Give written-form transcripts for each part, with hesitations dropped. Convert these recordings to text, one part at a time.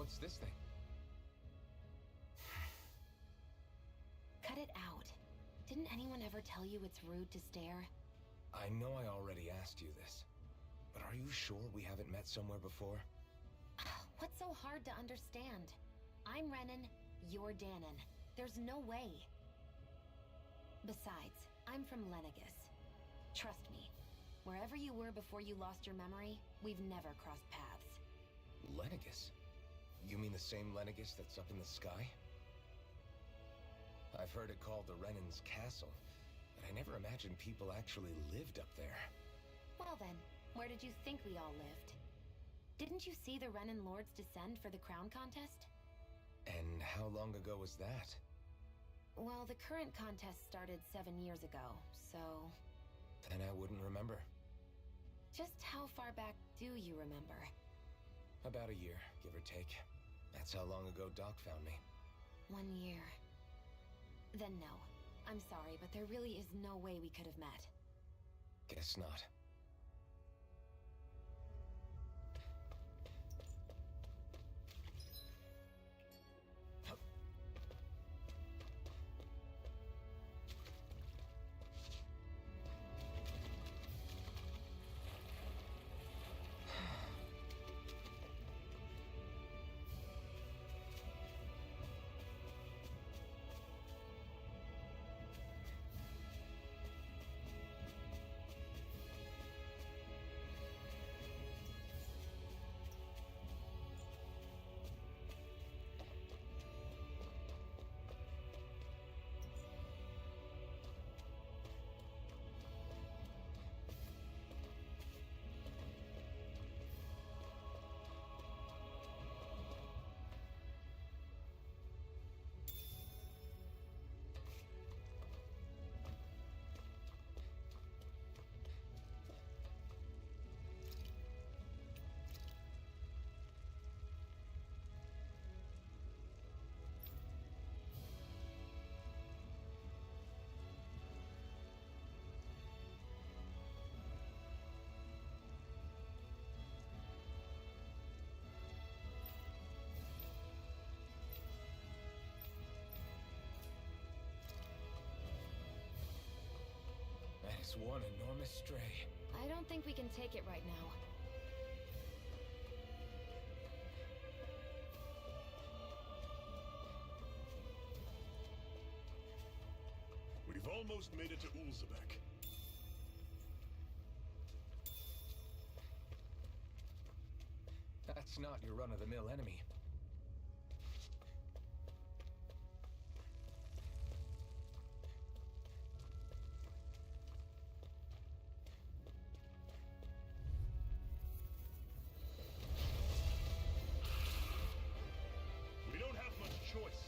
What's this thing? Cut it out. Didn't anyone ever tell you it's rude to stare? I know I already asked you this, but are you sure we haven't met somewhere before? What's so hard to understand? I'm Renan, you're Danon. There's no way. Besides, I'm from Lenegis. Trust me, wherever you were before you lost your memory, we've never crossed paths. Lenegis? You mean the same Lenegis that's up in the sky? I've heard it called the Renan's Castle, but I never imagined people actually lived up there. Well then, where did you think we all lived? Didn't you see the Renan Lords descend for the crown contest? And how long ago was that? Well, the current contest started 7 years ago, so... Then I wouldn't remember. Just how far back do you remember? About a year, give or take. That's how long ago Doc found me. 1 year. Then no. I'm sorry, but there really is no way we could have met. Guess not. That is one enormous stray. I don't think we can take it right now. We've almost made it to Ulzebek. That's not your run-of-the-mill enemy. We don't have much choice.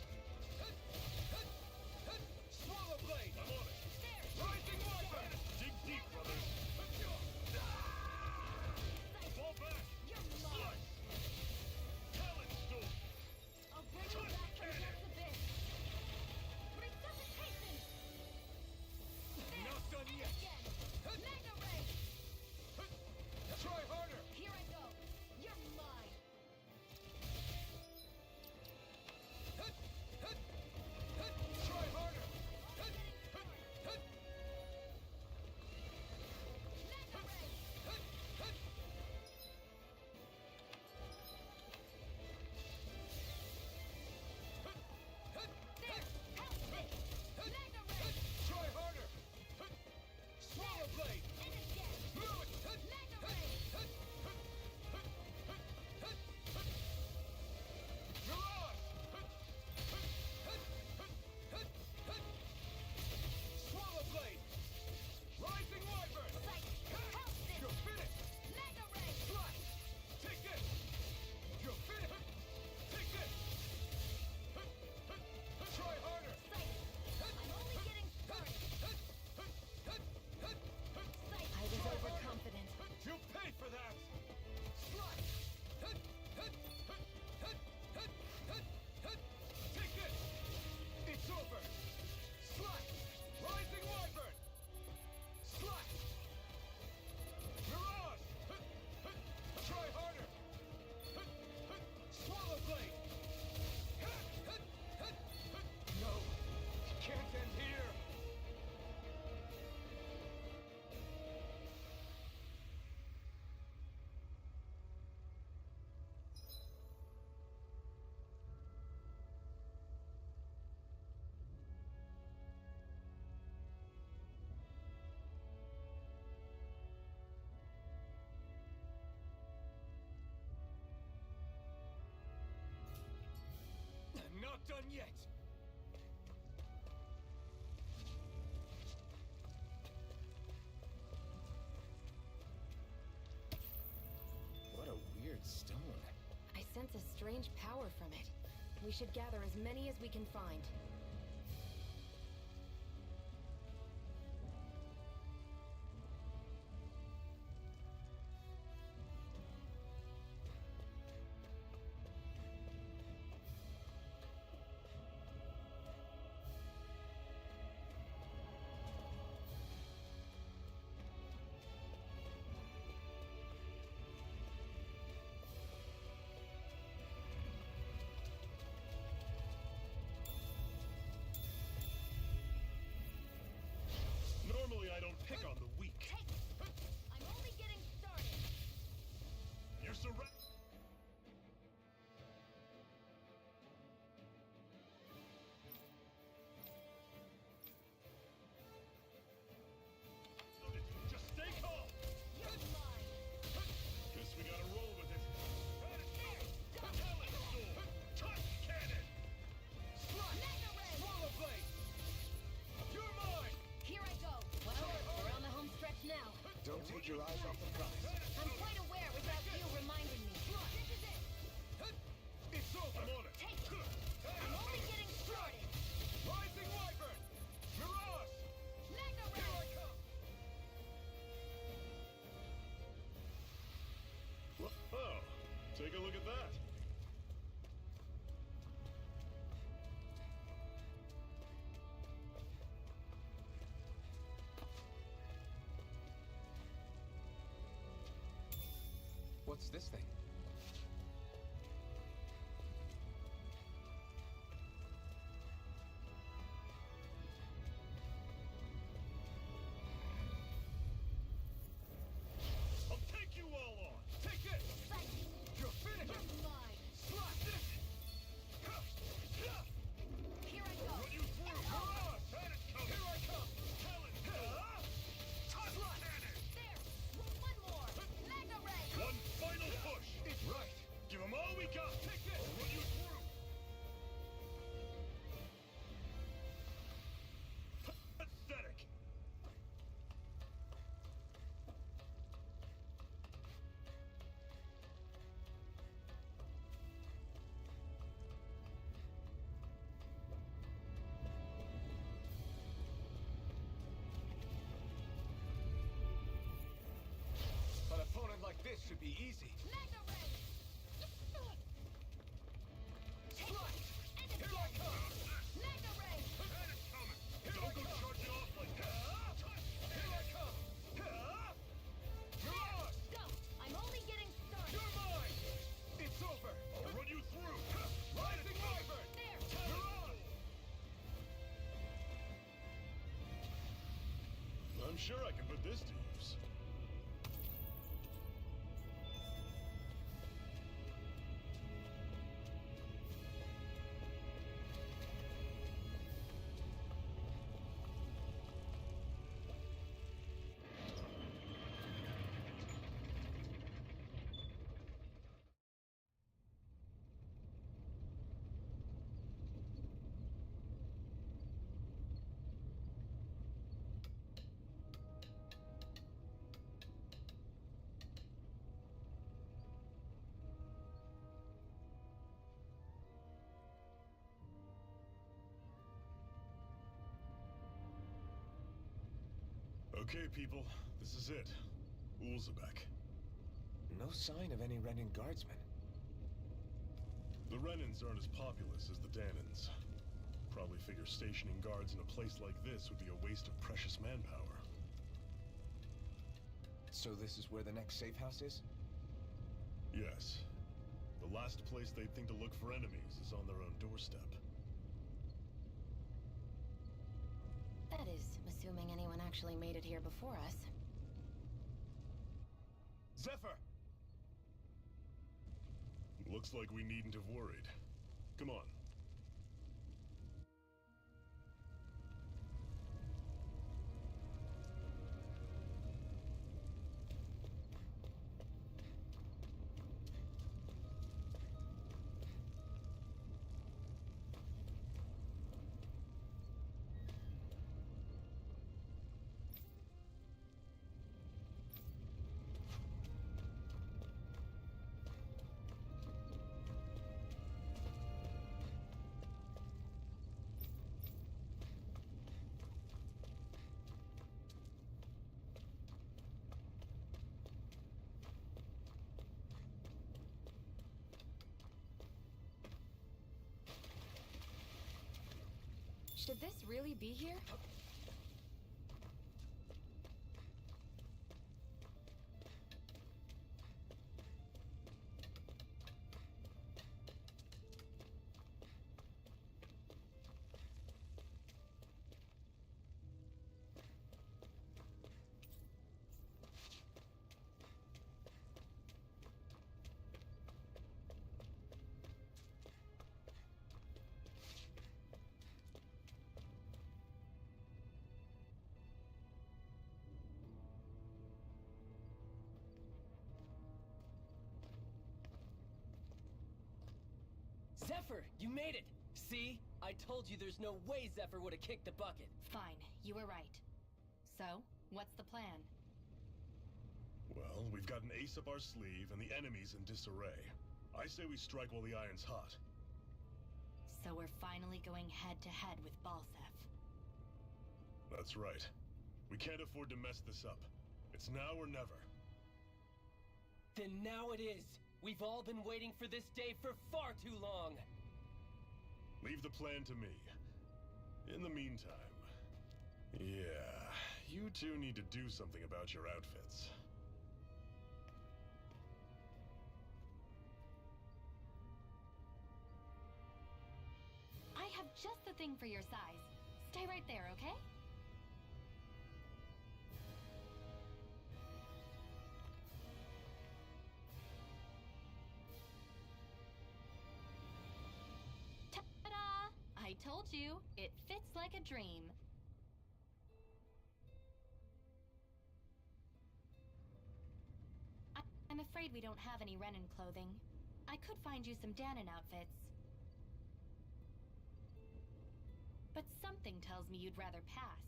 Swallow Blade! I'm on it. There! Rising Wyvern! Dig deep, brothers. Fall back. You're mine! Slice. Talon Storm. I'll bring you back from depths abyss! Resuscitation! There! Not done And yet. again! Mega Ray! Try harder! Here I go! You're mine! Try harder! Mega Ray! There! Help me! Mega Ray! Try harder! Swallow Blade! And again! Mega Ray! Mirage! Swallow Blade! Rising Wyvern! Psych! Help this! You're finished! Mega Ray! Slash! Take this! You're finished! Take this! Try harder! Psych! I'm only getting started! Psych! I was overconfident. You'll pay for that! Slash! Take this! It's over! Slash! Rising Wyvern! Slash! Mirage! Try harder! Swallow Blade! done yet! What a weird stone. I sense a strange power from it. We should gather as many as we can find. Normally I don't pick on the weak. I'm only getting started. You're surrounded. Just stay calm. You're mine. Guess we gotta roll with it. Talon Sword! Touch Cannon! Mega Ray! Swallow Blade! You're mine! Here I go. Well, we're on the home stretch now. Don't take your eyes off the prize. I'm quite aware without you reminding me. This is it. It's over! I'm on it. Take it. I'm only getting started. Rising Wyvern! Mirage! Mega Here I Ray! come! Oh, take a look at that. What's this thing? I'll take you all on. Take this! Fight. You're finished! You're mine. Slap this! Here I go. Run you through. Mirage! Had it coming. Here I come! Talon Sword! Touch Cannon! There. One more. Mega Ray. One final push. It's right! Give them all we got. Take this! I'll run you through. Pathetic. An opponent like this should be easy. Mega Ray. Take it. And Here I again. come! Mega Ray. Had it coming. Here Don't I go come. charging off like that. Touch Here I come! Mirage! Go. I'm only getting started. You're mine! It's over! I'll run you through. Rising Wyvern! There. Mirage! I'm sure I can put this to use. Okay, people, this is it. Ulzebek. No sign of any Renin guardsmen. The Renans aren't as populous as the Danans. Probably figure stationing guards in a place like this would be a waste of precious manpower. So this is where the next safe house is? Yes. The last place they'd think to look for enemies is on their own doorstep. That is, assuming anyone actually made it here before us. Zephyr! Looks like we needn't have worried. Come on. Should this really be here? Zephyr, you made it! See? I told you there's no way Zephyr would have kicked the bucket. Fine, you were right. So, what's the plan? Well, we've got an ace up our sleeve and the enemy's in disarray. I say we strike while the iron's hot. So we're finally going head-to-head with Balsef. That's right. We can't afford to mess this up. It's now or never. Then now it is! We've all been waiting for this day for far too long! Leave the plan to me. In the meantime... Yeah, you two need to do something about your outfits. I have just the thing for your size. Stay right there, okay? Ta-da! I told you, it fits like a dream. I'm afraid we don't have any Renan clothing. I could find you some Danon outfits. But something tells me you'd rather pass.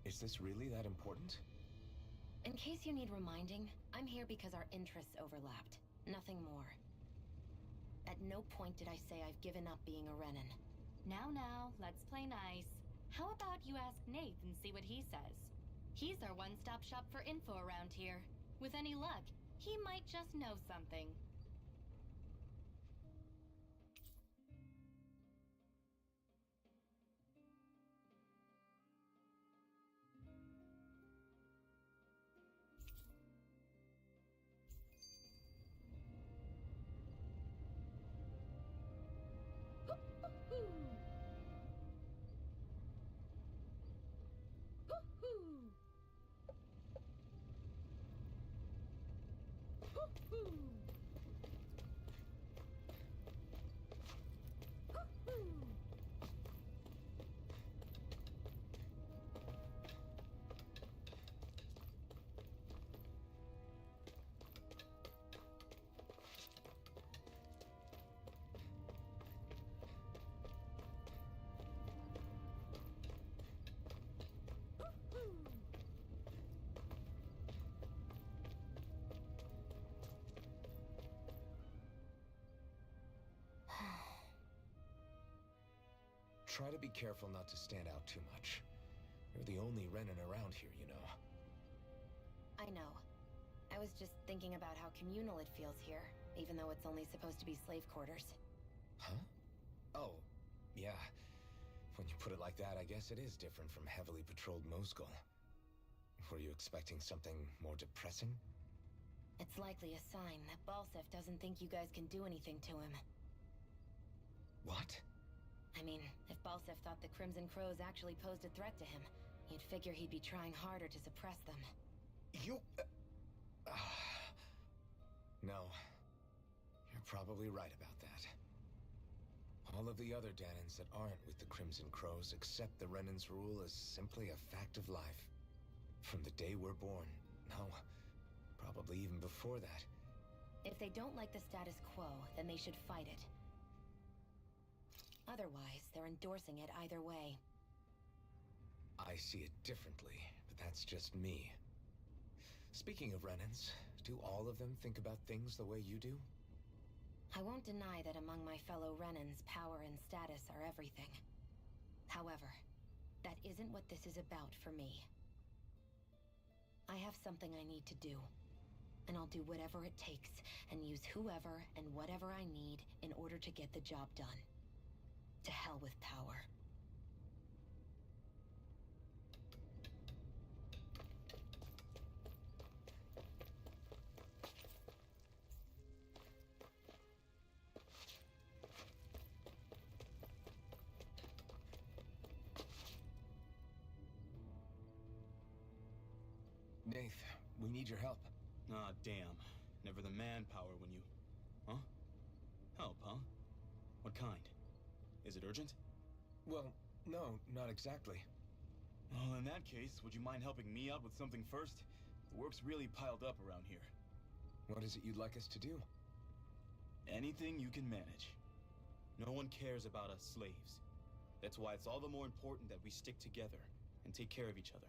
Is this really that important? In case you need reminding, I'm here because our interests overlapped. Nothing more. At no point did I say I've given up being a Renan. Now, let's play nice. How about you ask Nate and see what he says? He's our one-stop shop for info around here. With any luck, he might just know something. Try to be careful not to stand out too much. You're the only Renan around here, you know. I know. I was just thinking about how communal it feels here, even though it's only supposed to be slave quarters. Huh? Oh, yeah. When you put it like that, I guess it is different from heavily patrolled Mosgul. Were you expecting something more depressing? It's likely a sign that Balsef doesn't think you guys can do anything to him. What? I mean, if Balsef thought the Crimson Crows actually posed a threat to him, you'd figure he'd be trying harder to suppress them. You... No. You're probably right about that. All of the other Danons that aren't with the Crimson Crows accept the Renan's rule as simply a fact of life. From the day we're born. No, probably even before that. If they don't like the status quo, then they should fight it. Otherwise, they're endorsing it either way. I see it differently, but that's just me. Speaking of Renans, do all of them think about things the way you do? I won't deny that among my fellow Renans, power and status are everything. However, that isn't what this is about for me. I have something I need to do, and I'll do whatever it takes, and use whoever and whatever I need in order to get the job done. To hell with power. Nath, we need your help. Ah, damn. Never the manpower when you... Huh? Help, huh? What kind? Is it urgent? Well, no, not exactly. Well, in that case, would you mind helping me out with something first? The work's really piled up around here. What is it you'd like us to do? Anything you can manage. No one cares about us slaves. That's why it's all the more important that we stick together and take care of each other.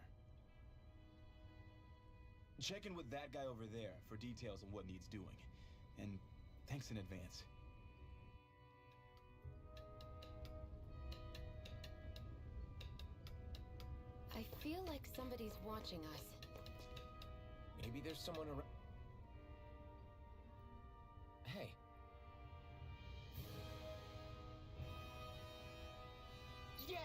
Check in with that guy over there for details on what needs doing. And thanks in advance. I feel like somebody's watching us. Maybe there's someone around. Hey. Yes!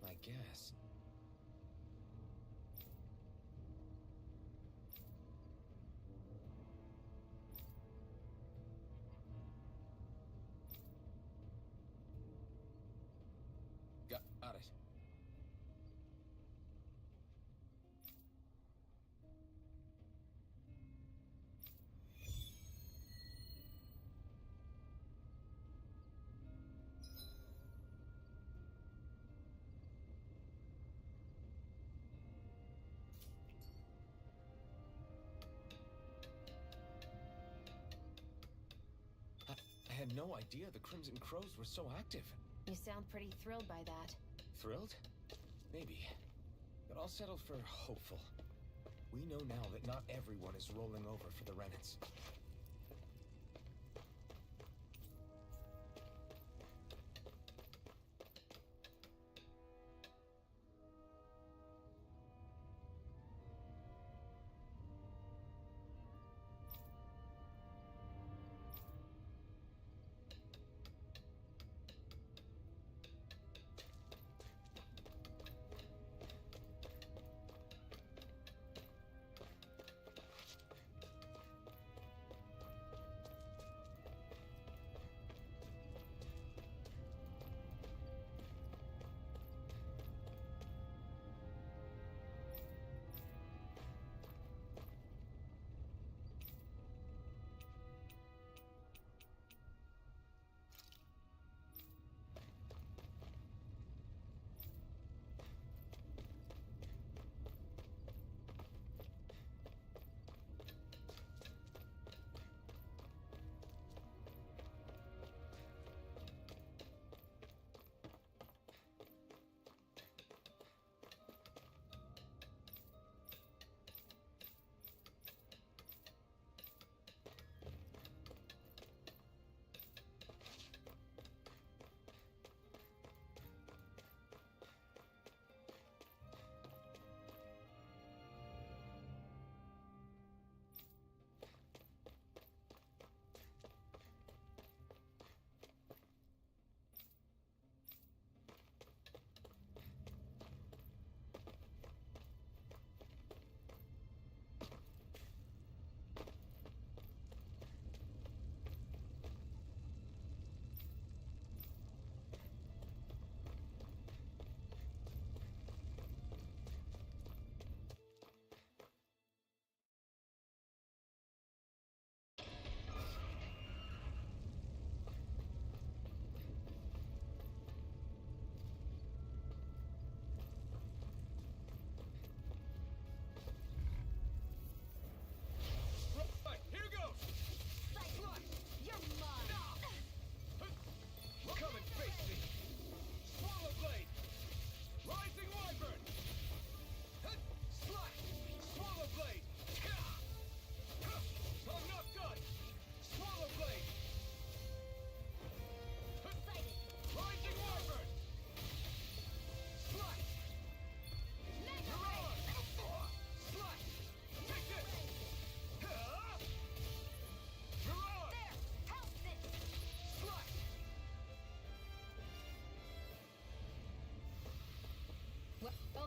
I guess. Got it. I had no idea the Crimson Crows were so active. You sound pretty thrilled by that. Thrilled? Maybe. But I'll settle for hopeful. We know now that not everyone is rolling over for the Renans.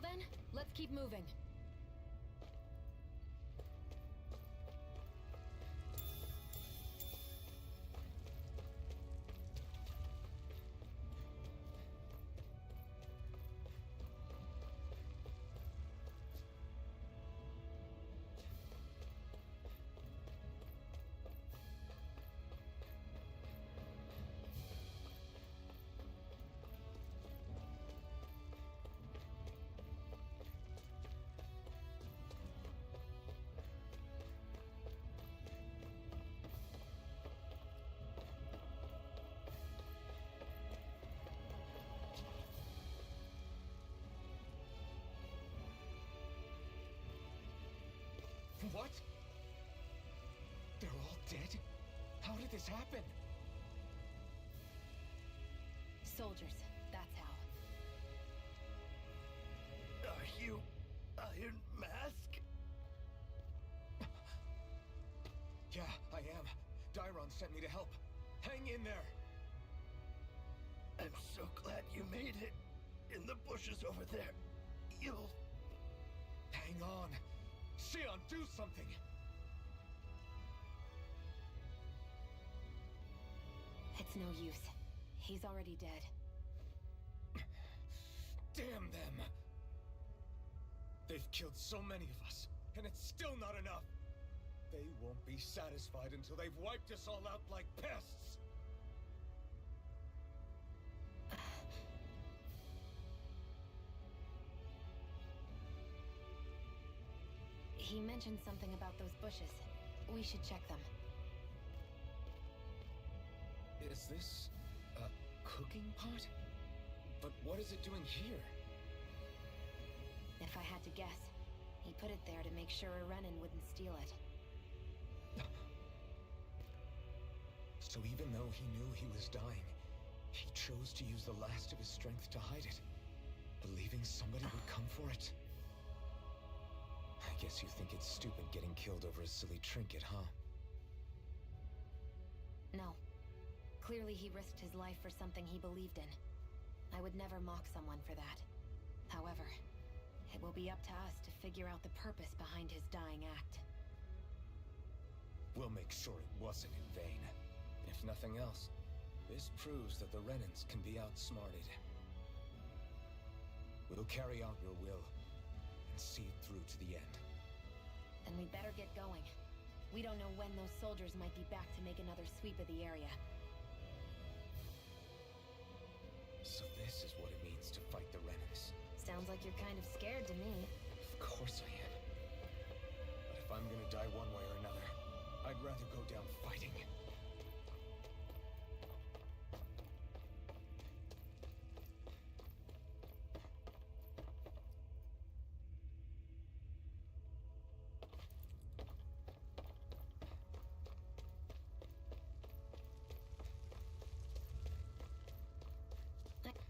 Well then, let's keep moving. What? They're all dead? How did this happen? Soldiers, that's how. Are you Iron Mask? Yeah, I am. Dairon sent me to help. Hang in there! I'm so glad you made it. In the bushes over there. You'll... Hang on! Xion, do something! It's no use. He's already dead. Damn them! They've killed so many of us, and it's still not enough! They won't be satisfied until they've wiped us all out like pests! He mentioned something about those bushes. We should check them. Is this a cooking pot? But what is it doing here? If I had to guess, he put it there to make sure a Renan wouldn't steal it. So even though he knew he was dying, he chose to use the last of his strength to hide it, believing somebody would come for it. I guess you think it's stupid getting killed over a silly trinket, huh? No. Clearly he risked his life for something he believed in. I would never mock someone for that. However, it will be up to us to figure out the purpose behind his dying act. We'll make sure it wasn't in vain. If nothing else, this proves that the Renans can be outsmarted. We'll carry out your will and see it through to the end. Then we'd better get going. We don't know when those soldiers might be back to make another sweep of the area. So this is what it means to fight the Renans. Sounds like you're kind of scared to me. Of course I am. But if I'm gonna die one way or another, I'd rather go down fighting.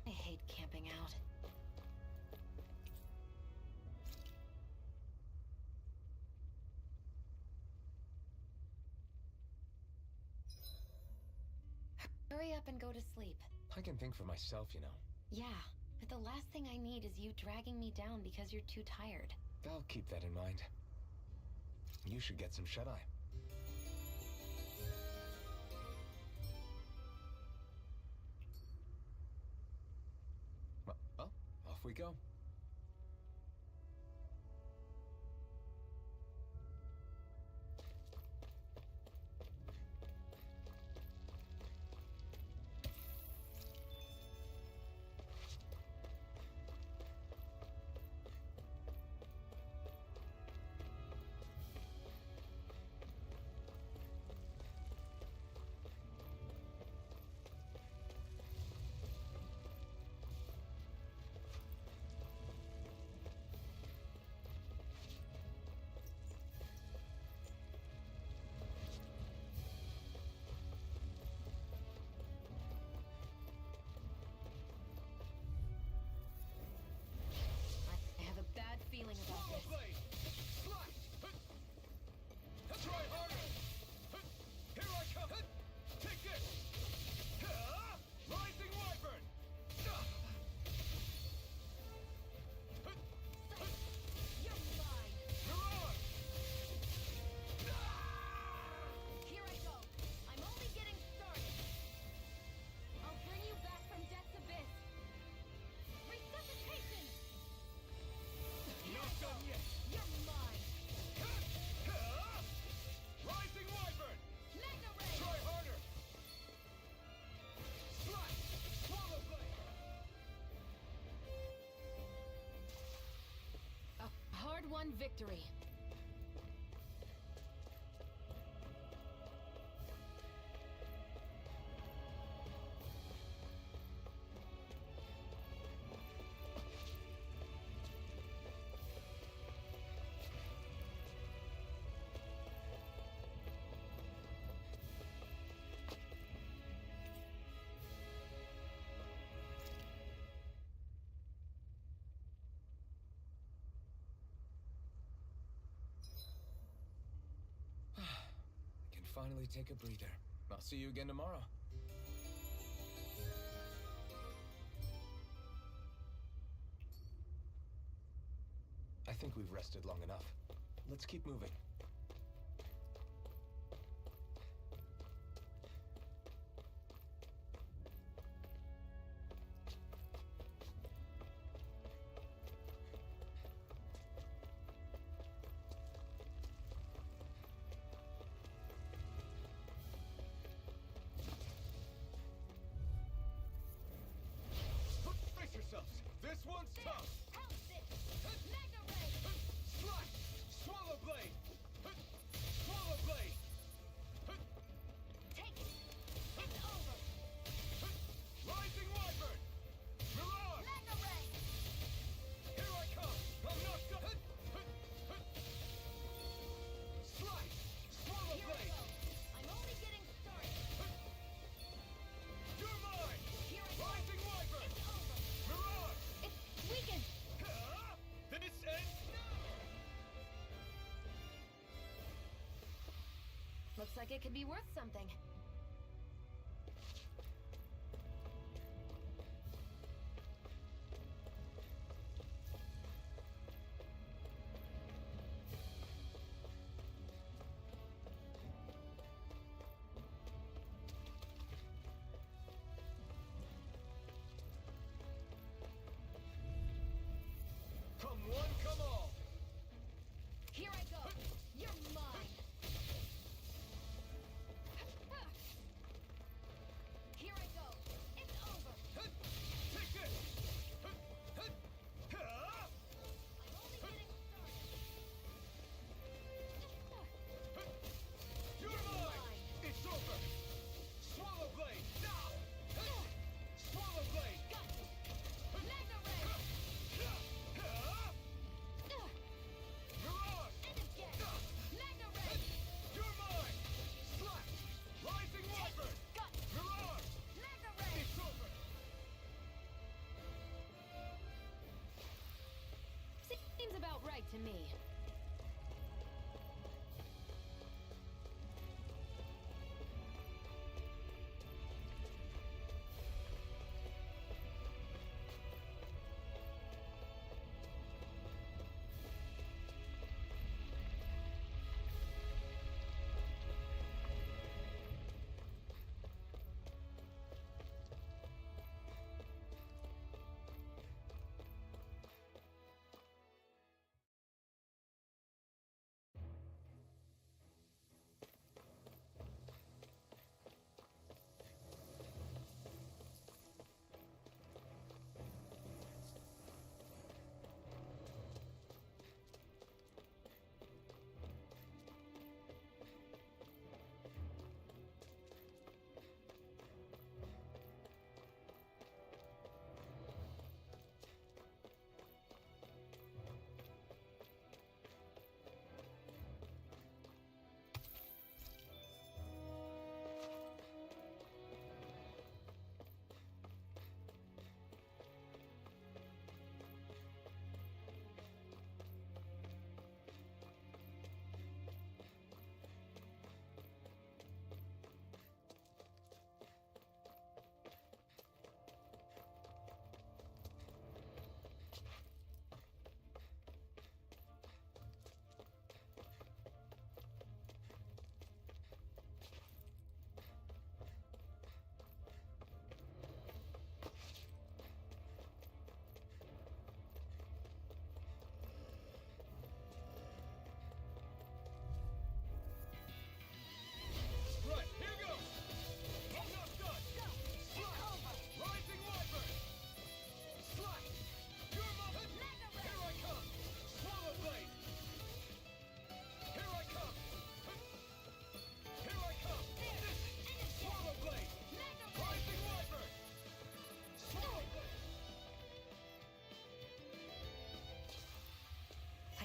I hate camping out. Hurry up and go to sleep. I can think for myself, you know. Yeah, but the last thing I need is you dragging me down because you're too tired. I'll keep that in mind. You should get some shut-eye. Well, off we go. 3-1 victory. Can finally take a breather. I'll see you again tomorrow. I think we've rested long enough. Let's keep moving. Brace yourselves! This one's tough! Pounce it! Mega Ray! Slash! Swallow blade! Swallow blade! Take it! It's over! Rising Wyvern! Mirage! Mega Ray! Here I come! I'm not done! Slice! Swallow Here I blade! go! I'm only getting started! You're mine! Here I go! Rising Wyvern! It's over! Mirage! It's weakened! This ends now! Looks like it could be worth something. Come one, come all! Here I go! You're mine! Here I go! It's over! Take this! I'm only getting started! You're mine! It's over! Swallow blade! Swallow blade! Got you! Mega Ray! Mirage! And again! Mega Ray! You're mine! Slash! Rising Wyvern! Got you! Mirage! Mega Ray! It's over! Seems about right to me.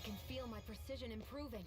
can feel my precision improving.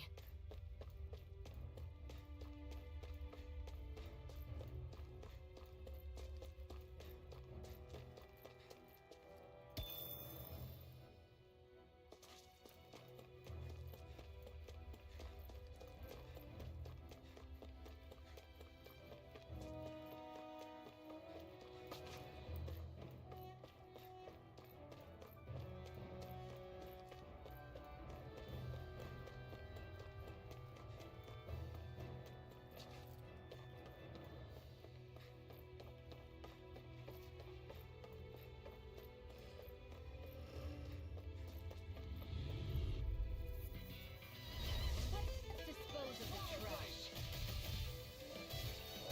Dispose of the trash.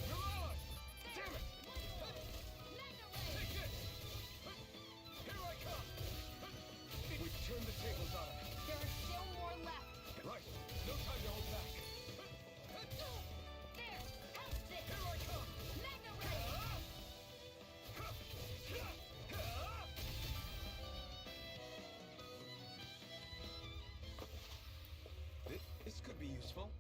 Mirage! Damn it! Take it! Here I come! We've turned the tables on him. There are still more left. Right. No time to hold back. There! House it! Here I come! Magna Ray! This could be useful.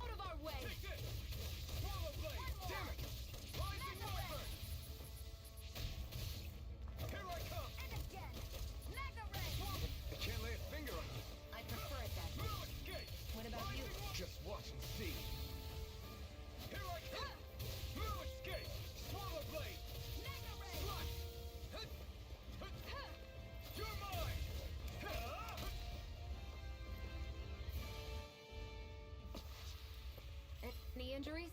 Out of our way! Take this! Swallow blade! Damn it! Rising Wyvern! Here I come! And again! Magna Ray! I can't lay a finger on it. I prefer it that way. No escape! What about you? Just watch and see. Here I come! No escape! Swallow blade! Magna Ray! Slash! Hut! Hut! You're mine! Any injuries?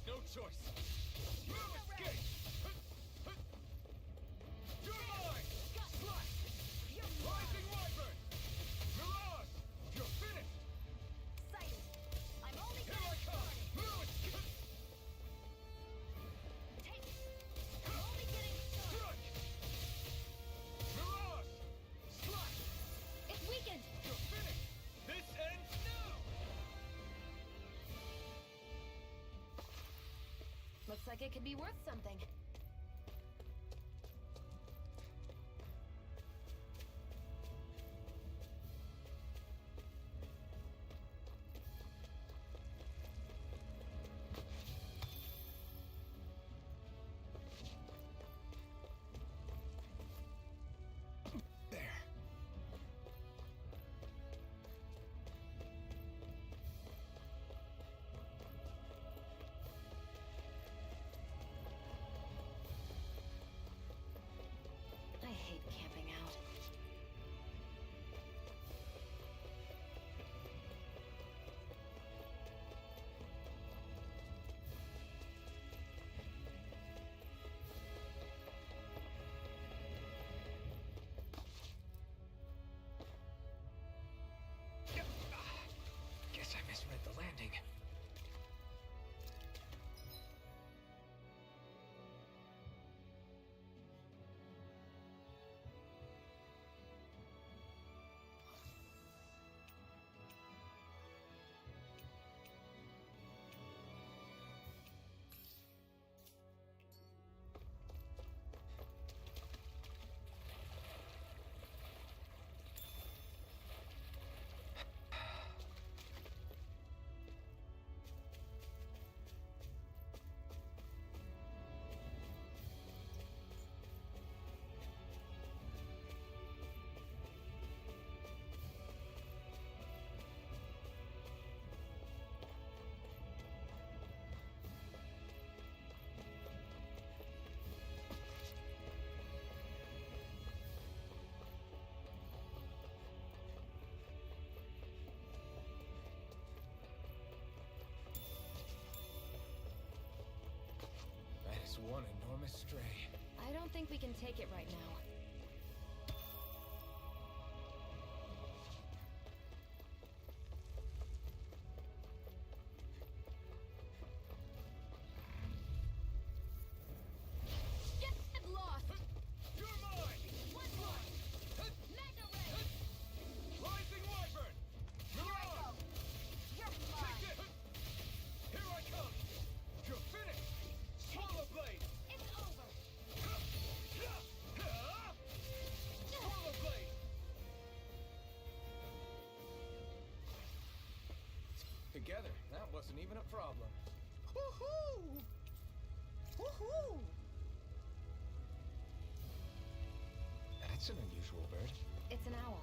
No choice! No escape! You're mine! Slash! Rising Wyvern! Mirage! You're finished! Sighted! I'm only Here I come! No escape! Take it! I'm only getting started! Strike! Mirage! Slash! It's weakened! You're finished! This ends now! Looks like it could be worth something. one enormous stray. I don't think we can take it right now. Get lost! You're mine! One more! Mega Ray! Rising Wyvern! Mirage! You're Take mine! it! Here I come! You're finished! Swallow Blade! It's over! Swallow Blade! Together, that wasn't even a problem. Woohoo! Woohoo! That's an unusual bird. It's an owl.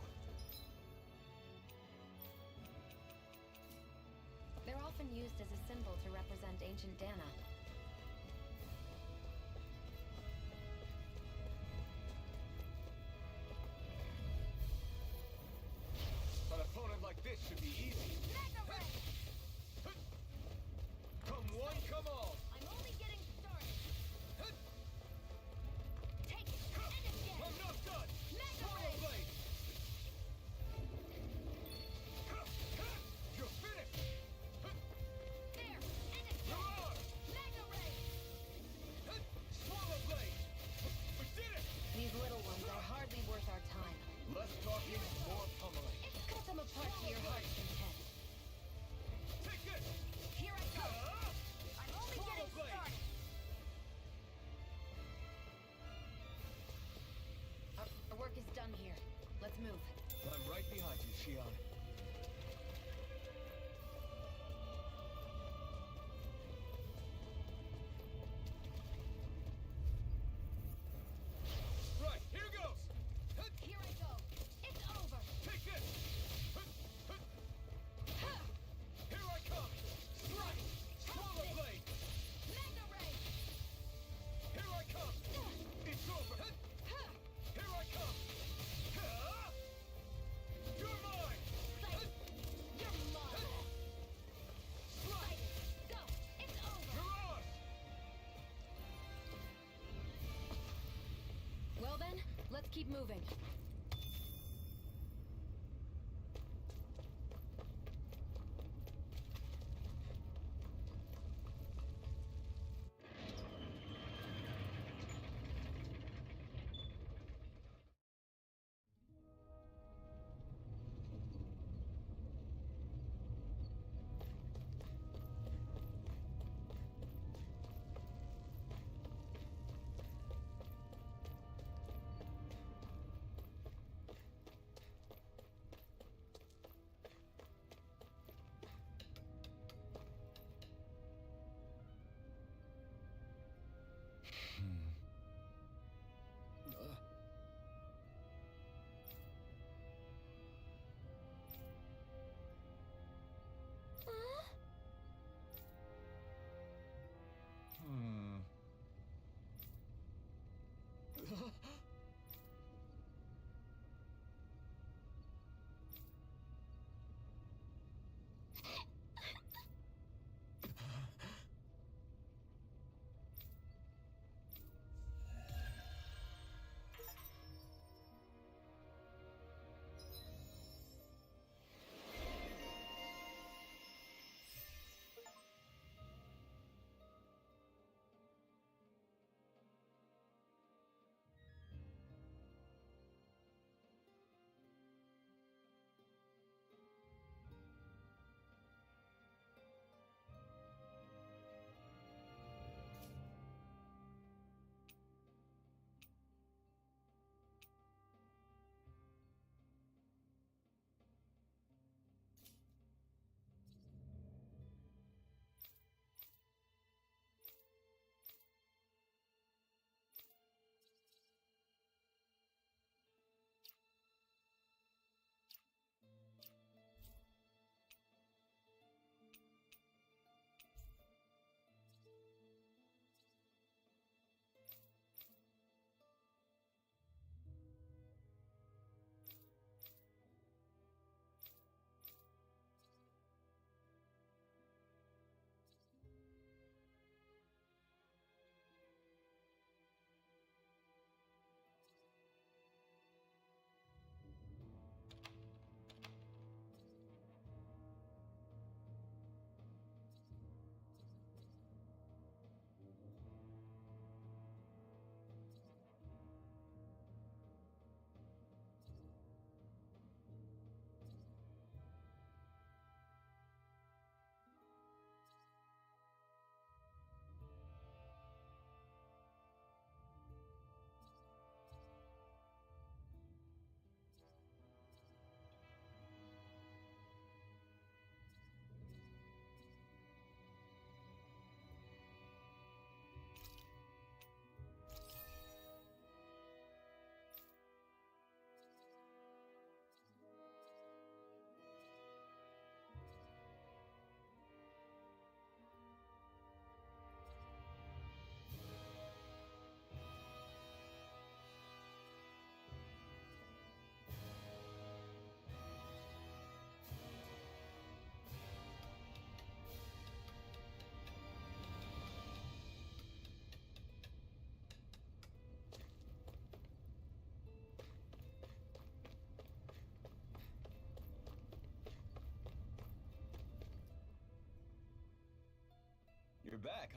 They're often used as a symbol to represent ancient Dana. An opponent like this should be easy. Mega Ray! Come one, come all. I'm only getting started. Take it, and again! I'm not done! Mega Swallow Ray! Blade! You're finished! There, and again! Mirage! Mega Ray! Swallow Blade! We did it! These little ones are hardly worth our time. Less talking, more pummeling. Cut them apart to your heart's content. Take this! Here I come! I'm only Swallow getting Blade! started! Our work is done here. Let's move. I'm right behind you, Shion. Right, here goes! Here I go. It's over. Take this! Here I come! Strike! Swallow Blade! Mega Ray! Here I come! It's over! Here I come! You're mine! Sight! You're mine! Strike! Go! It's over! Mirage! Well then, let's keep moving.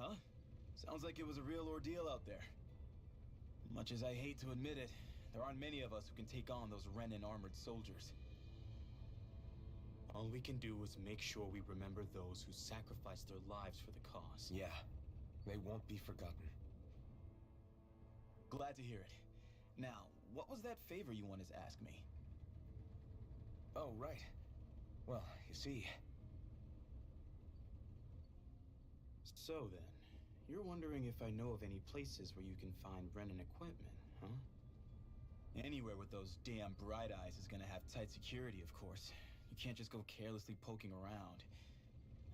huh? Sounds like it was a real ordeal out there. Much as I hate to admit it, there aren't many of us who can take on those Renan armored soldiers. All we can do is make sure we remember those who sacrificed their lives for the cause. Yeah, they won't be forgotten. Glad to hear it. Now, what was that favor you wanted to ask me? Oh, right. Well, you see... So then, you're wondering if I know of any places where you can find Renan equipment, huh? Anywhere with those damn Bright Eyes is gonna have tight security, of course. You can't just go carelessly poking around.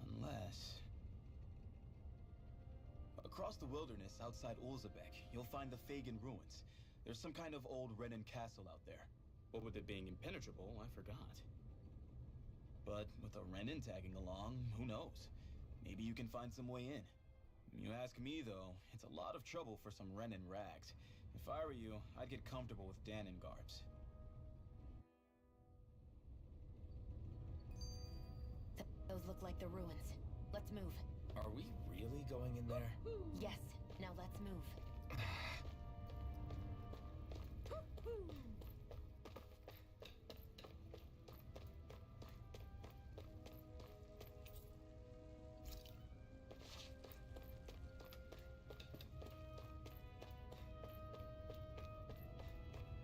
Unless... Across the wilderness outside Ulzabek, you'll find the Fagin ruins. There's some kind of old Renan castle out there. What with it being impenetrable, I forgot. But with a Renan tagging along, who knows? Maybe you can find some way in. You ask me, though, it's a lot of trouble for some Renan rags. If I were you, I'd get comfortable with Danon garbs. Those look like the ruins. Let's move. Are we really going in there? Yes. Now let's move.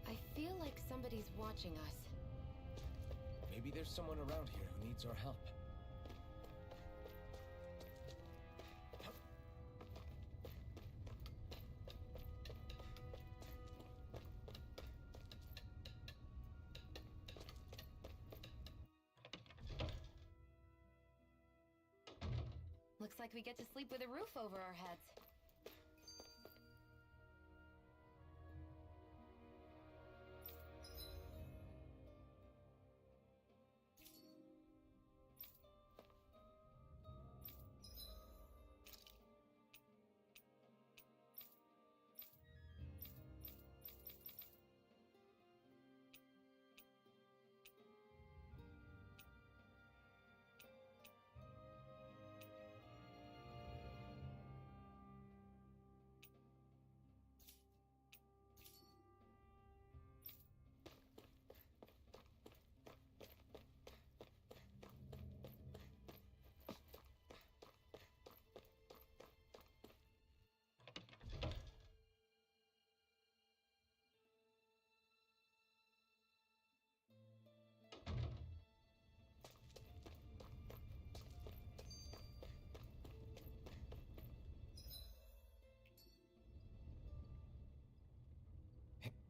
I feel like somebody's watching us. Maybe there's someone around here who needs our help. Looks like we get to sleep with a roof over our heads.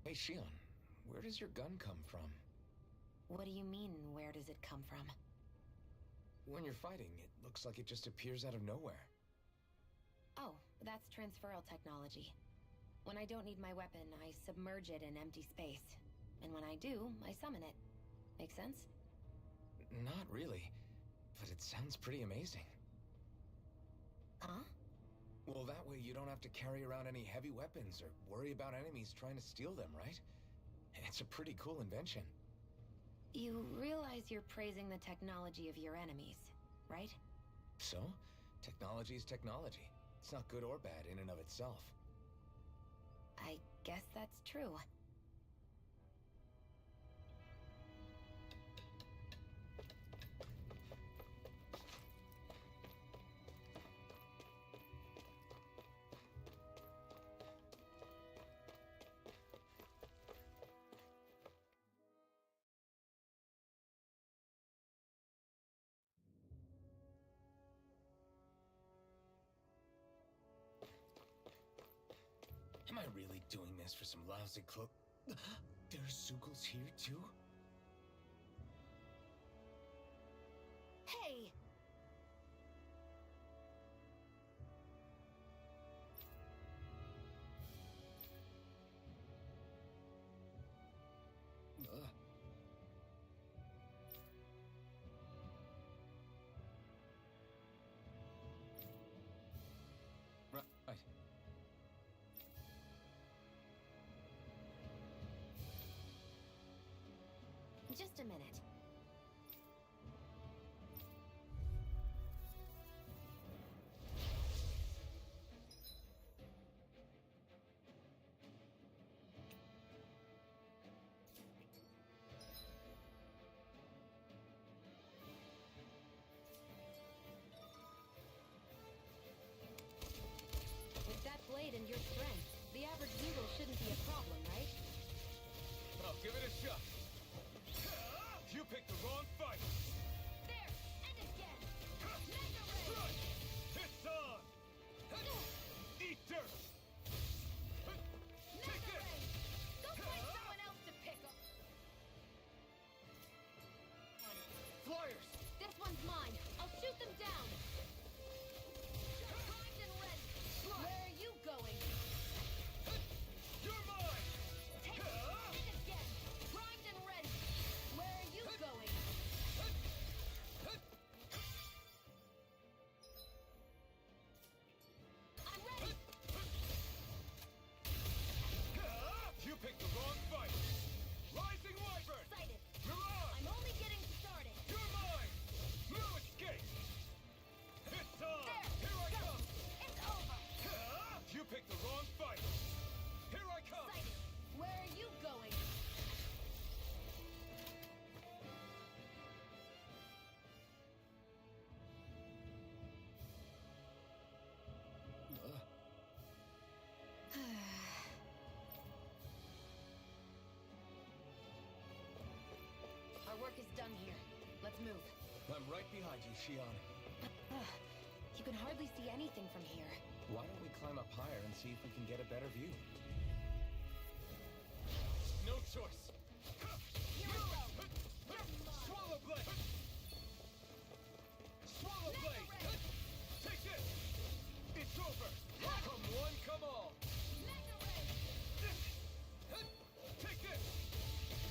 Hey, Shion, where does your gun come from? What do you mean, where does it come from? When you're fighting, it looks like it just appears out of nowhere. Oh, that's transferal technology. When I don't need my weapon, I submerge it in empty space. And when I do, I summon it. Make sense? Not really, but it sounds pretty amazing. Huh? Well, that way you don't have to carry around any heavy weapons or worry about enemies trying to steal them, right? It's a pretty cool invention. You realize you're praising the technology of your enemies, right? So, technology's technology. It's not good or bad in and of itself. I guess that's true. Am I really doing this for some lousy cloak? There's Sugals here, too? Hey! Right. Just a minute. move. I'm right behind you, Shion. You can hardly see anything from here. Why don't we climb up higher and see if we can get a better view? No choice. Here we go. Swallow blade. Swallow blade. Take this. It's over. Come one, come all. Mega Ray! Take this.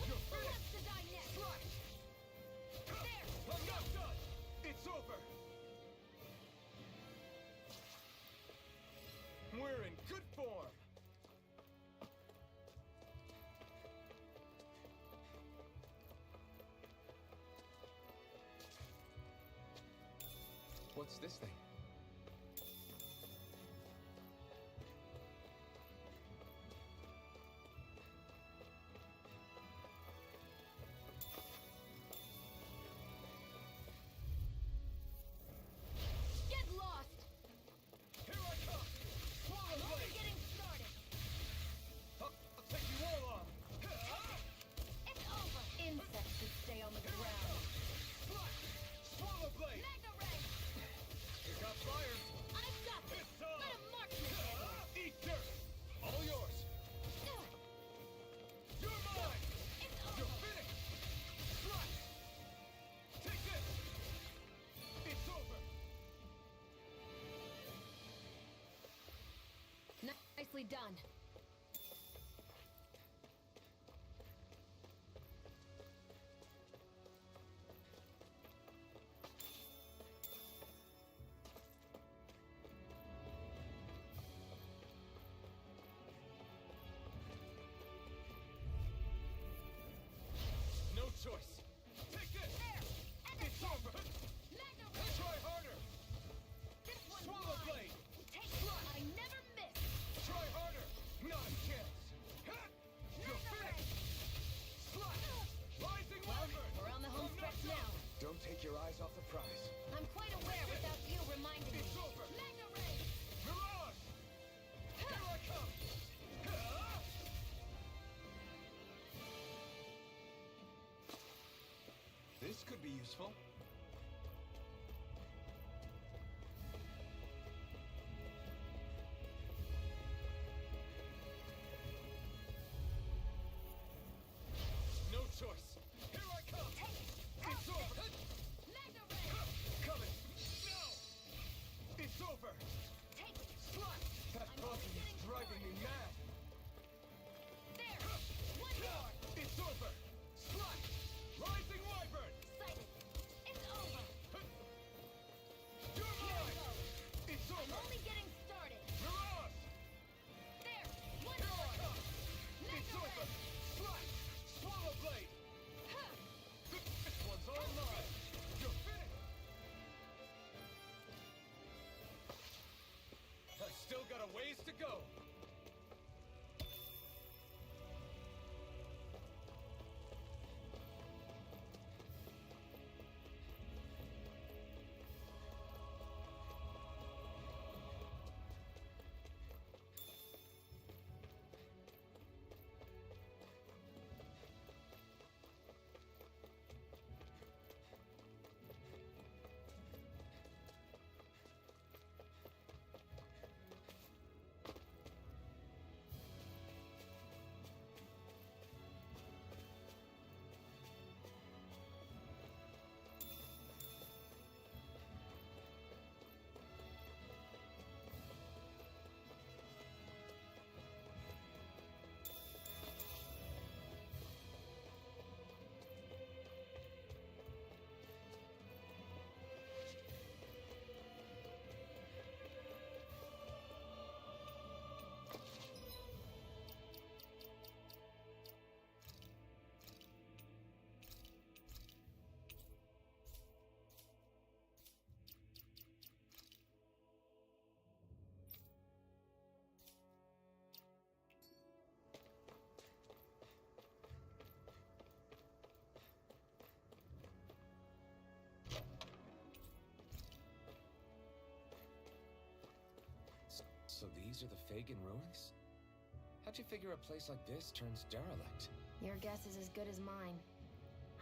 You're Who finished. wants to die next? Slice. There! I'm not done. It's over. We're in good form. What's this thing? Get lost! Here I come. Swallow I'm only blade. getting started. I'll take you all on. It's over. Insects should stay on the ground. Slice. Swallow blade. Mega Ray! You got fire. I've got this. It's on. Let him mark me. Eat dirt. All yours. You're mine. It's You're over. finished. Slice. Take this. It's over. Nicely done. No choice. Take this. There! And It's over. Mega Ray! Try harder. This one's Swallow mine. blade. Take it. I never miss. Try harder. Not a chance. You're Mega Ray! finished. Slice. Rising Wyvern. We're on the home I'm not stretch now. done. Don't take your eyes off the prize. I'm quite aware without you reminding me. It's over. Mega Ray! Mirage. Here I come. This could be useful. No choice. Here I come. It's over. Mega Ray! Coming. No. It's over. Take it. Slice. That I'm buzzing only is getting driving me mad. There! One more! It's over. Slice. Rising Wyvern. Sighted. It's over. You're Here we mine. go. It's I'm over. only getting started. Mirage. There! One Here I more! come. It's Mega over. Ray! Slice. Swallow blade. Huh. This one's all mine. You're finished. I've still got a ways to go. So these are the Fagin ruins? How'd you figure a place like this turns derelict? Your guess is as good as mine.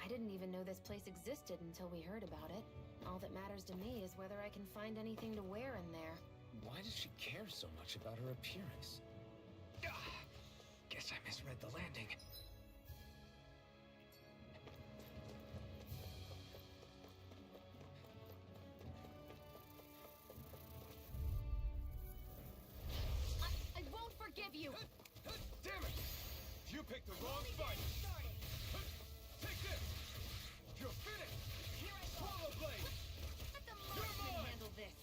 I didn't even know this place existed until we heard about it. All that matters to me is whether I can find anything to wear in there. Why does she care so much about her appearance? Guess I misread the landing. I won't forgive you! Damn it! You picked the wrong fight! Take this! You're finished! Here I go! Swallow blade! Let the You're marksman mine! handle this!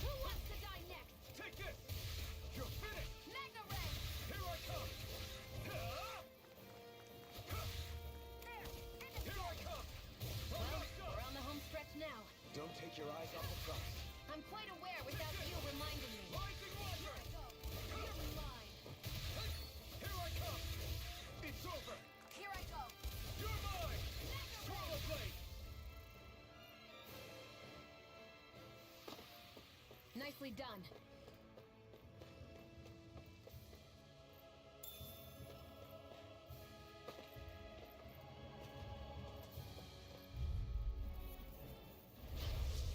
Who wants to die next? Take this! You're finished! Magna Ray! Here I come! There! Here I come! Well, we're on the home stretch now. Don't take your eyes off the prize. I'm quite aware without you reminding me. Rising Here Wyvern! I go! You're mine! Here I come! It's over! Here I go! You're mine! Magna Ray! Swallow blade! Nicely done.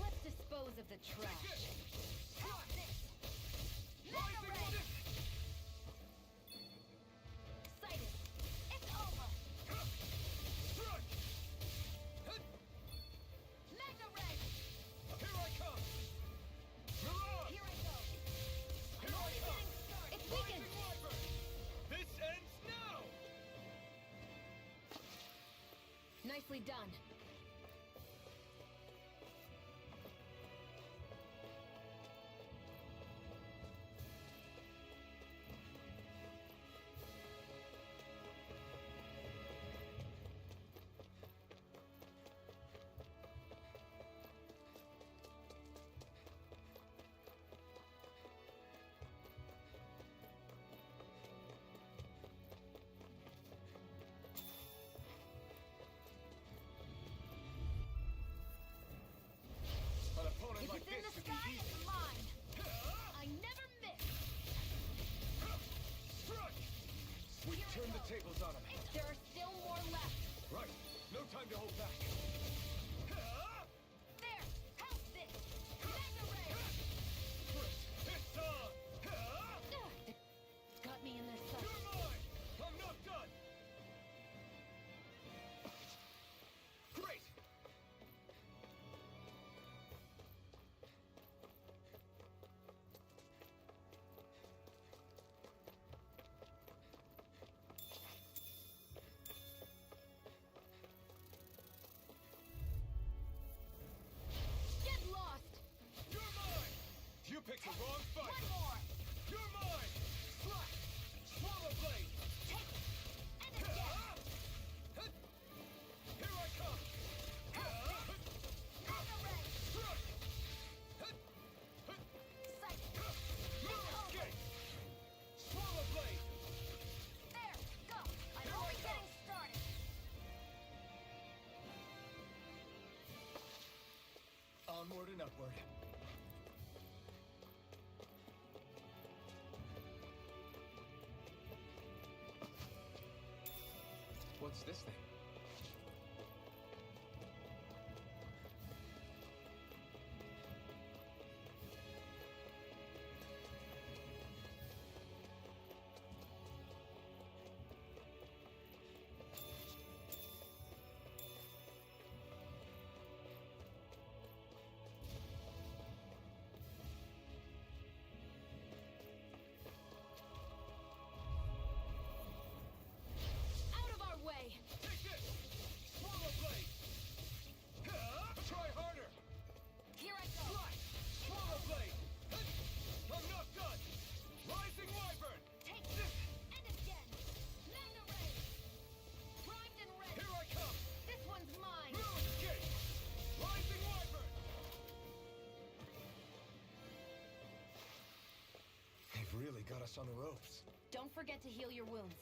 Let's dispose of the trash. Have this! Magna Rising Ray! Wyvern! Sighted! It's over! Strike! Magna Ray! Here I come! Mirage! Here I go! I'm Here I only come! getting started! It's weakened! Rising Wyvern! This ends now! Nicely done. An opponent If like it's in this the could be sky, easy. it's mine. I never miss. Strike! We Here I turn the go. tables on him. There are still more left. Right. No time to hold back. There! Help this! Magna Ray! It's on! It's got me in their sights. You're mine! I'm not done! Great! Get lost! You're mine! You picked the wrong fight! One more! You're mine! Slash! Swallow blade! Take it! And again! Here I come! Magna Ray! Strike! Sighted! Mirror escape! Swallow blade! There! Go! I'm only getting started! Onward and upward. What's this thing? Out of our way! Take this! Swallow blade! Try harder! Here I go! Slash! Swallow blade! I'm not done! Rising Wyvern! Take this! And again! Magna Ray! Primed and ready! Here I come! This one's mine! Mirror escape! Rising Wyvern! They've really got us on the ropes. Don't forget to heal your wounds.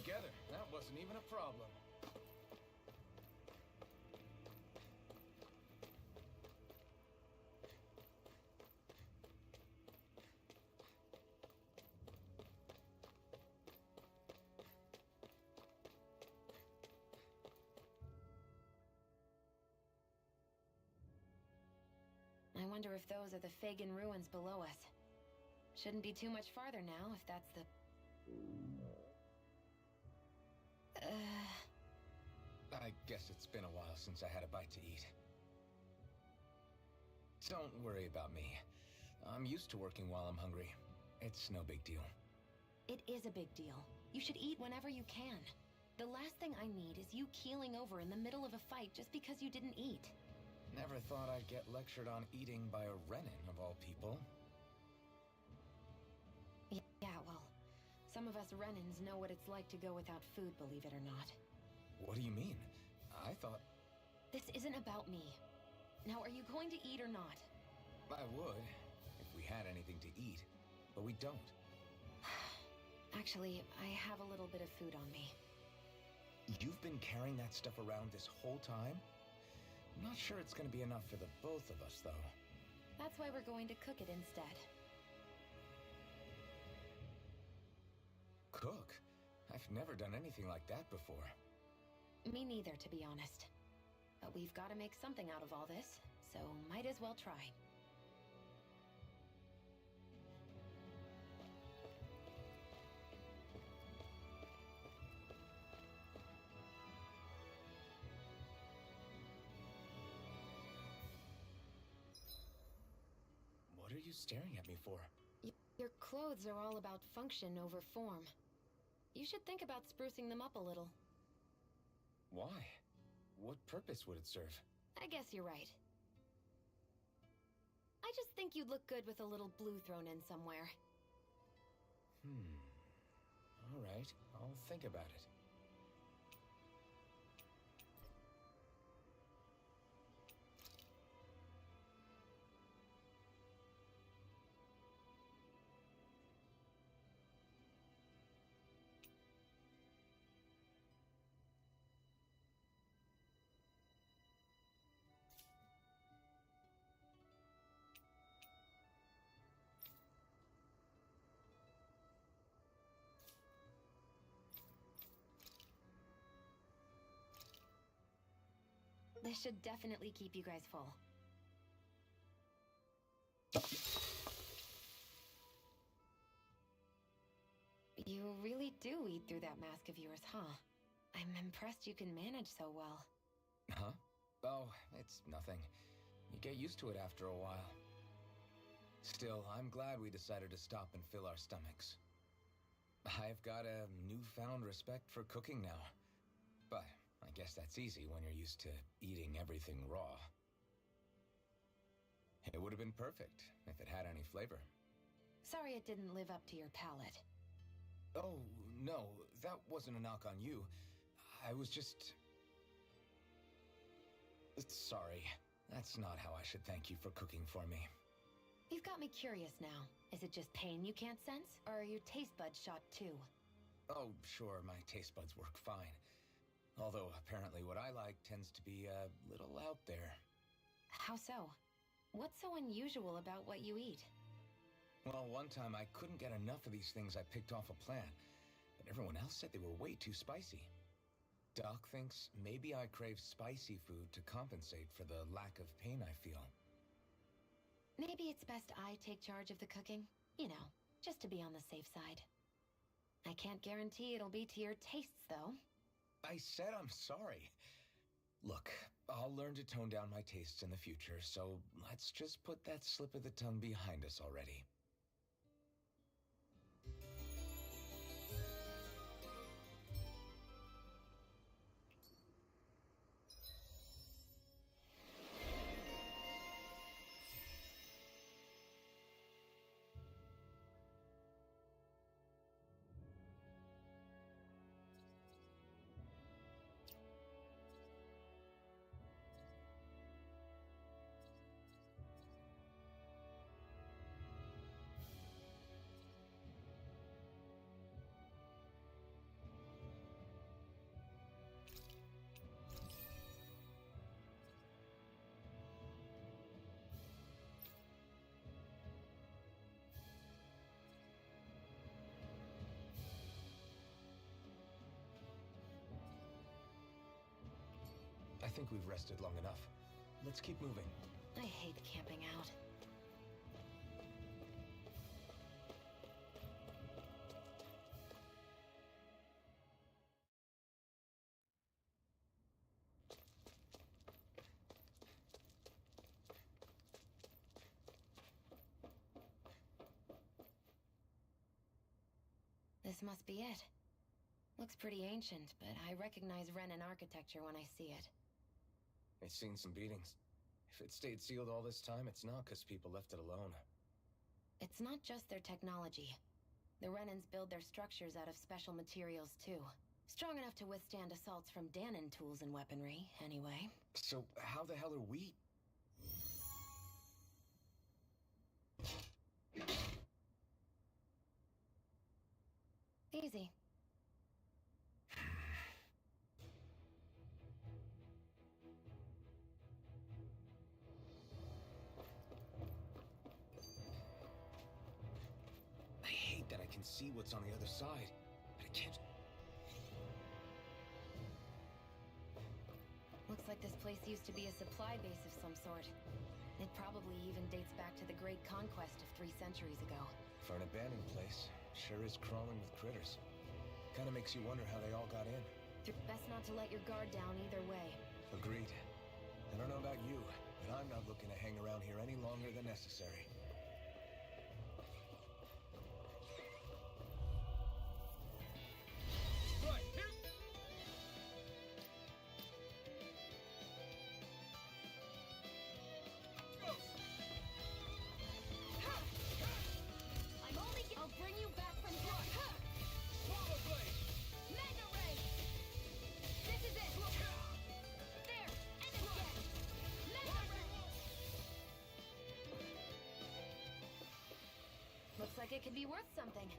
together. That wasn't even a problem. I wonder if those are the Fagin ruins below us. Shouldn't be too much farther now, if that's the... I guess it's been a while since I had a bite to eat. Don't worry about me. I'm used to working while I'm hungry. It's no big deal. It is a big deal. You should eat whenever you can. The last thing I need is you keeling over in the middle of a fight just because you didn't eat. Never thought I'd get lectured on eating by a Renan, of all people. Yeah, well, some of us Renans know what it's like to go without food, believe it or not. What do you mean? I thought... This isn't about me. Now, are you going to eat or not? I would, if we had anything to eat, but we don't. Actually, I have a little bit of food on me. You've been carrying that stuff around this whole time? I'm not sure it's gonna be enough for the both of us, though. That's why we're going to cook it instead. Cook? I've never done anything like that before. Me neither, to be honest. But we've got to make something out of all this, so might as well try. What are you staring at me for? Your clothes are all about function over form. You should think about sprucing them up a little. Why? What purpose would it serve? I guess you're right. I just think you'd look good with a little blue thrown in somewhere. All right, I'll think about it. This should definitely keep you guys full. You really do eat through that mask of yours, huh? I'm impressed you can manage so well. Huh? Oh, it's nothing. You get used to it after a while. Still, I'm glad we decided to stop and fill our stomachs. I've got a newfound respect for cooking now. But I guess that's easy when you're used to eating everything raw. It would have been perfect if it had any flavor. Sorry it didn't live up to your palate. Oh, no, that wasn't a knock on you. I was just... Sorry. That's not how I should thank you for cooking for me. You've got me curious now. Is it just pain you can't sense, or are your taste buds shot too? Oh, sure, my taste buds work fine. Although, apparently what I like tends to be a little out there. How so? What's so unusual about what you eat? Well, one time I couldn't get enough of these things I picked off a plant, but everyone else said they were way too spicy. Doc thinks maybe I crave spicy food to compensate for the lack of pain I feel. Maybe it's best I take charge of the cooking. You know, just to be on the safe side. I can't guarantee it'll be to your tastes, though. I said I'm sorry. Look, I'll learn to tone down my tastes in the future, so let's just put that slip of the tongue behind us already. I think we've rested long enough. Let's keep moving. I hate camping out. This must be it. Looks pretty ancient, but I recognize Renan architecture when I see it. It's seen some beatings. If it stayed sealed all this time, it's not because people left it alone. It's not just their technology. The Renans build their structures out of special materials, too. Strong enough to withstand assaults from Danon tools and weaponry, anyway. So how the hell are we? Easy. I hate that I can see what's on the other side, but I can't... Looks like this place used to be a supply base of some sort. It probably even dates back to the Great Conquest of 3 centuries ago. For an abandoned place, sure is crawling with critters. Kinda makes you wonder how they all got in. Best not to let your guard down either way. Agreed. I don't know about you, but I'm not looking to hang around here any longer than necessary. Right, here! I'm only I'll bring you back from death. Swallow blade! Mega Ray! This is it! There! And again! Mega Ray! Looks like it could be worth something.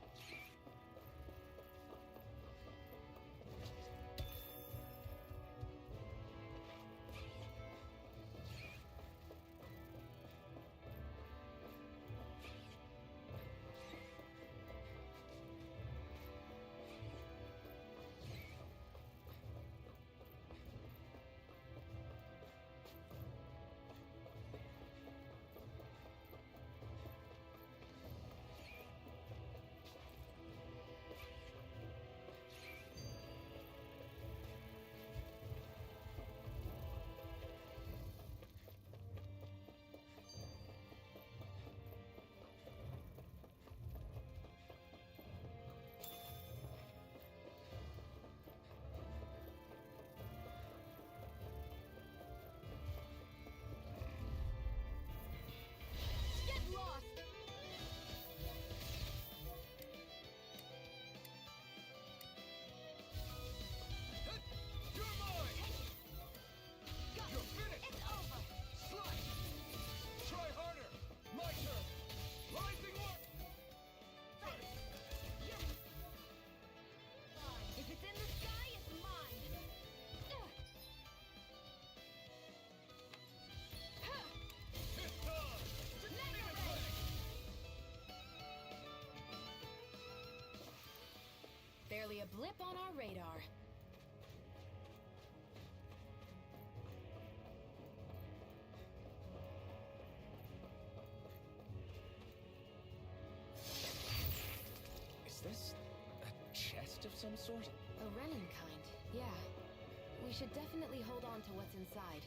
Get lost! You're mine! Go! You're finished! It's over! Slice! Try harder! My turn! Rising one! If it's in the sky, it's mine! It's time! Mega Ray! Barely a blip on our radar. Is this a chest of some sort? A Renan kind, yeah. We should definitely hold on to what's inside.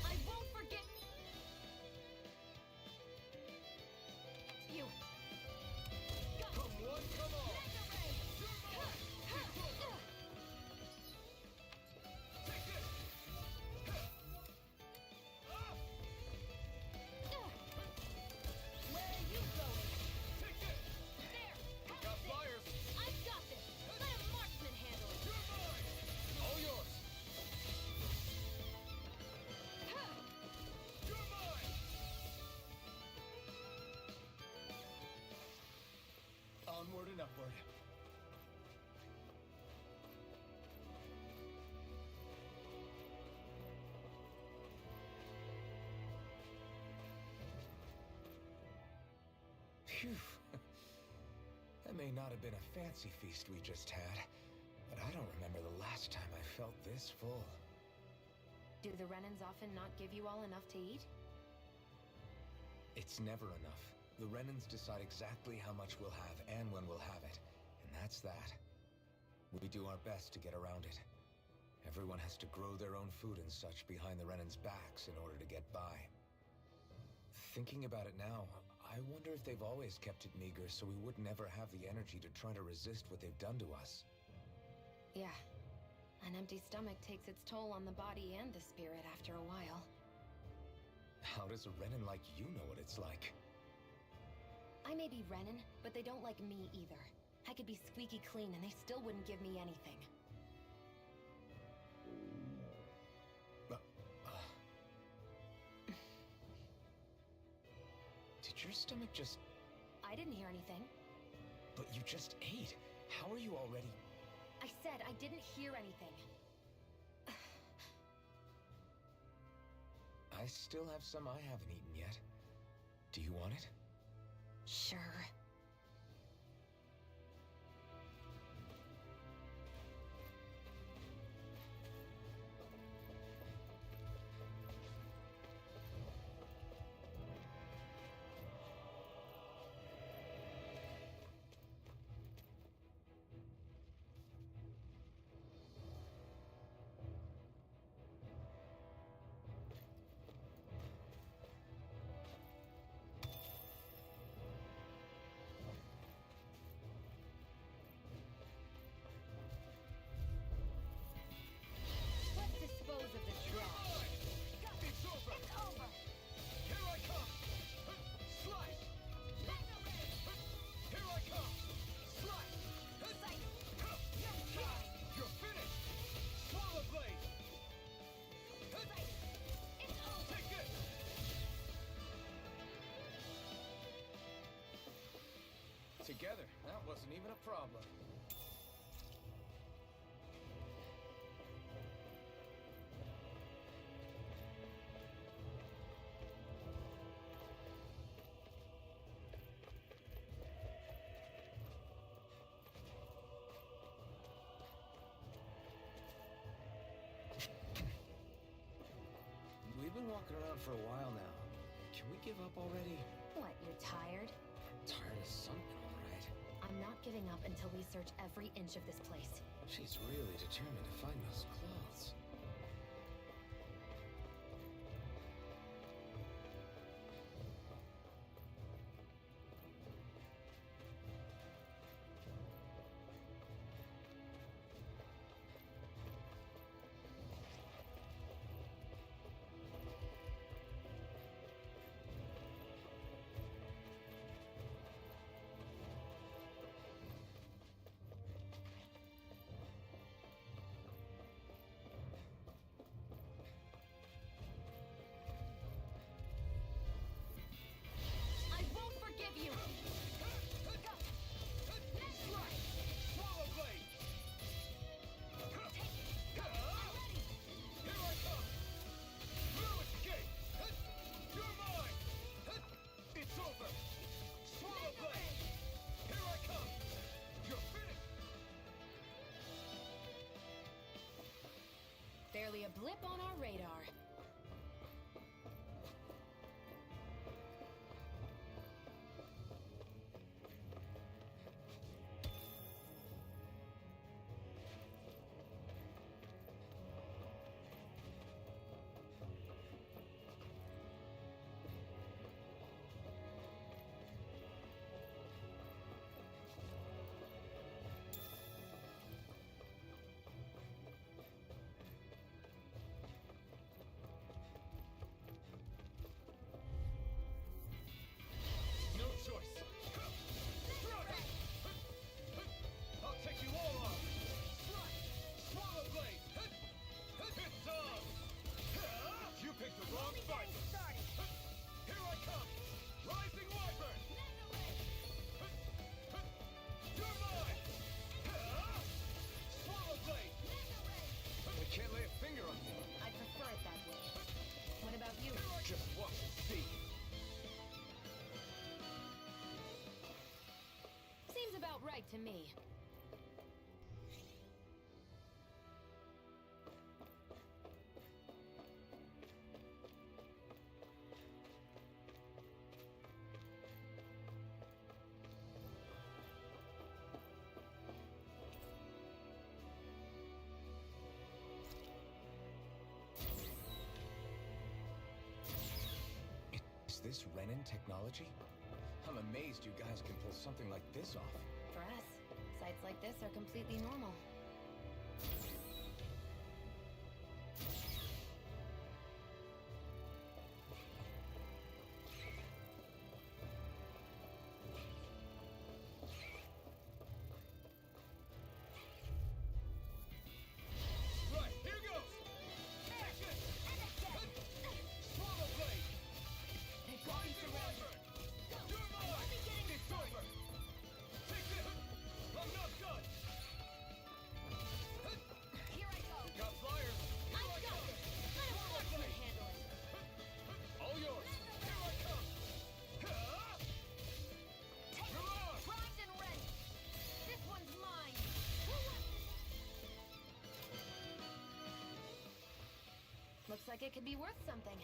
I won't forget you. Go! Come one, Phew. That may not have been a fancy feast we just had, but I don't remember the last time I felt this full. Do the Renans often not give you all enough to eat? It's never enough. The Renans decide exactly how much we'll have and when we'll have it, and that's that. We do our best to get around it. Everyone has to grow their own food and such behind the Renans' backs in order to get by. Thinking about it now, I wonder if they've always kept it meager so we would never have the energy to try to resist what they've done to us. Yeah. An empty stomach takes its toll on the body and the spirit after a while. How does a Renan like you know what it's like? I may be Renan, but they don't like me either. I could be squeaky clean and they still wouldn't give me anything. Did your stomach just... I didn't hear anything. But you just ate. How are you already... I said I didn't hear anything. I still have some I haven't eaten yet. Do you want it? Sure. Let's dispose of this trash. It's over! It's over! Here I come! Slice! Here I come! Slice! You're finished! Swallow blade! It's over! Take this! Together, that wasn't even a problem. We've been walking around for a while now. Can we give up already? What, you're tired? Tired of something, all right. I'm not giving up until we search every inch of this place. She's really determined to find those clothes. I won't forgive you! Swallow blade! Here I come! No escape! You're mine! It's over! Swallow blade! Here I come! You're finished! Barely a blip on our radar. to me. Is this Renin technology? I'm amazed you guys can pull something like this off. For us, sites like this are completely normal. Right, here goes! Action! Swallow blade! Going to Wyvern! You're mine! It's over! Take this! I'm not done! Here I go! Got flyers! Here I got come! this! Let him Swallow watch you blade! handle it! All yours! Here I come! Take Come on! Primed and ready! This one's mine! Looks like it could be worth something.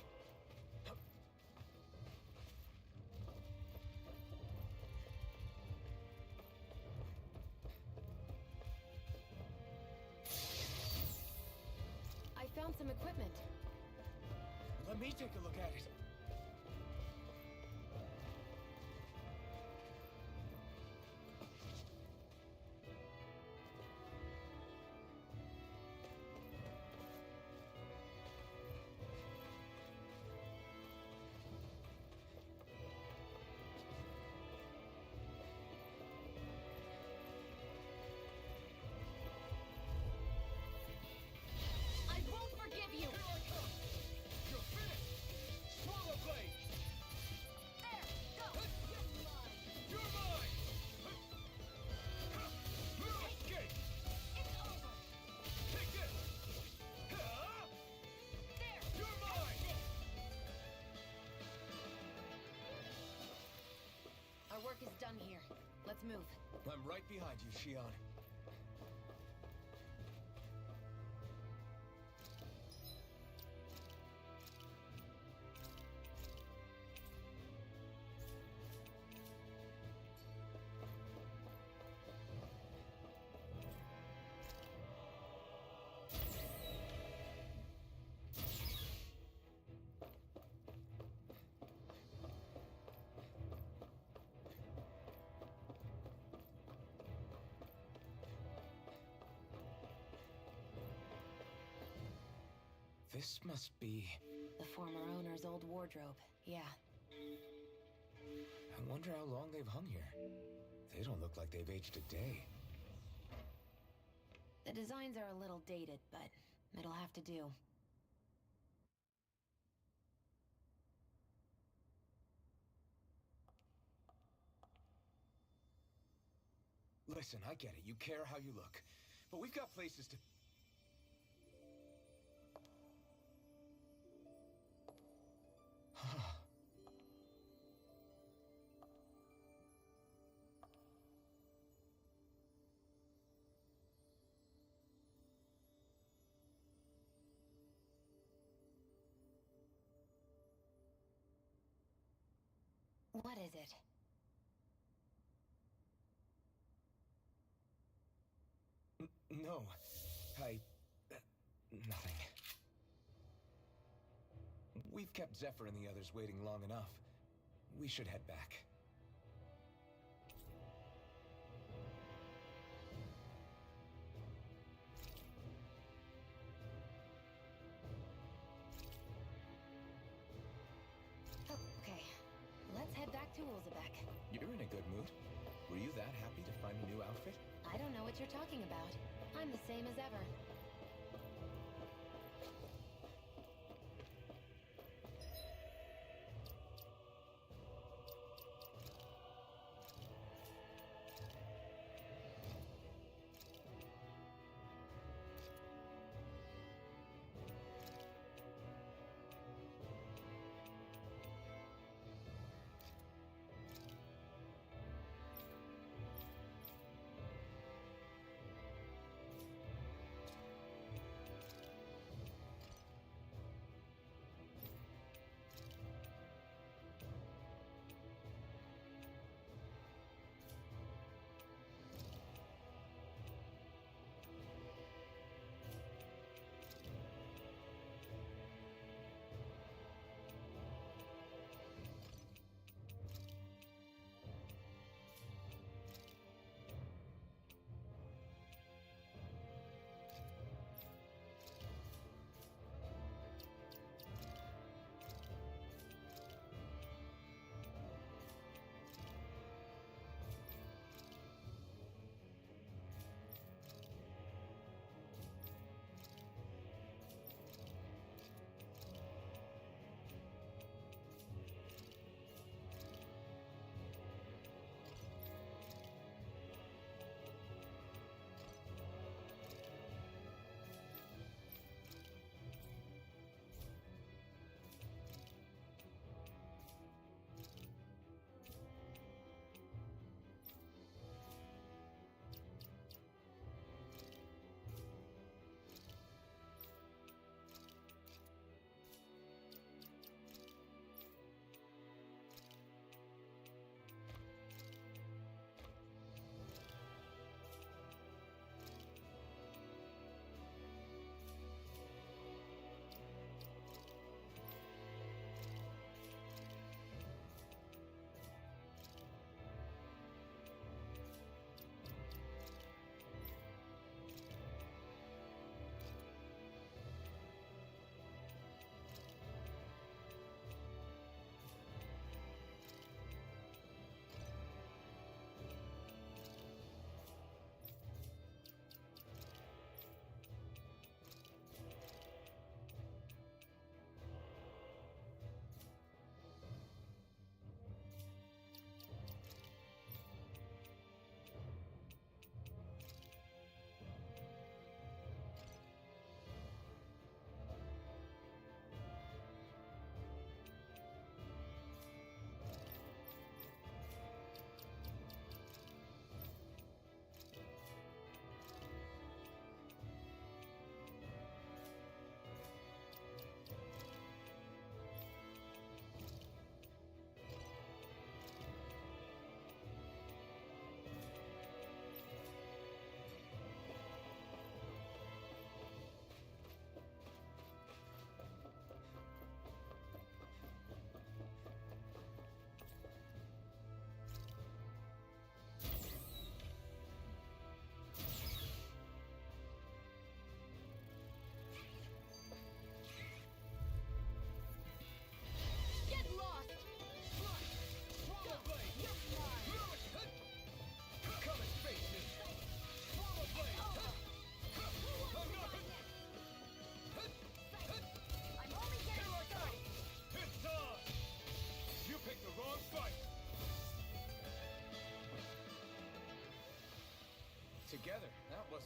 I found some equipment. Let me take a look at it. I won't forgive you! Here I come! You're finished! Swallow blade! There! Go! You're mine! You're mine! Escape! It's over! Take this! There! You're mine! Our work is done here. Let's move. I'm right behind you, Shion. This must be... The former owner's old wardrobe. Yeah. I wonder how long they've hung here. They don't look like they've aged a day. The designs are a little dated, but it'll have to do. Listen, I get it. You care how you look. But we've got places to... What is it? No. Nothing. We've kept Zephyr and the others waiting long enough. We should head back. Okay, let's head back to Ulzebek. You're in a good mood. Were you that happy to find a new outfit? I don't know what you're talking about. I'm the same as ever.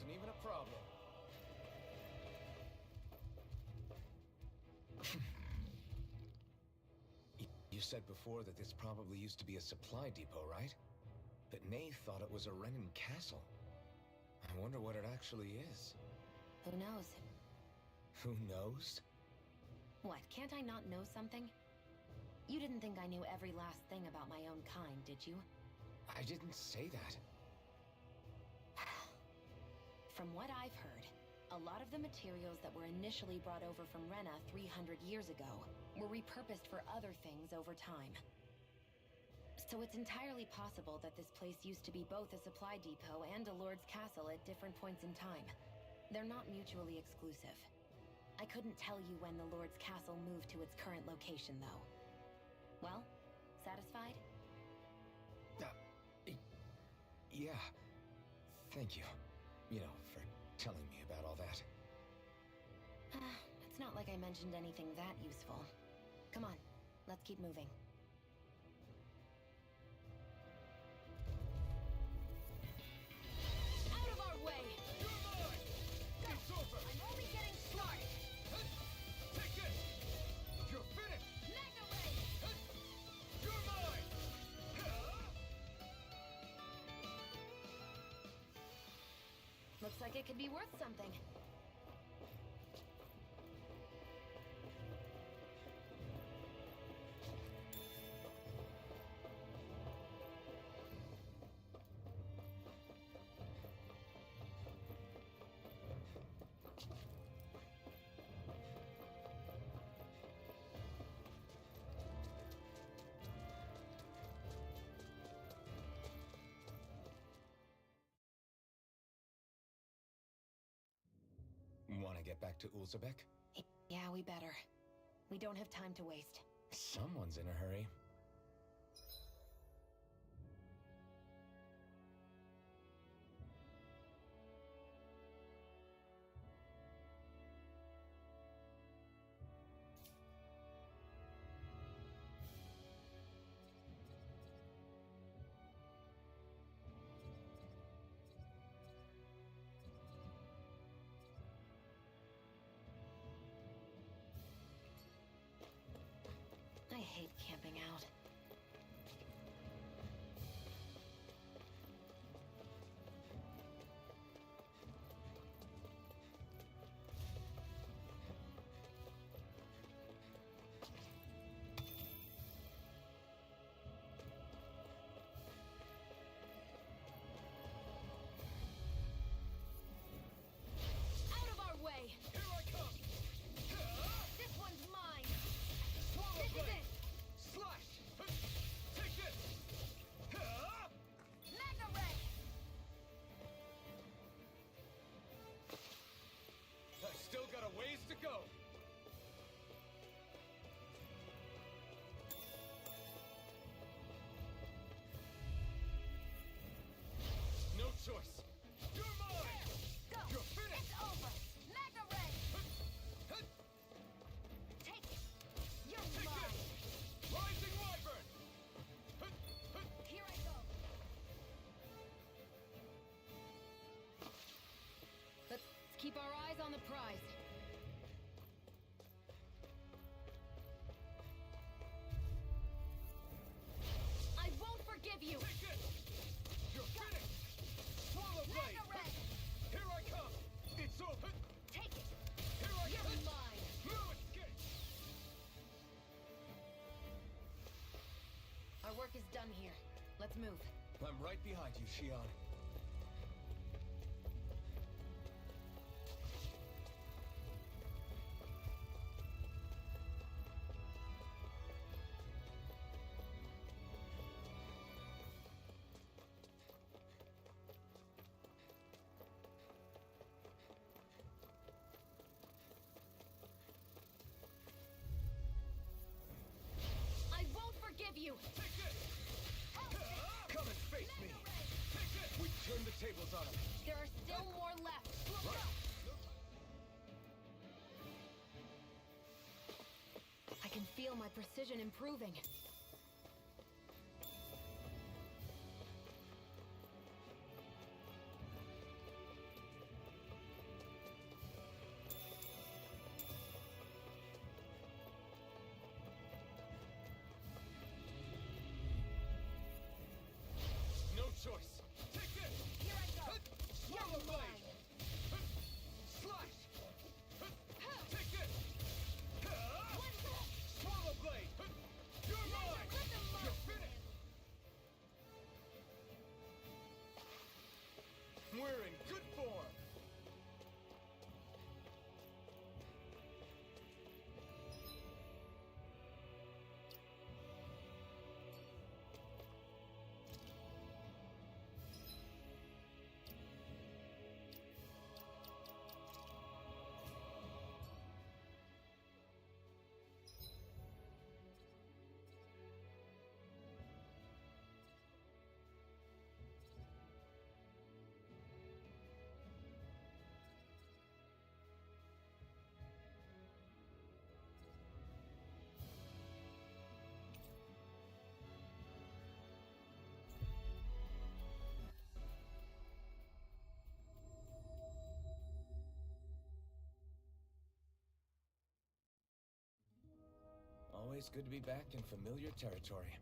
wasn't even a problem. You said before that this probably used to be a supply depot, right? But Nay thought it was a Renan castle. I wonder what it actually is. Who knows? Who knows? What, can't I not know something? You didn't think I knew every last thing about my own kind, did you? I didn't say that. From what I've heard, a lot of the materials that were initially brought over from Rena 300 years ago were repurposed for other things over time. So it's entirely possible that this place used to be both a supply depot and a lord's castle at different points in time. They're not mutually exclusive. I couldn't tell you when the lord's castle moved to its current location, though. Well, satisfied? Yeah. Thank you. You know, for telling me about all that. It's not like I mentioned anything that useful. Come on, let's keep moving. Out of our way! You're mine! It's over! I'm only getting started! Take this! You're finished! Mega Ray! You're mine! Looks like it could be worth something. Want to get back to Ulzebek? Yeah, we better. We don't have time to waste. Someone's in a hurry. I hate camping out. Out of our way! Here I come! This one's mine! Swallow This is blade! it! Slash! Take this! Mega Ray! I've still got a ways to go! No choice! You're mine! Go! You're finished! It's over! Mega Ray! Take it! You're Take mine! this! Rising Wyvern! Here I go! Let's keep our eyes on the prize. I won't forgive you! Take this! You're finished! Swallow blade! Mega Ray! Here I come! It's over! Take it! Here I You're come! mine! No escape! Our work is done here. Let's move. I'm right behind you, Shion. I won't forgive you! Take this! Come and face me! Take this! We turn the tables on him! There are still more left. I can feel my precision improving. always good to be back in familiar territory.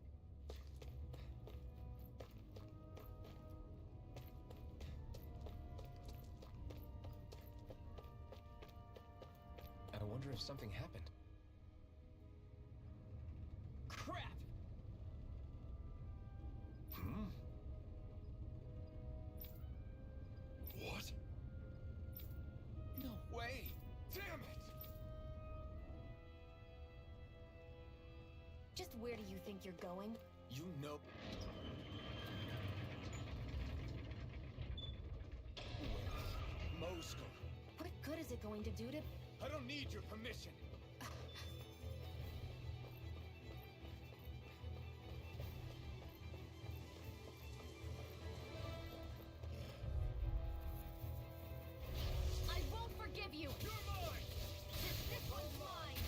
I wonder if something happened. Crap! What? No way! Damn it! Just where do you think you're going? You know... Moscow. What good is it going to do to... I don't need your permission. I won't forgive you! You're mine! This one's mine!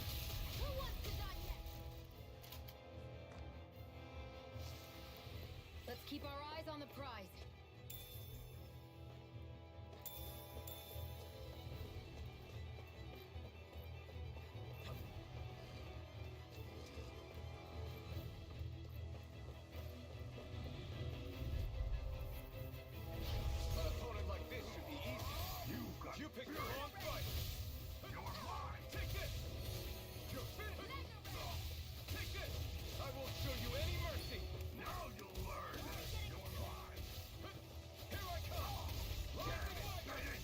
Who wants to die next? Let's keep our eyes on the prize. An opponent like this should be easy. You picked the wrong fight. You're mine. Take this. You're finished. Take this. I won't show you any mercy. Now you'll learn. You're mine. Here I come. Rising lightning.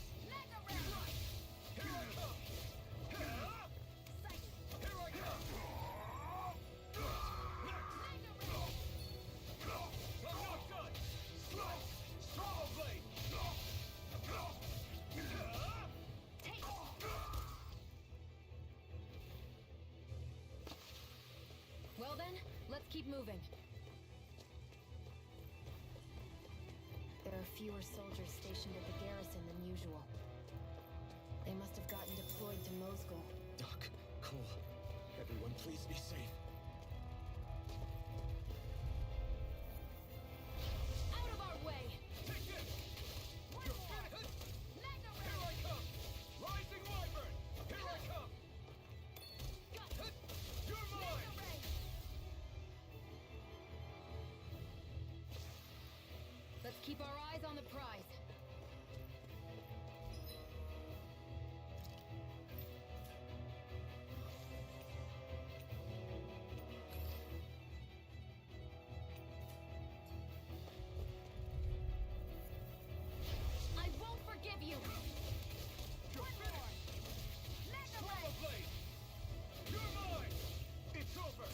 Here I come. Here I come. I'm not done. Swallow blade. Well then, let's keep moving. There are fewer soldiers stationed at the garrison than usual. They must have gotten deployed to Moscow. Doc, Cole, everyone please be safe. Out of our way! Take this. You're finished. Here I come. Rising wyvern. Here I come. You're mine. Let's keep our eyes on the prize. I won't forgive you! You're finished. Swallow blade. You're mine. It's over.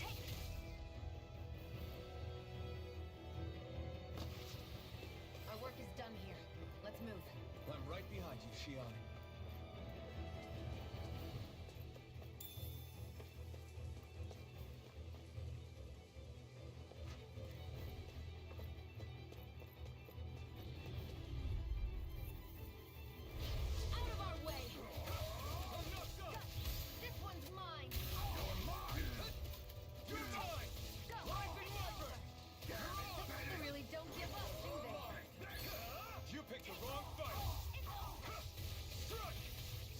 Our work is done here. Let's move. I'm right behind you, Shion. Out of our way! I'm not done. This one's mine! You're mine. You're mine. Rising wyvern. They really don't give up, do they? You picked the wrong fight. Strike.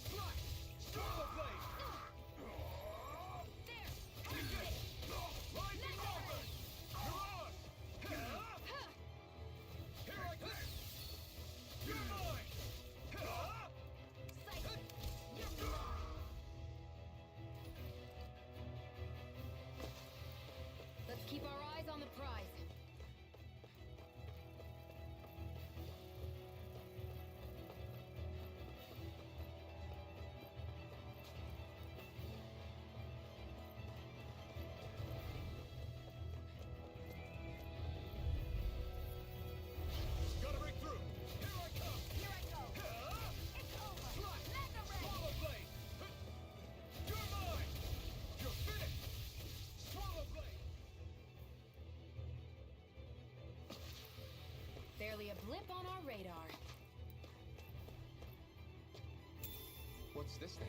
Strike. Swallow blade. There! Take it. Rising wyvern. You're on. Here I come. You're mine. Psych! You're mine! Let's keep our eyes on the prize. Gotta break through. Here I come. Here I go! It's over! Strike. Mega Ray! Swallow blade. You're mine. You're finished. Swallow blade. Barely a blip on our radar. What's this thing?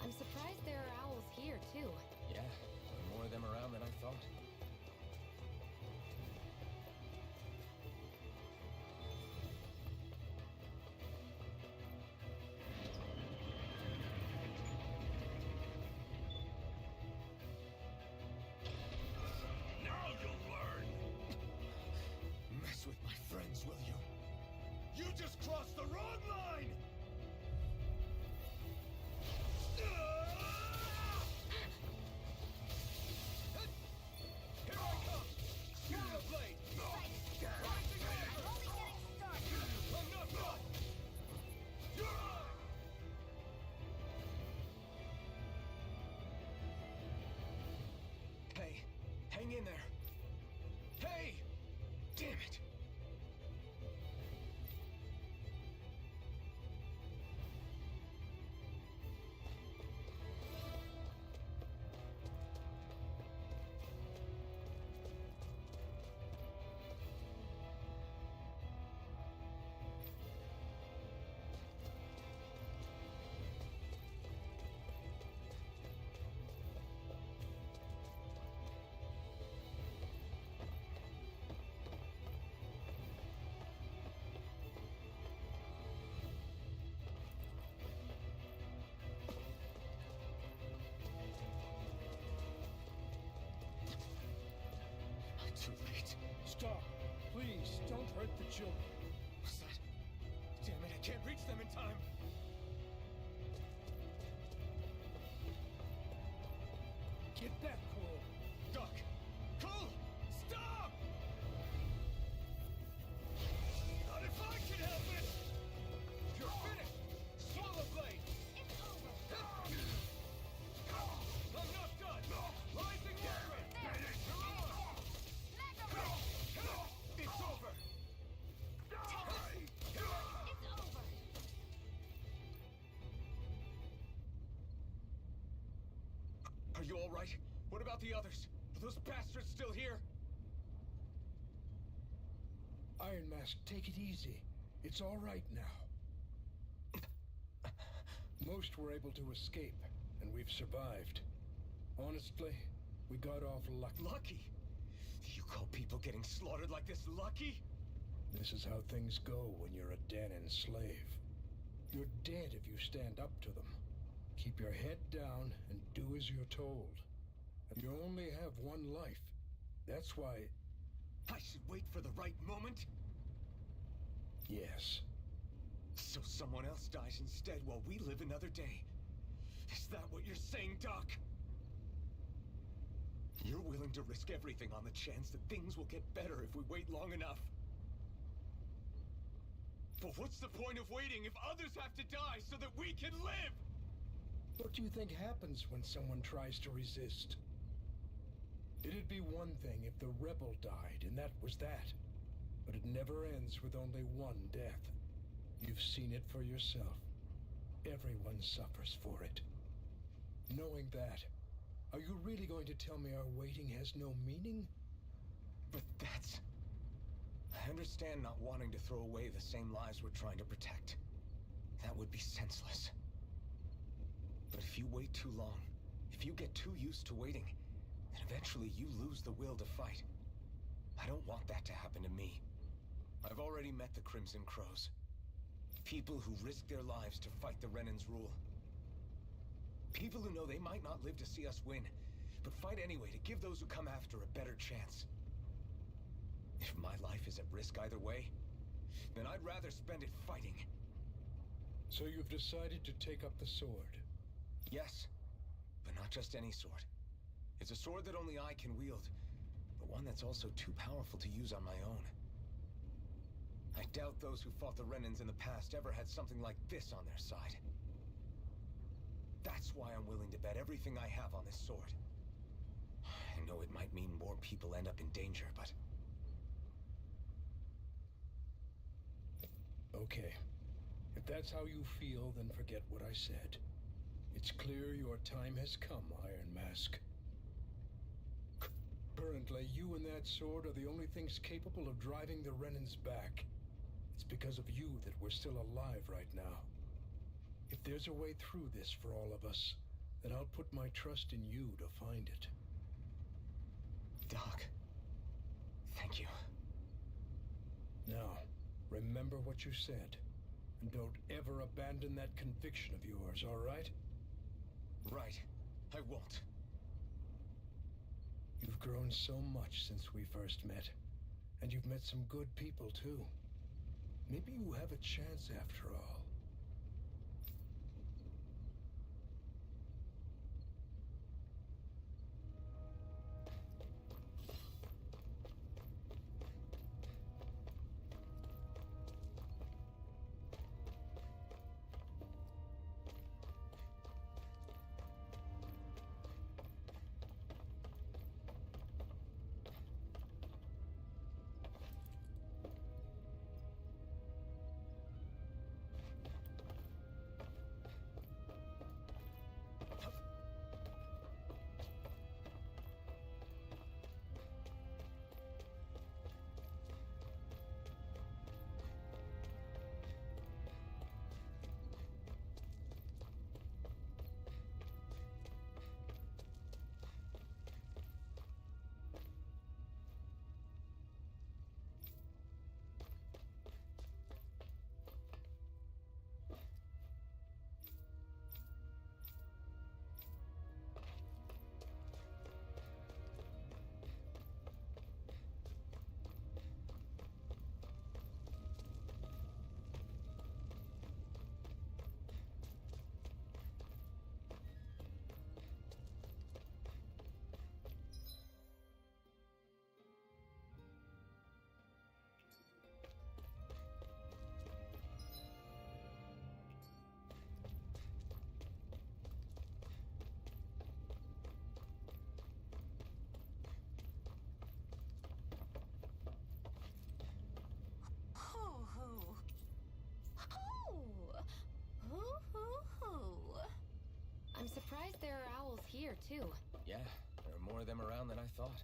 I'm surprised there are owls here, too. Yeah, Hang in there. Hey! Damn it! Too late. Stop. Please, don't hurt the children. What's that? Damn it, I can't reach them in time! Get back, Cole. Doc! Cole! Stop! Not if I can help it! You're finished! Swallow blade! It's over. I'm not done! Rising Warrior! You're on! It's over! It's over. Are you all right? What about the others? Are those bastards still here? Iron Mask, take it easy. It's all right now. Most were able to escape, and we've survived. Honestly, we got off lucky. Lucky? You call people getting slaughtered like this lucky? This is how things go when you're a Danan slave. You're dead if you stand up to them. Keep your head down and do as you're told. And you only have one life. That's why... I should wait for the right moment? Yes. So someone else dies instead while we live another day. Is that what you're saying, Doc? You're willing to risk everything on the chance that things will get better if we wait long enough. But what's the point of waiting if others have to die so that we can live? What do you think happens when someone tries to resist? It'd be one thing if the rebel died, and that was that. But it never ends with only one death. You've seen it for yourself. Everyone suffers for it. Knowing that, are you really going to tell me our waiting has no meaning? But that's... I understand not wanting to throw away the same lives we're trying to protect. That would be senseless. But if you wait too long, if you get too used to waiting, then eventually you lose the will to fight. I don't want that to happen to me. I've already met the Crimson Crows. People who risk their lives to fight the Renan's rule. People who know they might not live to see us win, but fight anyway to give those who come after a better chance. If my life is at risk either way, then I'd rather spend it fighting. So you've decided to take up the sword? Yes, but not just any sword. It's a sword that only I can wield, but one that's also too powerful to use on my own. I doubt those who fought the Renans in the past ever had something like this on their side. That's why I'm willing to bet everything I have on this sword. I know it might mean more people end up in danger, but... Okay. If that's how you feel, then forget what I said. It's clear your time has come, Iron Mask. Currently, you and that sword are the only things capable of driving the Renans back. It's because of you that we're still alive right now. If there's a way through this for all of us, then I'll put my trust in you to find it. Doc, thank you. Now, remember what you said, and don't ever abandon that conviction of yours, all right? Right. I won't. You've grown so much since we first met, and you've met some good people, too. Maybe you have a chance after all. there are owls here, too. Yeah, there are more of them around than I thought.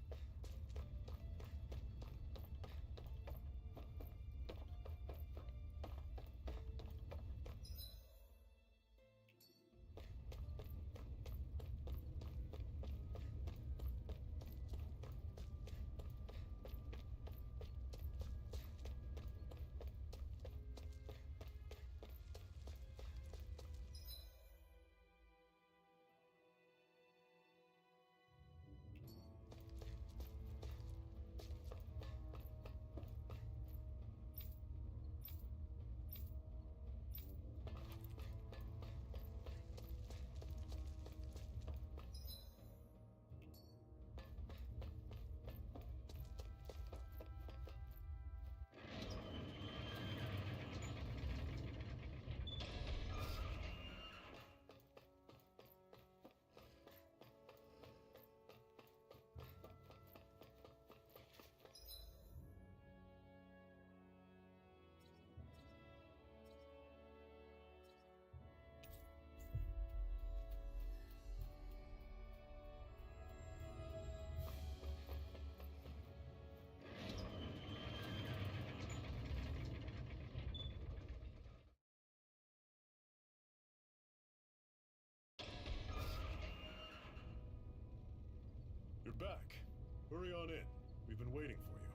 You're back. Hurry on in. We've been waiting for you.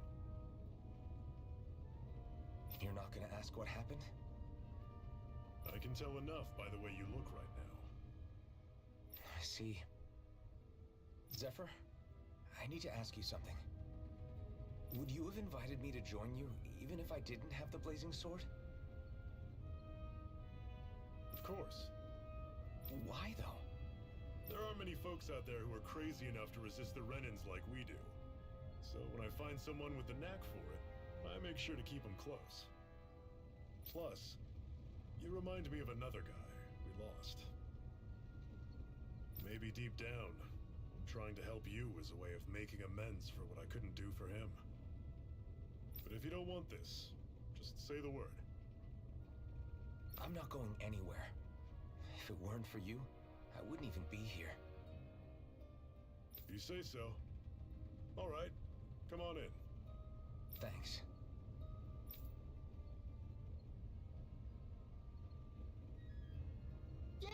You're not gonna ask what happened? I can tell enough by the way you look right now. I see. Zephyr, I need to ask you something. Would you have invited me to join you, even if I didn't have the blazing sword? Of course. Why, though? There aren't many folks out there who are crazy enough to resist the Renans like we do. So when I find someone with the knack for it, I make sure to keep them close. Plus, you remind me of another guy we lost. Maybe deep down, I'm trying to help you as a way of making amends for what I couldn't do for him. But if you don't want this, just say the word. I'm not going anywhere. If it weren't for you, I wouldn't even be here. If you say so. All right, come on in. Thanks. Yes!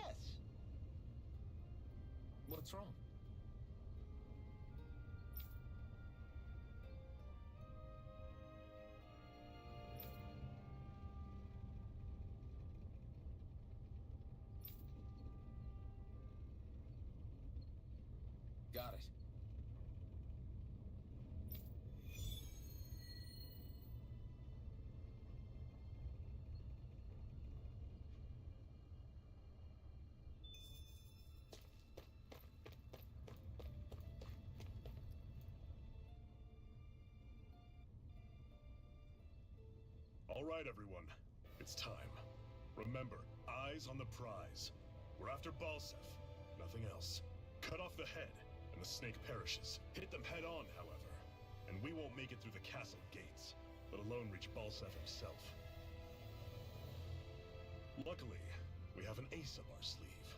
What's wrong? Got it. All right, everyone. It's time. Remember, eyes on the prize. We're after Balseph, nothing else. Cut off the head, and the snake perishes. Hit them head on, however, and we won't make it through the castle gates, let alone reach Balseph himself. Luckily, we have an ace up our sleeve.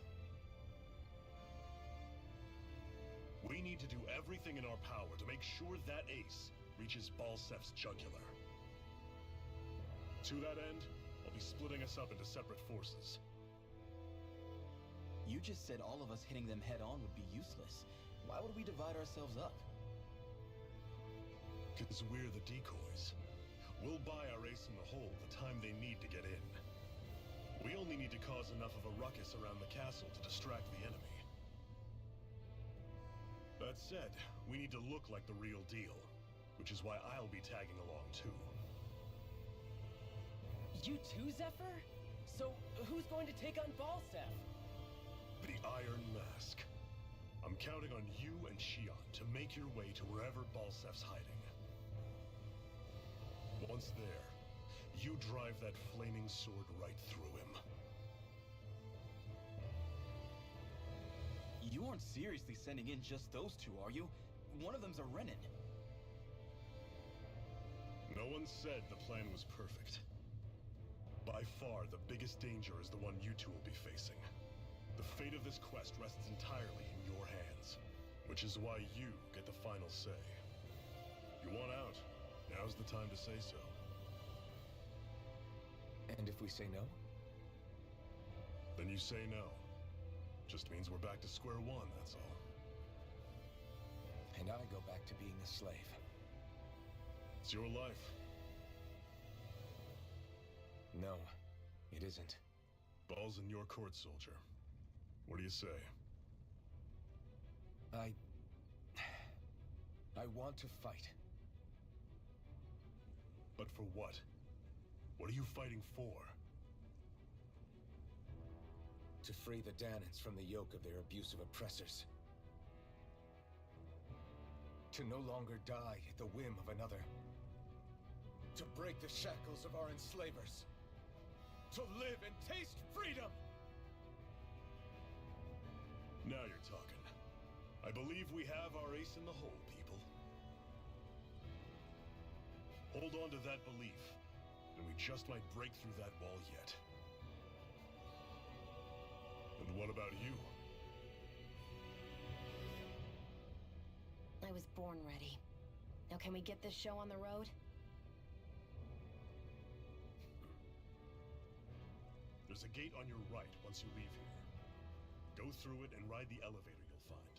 We need to do everything in our power to make sure that ace reaches Balseph's jugular. To that end, I'll be splitting us up into separate forces. You just said all of us hitting them head-on would be useless. Why would we divide ourselves up? Because we're the decoys. We'll buy our ace in the hole the time they need to get in. We only need to cause enough of a ruckus around the castle to distract the enemy. That said, we need to look like the real deal, which is why I'll be tagging along too. You too, Zephyr? So, who's going to take on Balseph? The Iron Mask. I'm counting on you and Shion to make your way to wherever Balseph's hiding. Once there, you drive that flaming sword right through him. You aren't seriously sending in just those two, are you? One of them's a Renin. No one said the plan was perfect. By far, the biggest danger is the one you two will be facing. The fate of this quest rests entirely in your hands, which is why you get the final say. You want out, now's the time to say so. And if we say no? Then you say no. Just means we're back to square one, that's all. And I go back to being a slave. It's your life. No, it isn't. Ball's in your court, soldier. What do you say? I want to fight. But for what? What are you fighting for? To free the Dahnans from the yoke of their abusive oppressors. To no longer die at the whim of another. To break the shackles of our enslavers. To live and taste freedom! Now you're talking. I believe we have our ace in the hole, people. Hold on to that belief, and we just might break through that wall yet. And what about you? I was born ready. Now can we get this show on the road? There's a gate on your right once you leave here. Go through it and ride the elevator you'll find.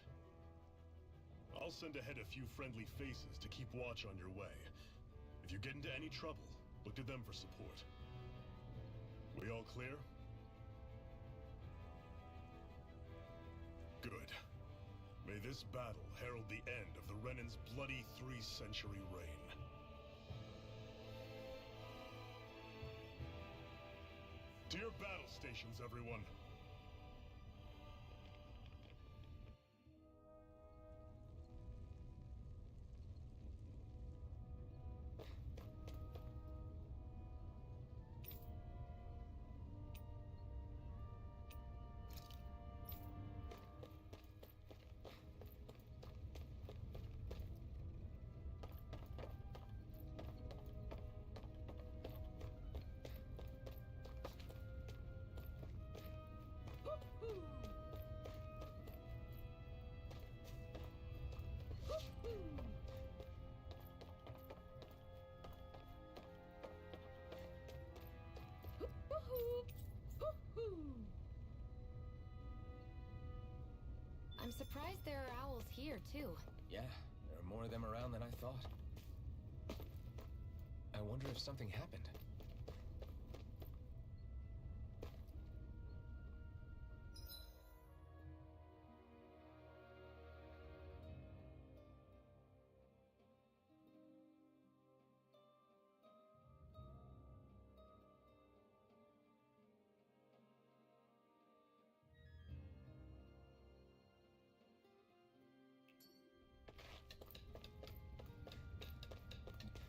I'll send ahead a few friendly faces to keep watch on your way. If you get into any trouble, look to them for support. We all clear? Good. May this battle herald the end of the Renan's bloody 3-century reign. To your battle stations, everyone! I'm surprised there are owls here, too. Yeah, there are more of them around than I thought. I wonder if something happened.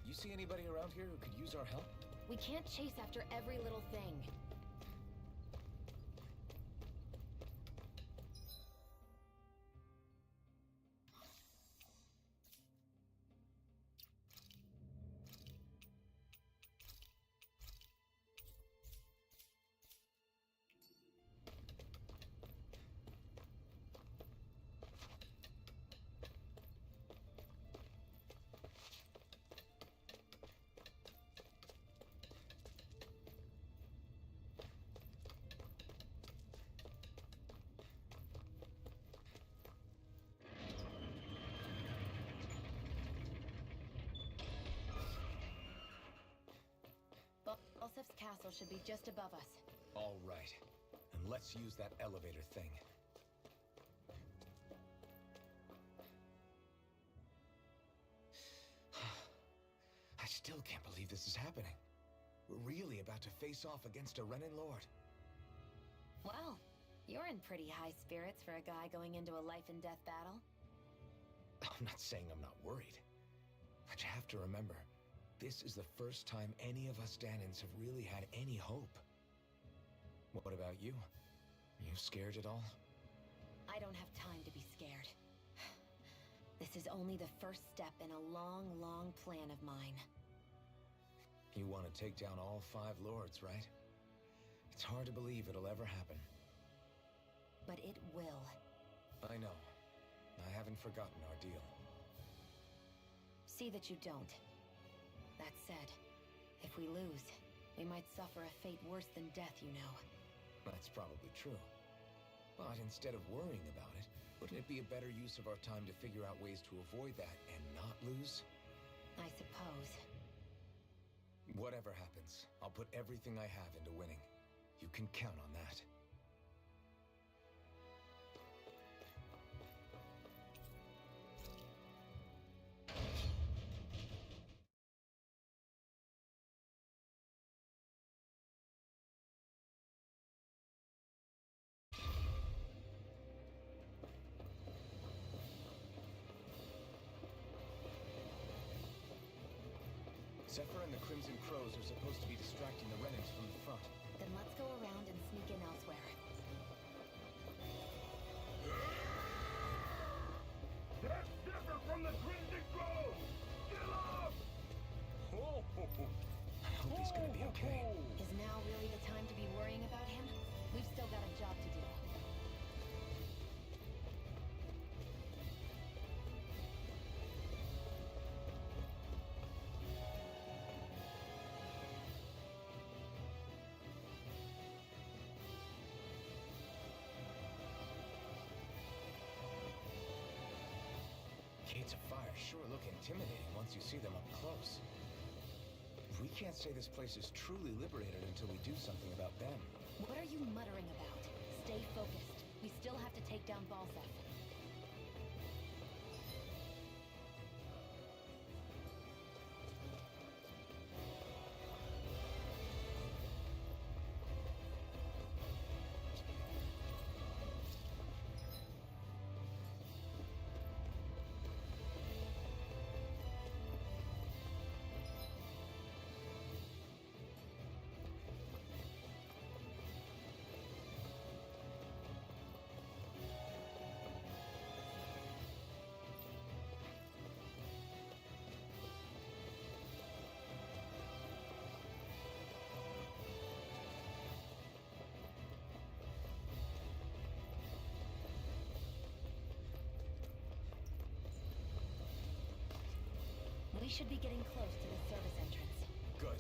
You see anybody around here who could use our help? We can't chase after every little thing. Balsef's castle should be just above us. All right. And let's use that elevator thing. I still can't believe this is happening. We're really about to face off against a Renan Lord. Well, you're in pretty high spirits for a guy going into a life-and-death battle. I'm not saying I'm not worried. But you have to remember, this is the first time any of us Dahnans have really had any hope. What about you? Are you scared at all? I don't have time to be scared. This is only the first step in a long, long plan of mine. You want to take down all 5 lords, right? It's hard to believe it'll ever happen. but it will. I know. I haven't forgotten our deal. See that you don't. That said, if we lose, we might suffer a fate worse than death, you know. That's probably true. But instead of worrying about it, wouldn't it be a better use of our time to figure out ways to avoid that and not lose? I suppose. Whatever happens, I'll put everything I have into winning. You can count on that. Zephyr and the Crimson Crows are supposed to be distracting the Renans from the front. Then let's go around and sneak in elsewhere. That's Zephyr from the Crimson Grove! Get up! I hope he's gonna be okay. Is now really the time to be worrying about him? We've still got a job to do. Gates of Fire sure look intimidating once you see them up close. We can't say this place is truly liberated until we do something about them. What are you muttering about? Stay focused. We still have to take down Balseph. We should be getting close to the service entrance. Good.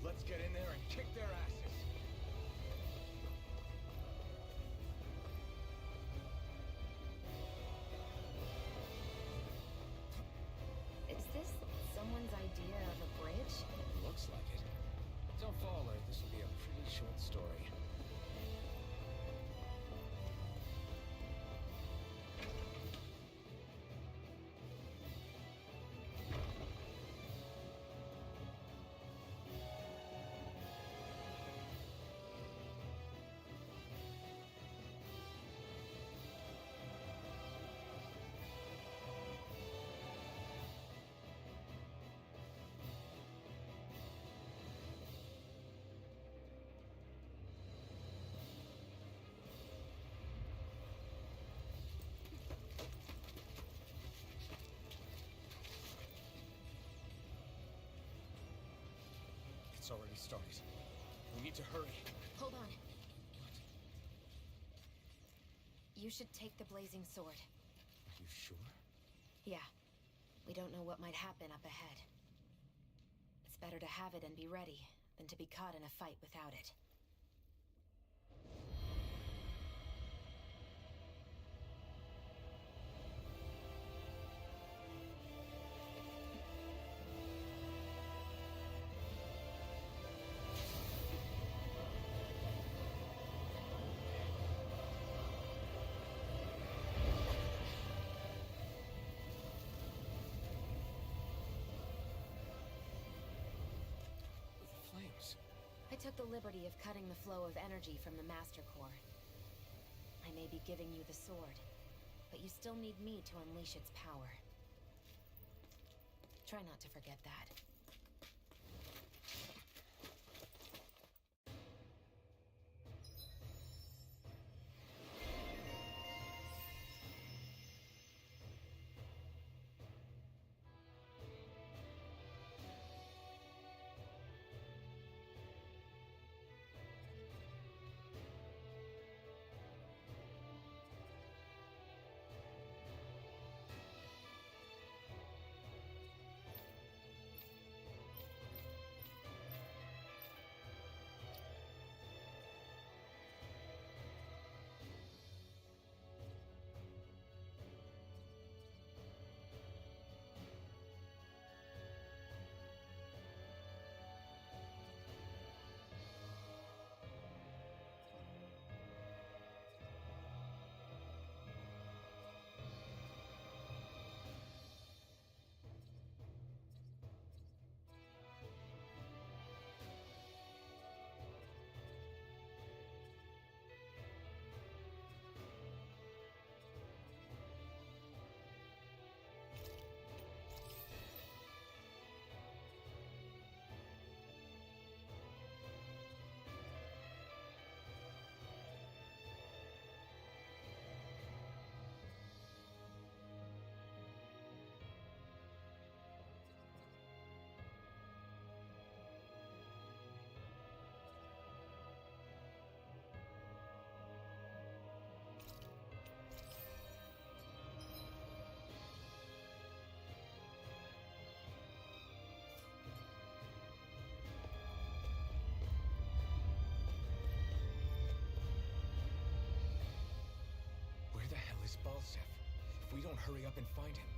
Let's get in there and kick their asses. Is this someone's idea of a bridge? Looks like it. Don't fall, or this will be a pretty short story. It's already started. We need to hurry. Hold on. You should take the blazing sword. Are you sure? Yeah. We don't know what might happen up ahead. It's better to have it and be ready than to be caught in a fight without it. Flames. I took the liberty of cutting the flow of energy from the Master Core. I may be giving you the sword, but you still need me to unleash its power. Try not to forget that. if we don't hurry up and find him?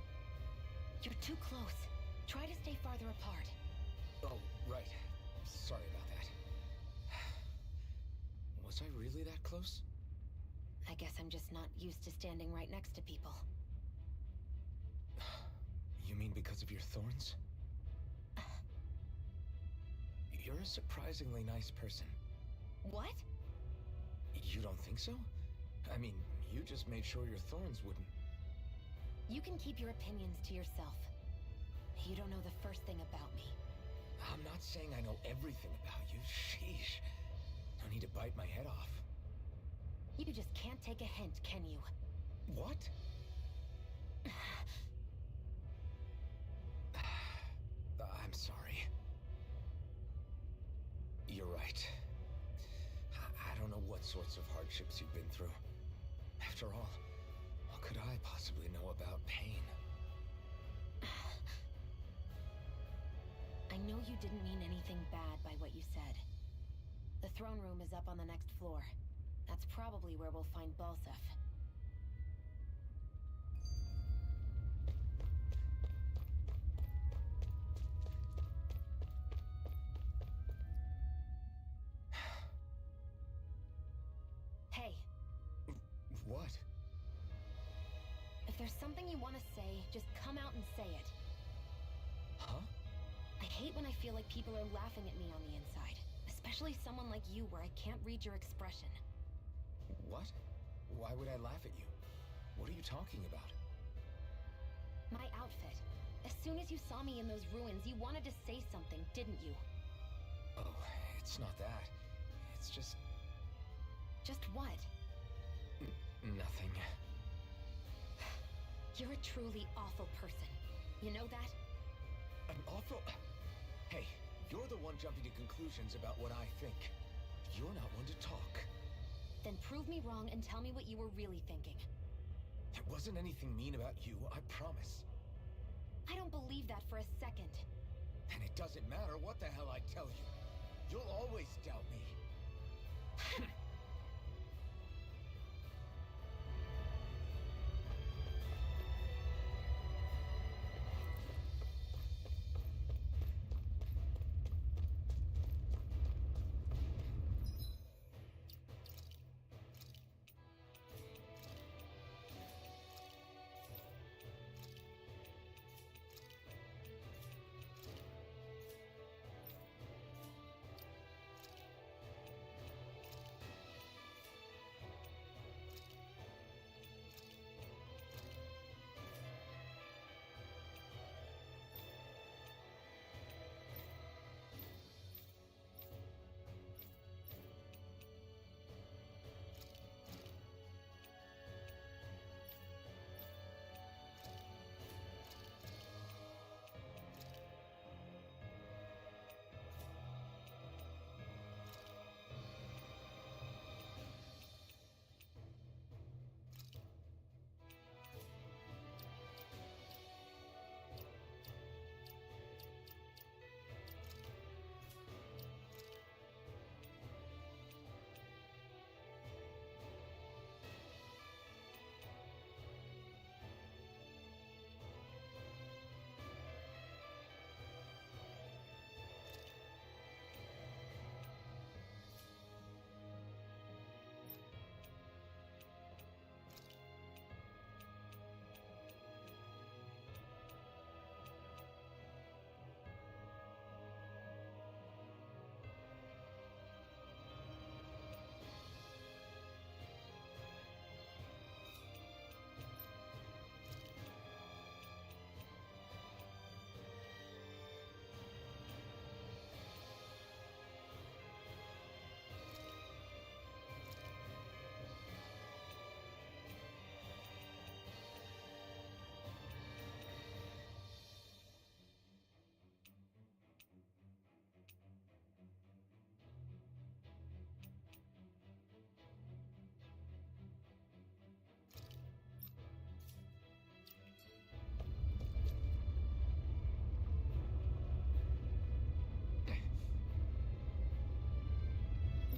You're too close. Try to stay farther apart. Oh, right. Sorry about that. Was I really that close? I guess I'm just not used to standing right next to people. You mean because of your thorns? You're a surprisingly nice person. What? You don't think so? I mean, you just made sure your thorns wouldn't... You can keep your opinions to yourself. You don't know the first thing about me. I'm not saying I know everything about you. Sheesh. No need to bite my head off. You just can't take a hint, can you? What? I'm sorry. You're right. I don't know what sorts of hardships you've been through. After all, what could I possibly know about pain? I know you didn't mean anything bad by what you said. The throne room is up on the next floor. That's probably where we'll find Balseph. Hey, What? if there's something you want to say, just come out and say it. Huh? I hate when I feel like people are laughing at me on the inside. Especially someone like you where I can't read your expression. What? Why would I laugh at you? What are you talking about? My outfit. As soon as you saw me in those ruins, you wanted to say something, didn't you? Oh, it's not that. It's just... Just what? nothing. You're a truly awful person. You know that? An awful... Hey, you're the one jumping to conclusions about what I think. You're not one to talk. Then prove me wrong and tell me what you were really thinking. There wasn't anything mean about you, I promise. I don't believe that for a second. And it doesn't matter what the hell I tell you. You'll always doubt me.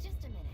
Just a minute.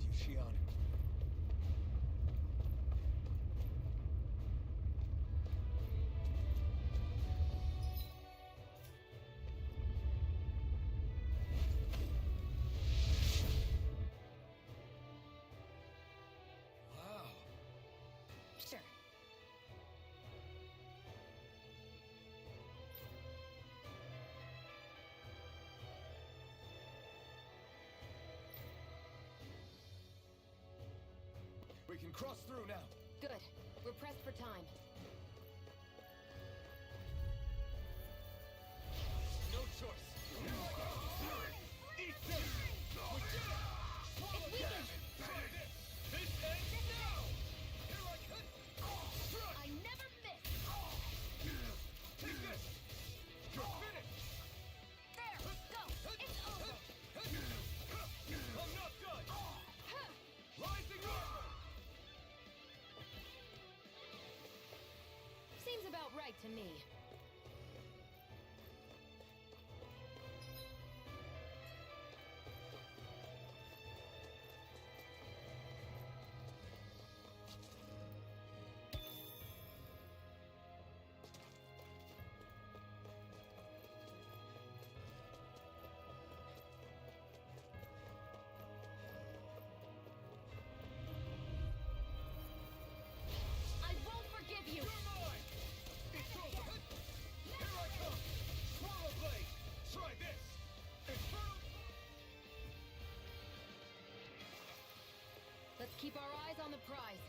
you, Shion. Wow. Sure. We can cross through now. Good. We're pressed for time. No choice. Here I go. Eat this. We did it. Swallow It's weakened. damage. Try this. This ends now. Here I come. Try. I never miss! Take this. You're finished. There! Go! It's over! I'm not done. Rising armor. Seems about right to me. I won't forgive you! You're mine. It's over. Here I come. Swallow blade. Try this. Infernal. Let's keep our eyes on the prize.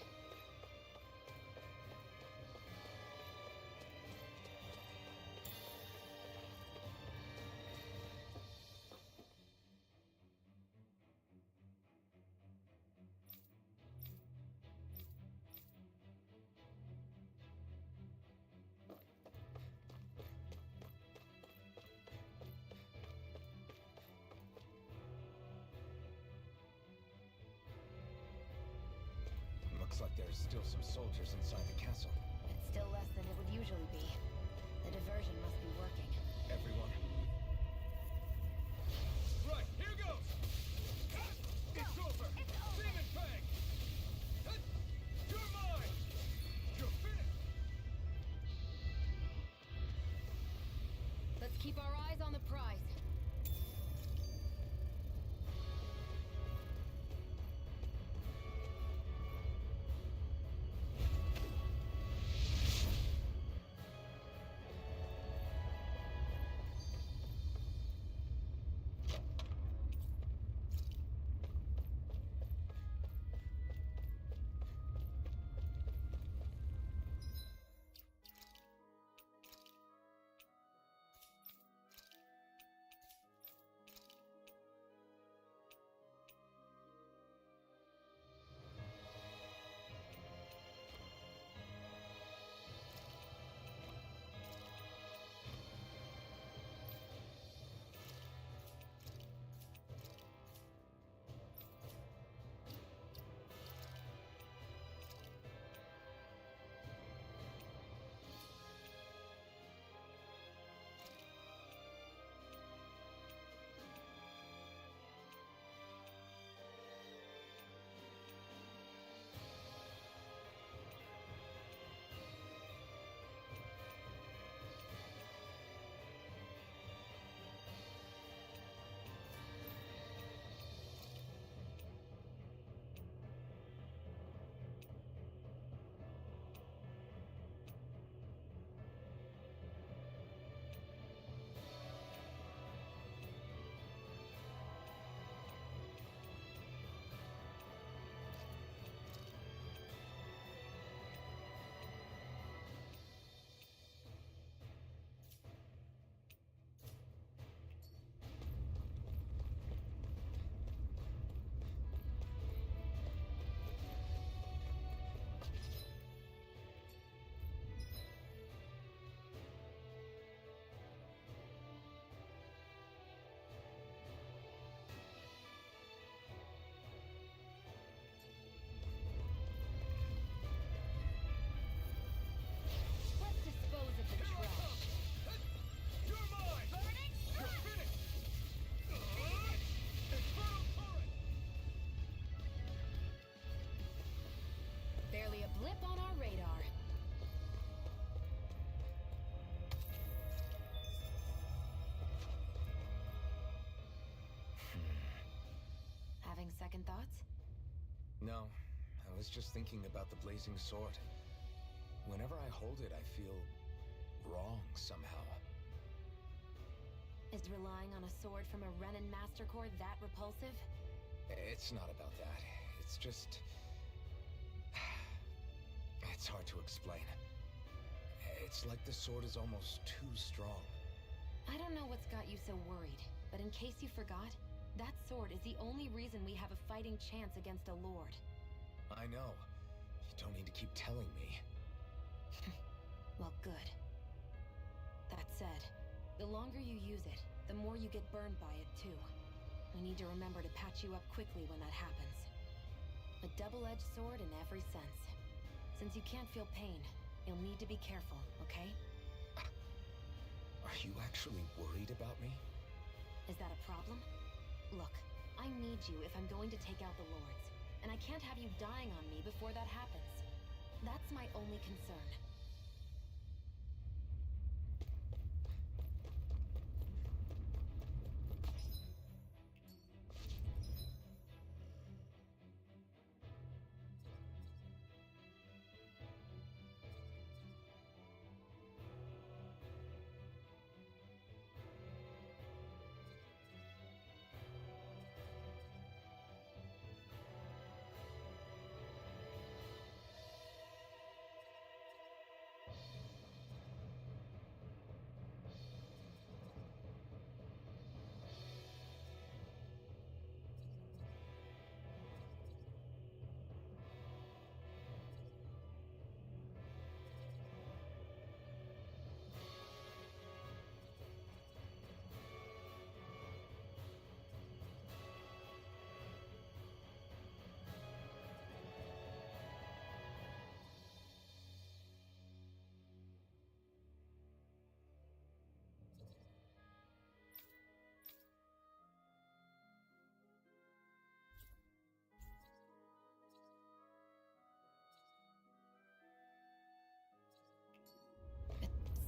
Looks like there's still some soldiers inside the castle. It's still less than it would usually be. The diversion must be working. Everyone, Right. Here goes. It's over. Demon Fang. You're mine. You're finished. Let's keep our eyes on the prize. Having second thoughts? No, I was just thinking about the blazing sword. Whenever I hold it, I feel wrong somehow. Is relying on a sword from a Renan Master Core that repulsive? It's not about that. It's just... It's hard to explain. It's like the sword is almost too strong. I don't know what's got you so worried, but in case you forgot, that sword is the only reason we have a fighting chance against a lord. I know. You don't need to keep telling me. Well, good. That said, the longer you use it, the more you get burned by it, too. We need to remember to patch you up quickly when that happens. A double-edged sword in every sense. Since you can't feel pain, you'll need to be careful, okay? Are you actually worried about me? Is that a problem? Look, I need you if I'm going to take out the lords, and I can't have you dying on me before that happens. That's my only concern.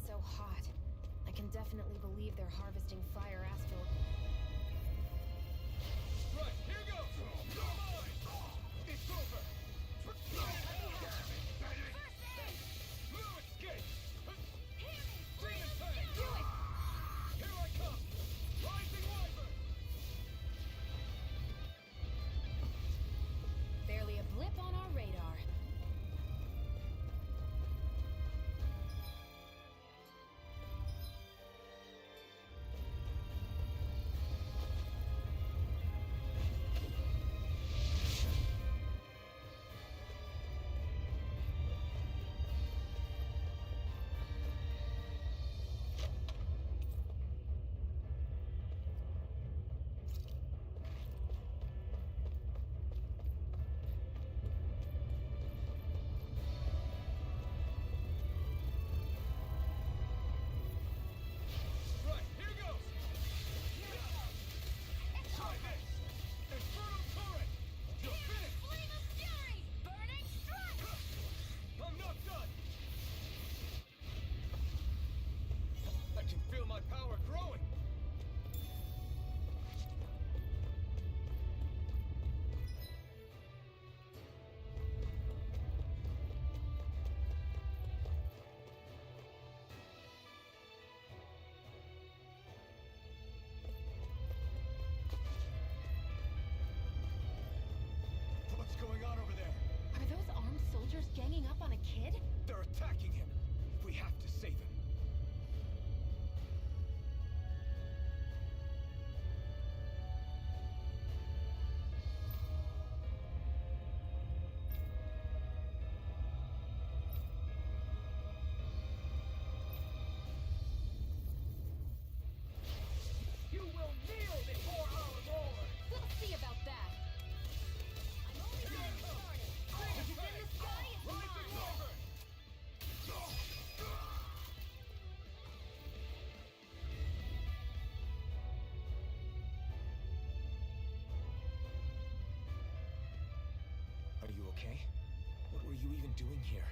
So hot. I can definitely believe they're harvesting fire astral. Right, here goes! You're mine! It's over! No escape! Demon Tank! Do it! Here I come! Rising Wyvern! Barely a blip on our radar. Right, here goes! Try this! Inferno Turret! You're finished! Flame of Fury! Burning Strike! I'm not done! I can feel my power growing! What's going on over there? Are those armed soldiers ganging up on a kid? They're attacking him! We have to save him! You will kneel before our Lord! We'll see about that. I'm only getting started. What is in the sky is Rising mine. Wyvern! Are you okay? What were you even doing here?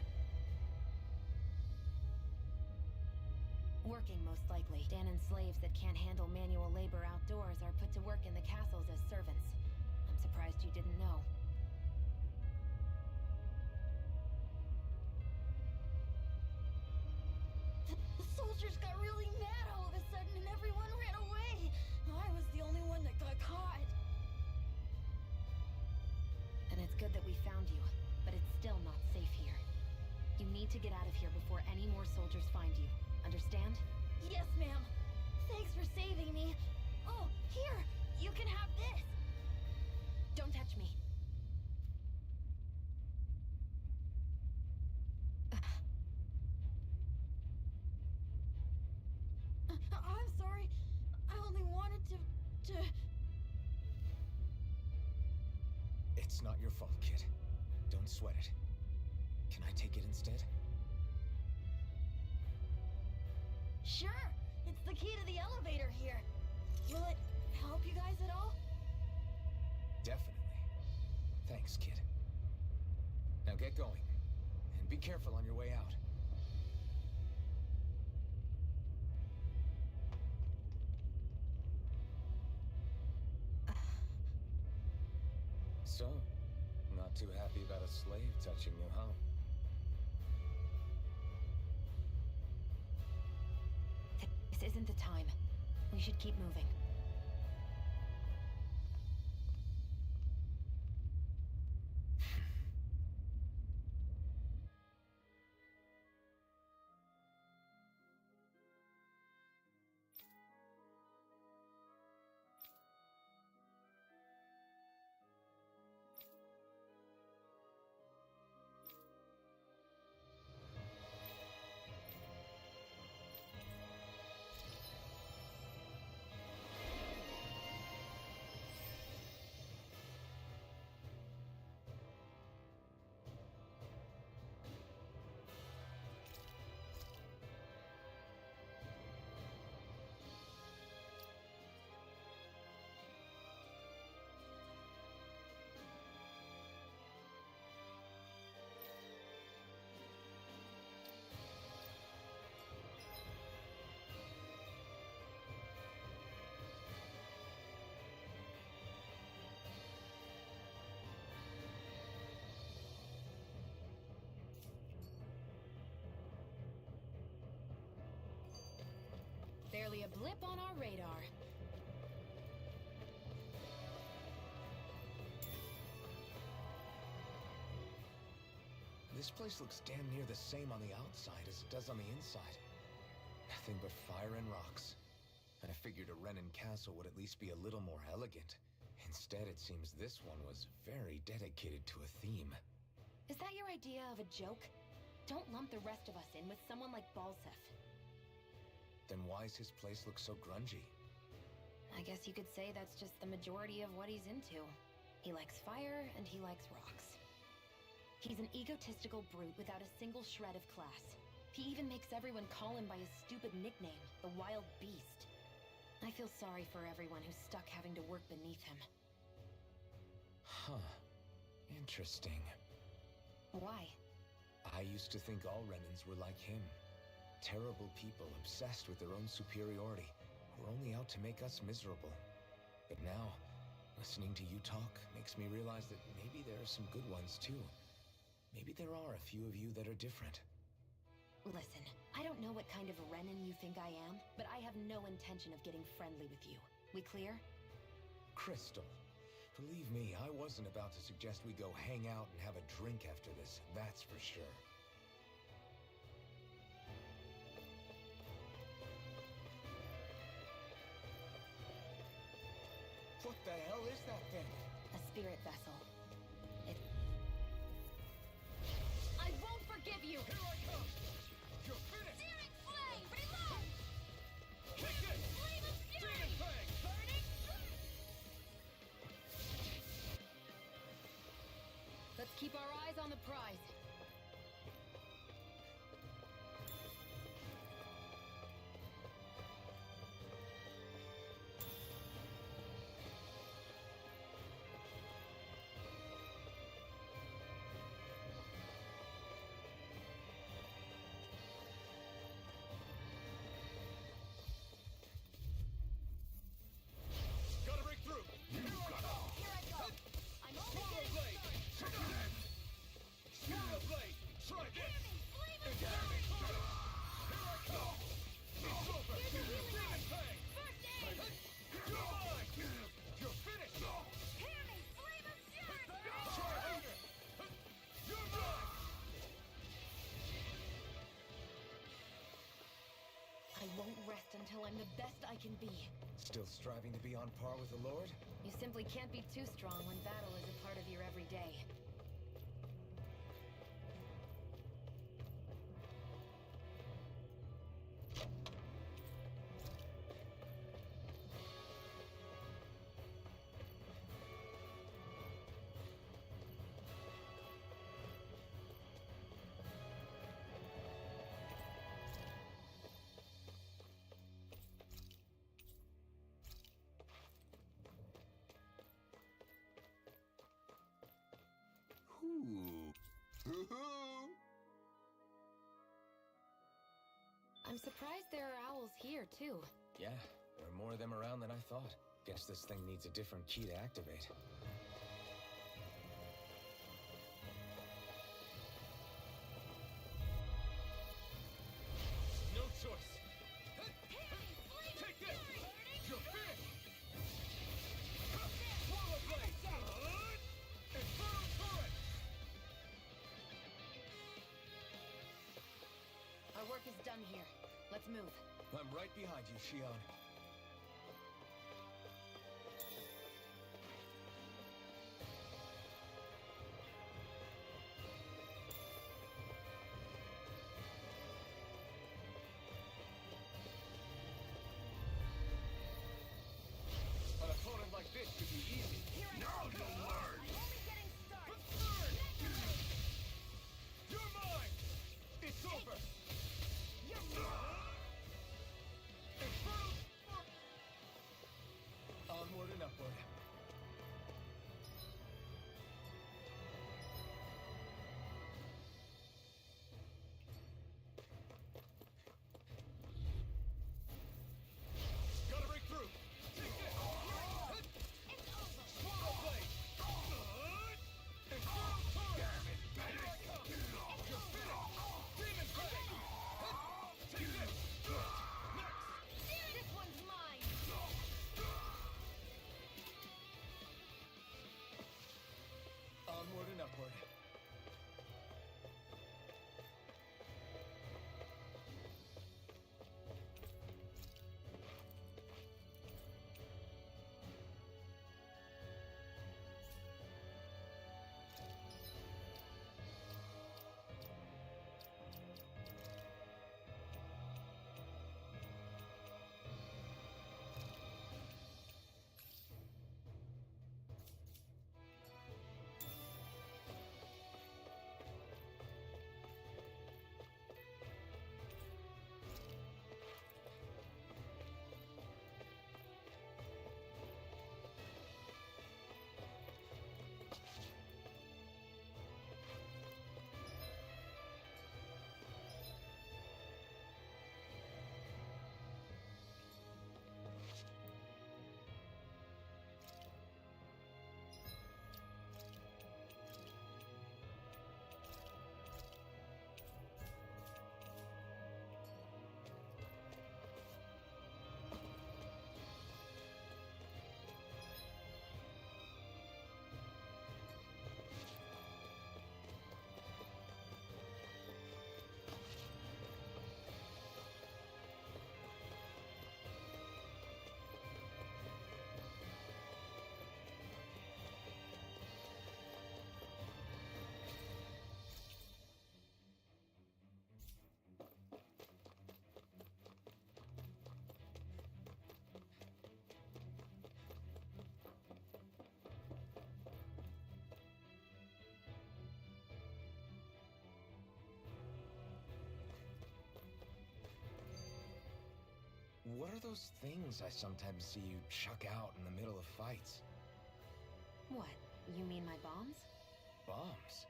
Working, most likely. Danan's slaves that can't handle manual labor outdoors are put to work in the castles as servants. I'm surprised you didn't know. The soldiers got really mad all of a sudden and everyone ran away. I was the only one that got caught. And it's good that we found you, but it's still not safe here. You need to get out of here before any more soldiers find you. Understand? Yes, ma'am. Thanks for saving me. Oh, here! You can have this! Don't touch me. I'm sorry. I only wanted to... It's not your fault, kid. Don't sweat it. Can I take it instead? Sure! It's the key to the elevator here. Will it help you guys at all? Definitely. Thanks, kid. Now get going. And be careful on your way out. So, not too happy about a slave touching you, huh? This isn't the time. We should keep moving. Barely a blip on our radar. This place looks damn near the same on the outside as it does on the inside. Nothing but fire and rocks. And I figured a Renan castle would at least be a little more elegant. Instead, it seems this one was very dedicated to a theme. Is that your idea of a joke? Don't lump the rest of us in with someone like Balseph. Then why's his place look so grungy? I guess you could say that's just the majority of what he's into. He likes fire and he likes rocks. He's an egotistical brute without a single shred of class. He even makes everyone call him by his stupid nickname, the Wild Beast. I feel sorry for everyone who's stuck having to work beneath him. Huh. Interesting. Why? I used to think all Renans were like him. Terrible people obsessed with their own superiority, who are only out to make us miserable. But now, listening to you talk makes me realize that maybe there are some good ones too. Maybe there are a few of you that are different. Listen, I don't know what kind of Renan you think I am, but I have no intention of getting friendly with you. We clear? Crystal, believe me, I wasn't about to suggest we go hang out and have a drink after this, that's for sure. What the hell is that thing? A spirit vessel. I won't forgive you! Here I come! You're finished! Searing flame! Reload! Kick it! Flame of fury! Demon Fang! Burning! Let's keep our eyes on the prize. Gotta break through! Here I come! Here I go! rest until I'm the best I can be. Still striving to be on par with the Lord? You simply can't be too strong when battle is a part of your everyday. I'm surprised there are owls here, too. Yeah, there are more of them around than I thought. Guess this thing needs a different key to activate. No choice. Take this! You're finished! Swallow blade! Infernal turret! Our work is done here. Let's move. I'm right behind you, Shion. An opponent like this should be easy. Now you'll learn! I'm only getting started. You're mine! It's over! You're mine. Infernal... Onward and upward. Gotta break through! Take this! Swallow blade! Infernal turret! Here I come! You're finished! Demon blade! Take this! Next! This one's mine! Onward and upward. What are those things I sometimes see you chuck out in the middle of fights? What? You mean my bombs? Bombs?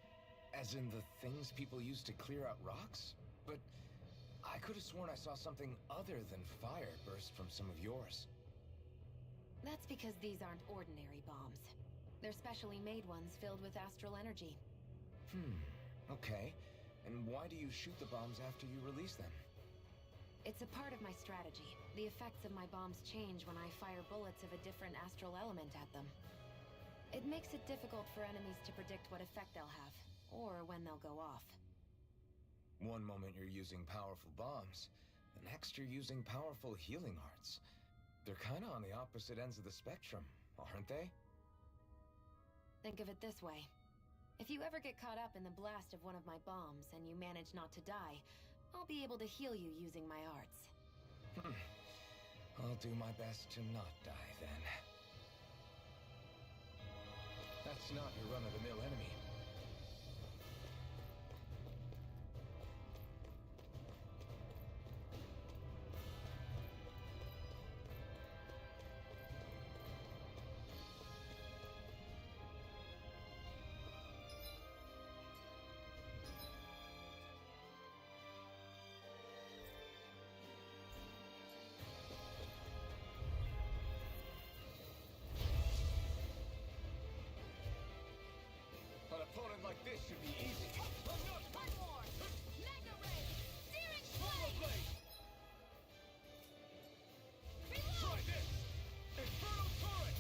As in the things people use to clear out rocks? But I could have sworn I saw something other than fire burst from some of yours. That's because these aren't ordinary bombs. They're specially made ones filled with astral energy. Okay. And why do you shoot the bombs after you release them? It's a part of my strategy. The effects of my bombs change when I fire bullets of a different astral element at them. It makes it difficult for enemies to predict what effect they'll have, or when they'll go off. One moment you're using powerful bombs, and next you're using powerful healing arts. They're kinda on the opposite ends of the spectrum, aren't they? Think of it this way. If you ever get caught up in the blast of one of my bombs and you manage not to die, I'll be able to heal you using my arts. I'll do my best to not die, then. That's not your run-of-the-mill enemy. An opponent like this should be easy. One more! Mega Ray! Searing Flame! Blade! Reload! Try this! Infernal Torrent!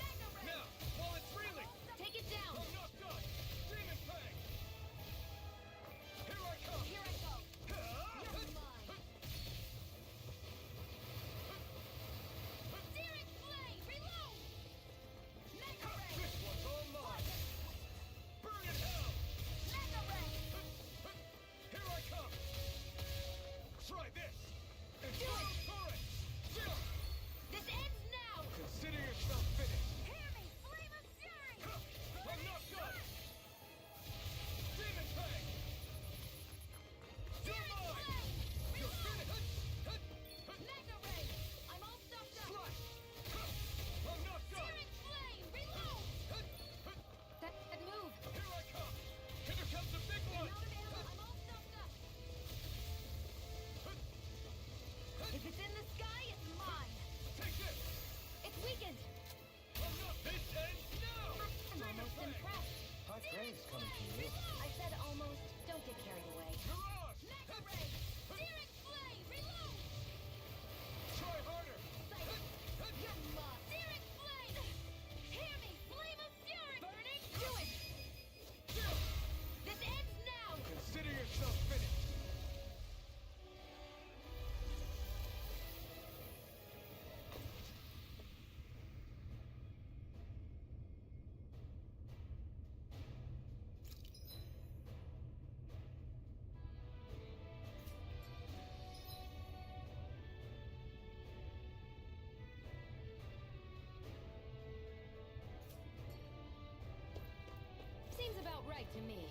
Mega Ray! Now, while it's reeling! Take it down! I'm not done! Demon Fang! Here I come! Here I go! You're mine! Searing Flame! Reload! Mega Ray! This one's all mine! Burn in hell! Mega Ray! Here I come! Try this! Infernal Torrent! Zero! This ends now! Consider yourself finished! Hear me! Flame of Fury! I'm not done! Demon Fang! You're Searing mine! Flame! You're Reload! finished! Mega Ray! I'm all stuffed up! Slash! I'm not done! Searing Flame! Reload! That move! Here I come! Here comes the big I'm one! out of ammo! I'm all stuffed up! If it's in the sky, it's mine! Take this! It's weakened! I'm not this ends now! I'm Demon almost Fang! impressed. High praise coming from you. I said almost. Don't get carried away. Mirage! Mega Ray! Searing Flame! Reload! Try harder! You're mine! Searing Flame! Hear me! Flame of Fury! Burning! Do it! This ends now! Consider yourself finished! Seems about right to me.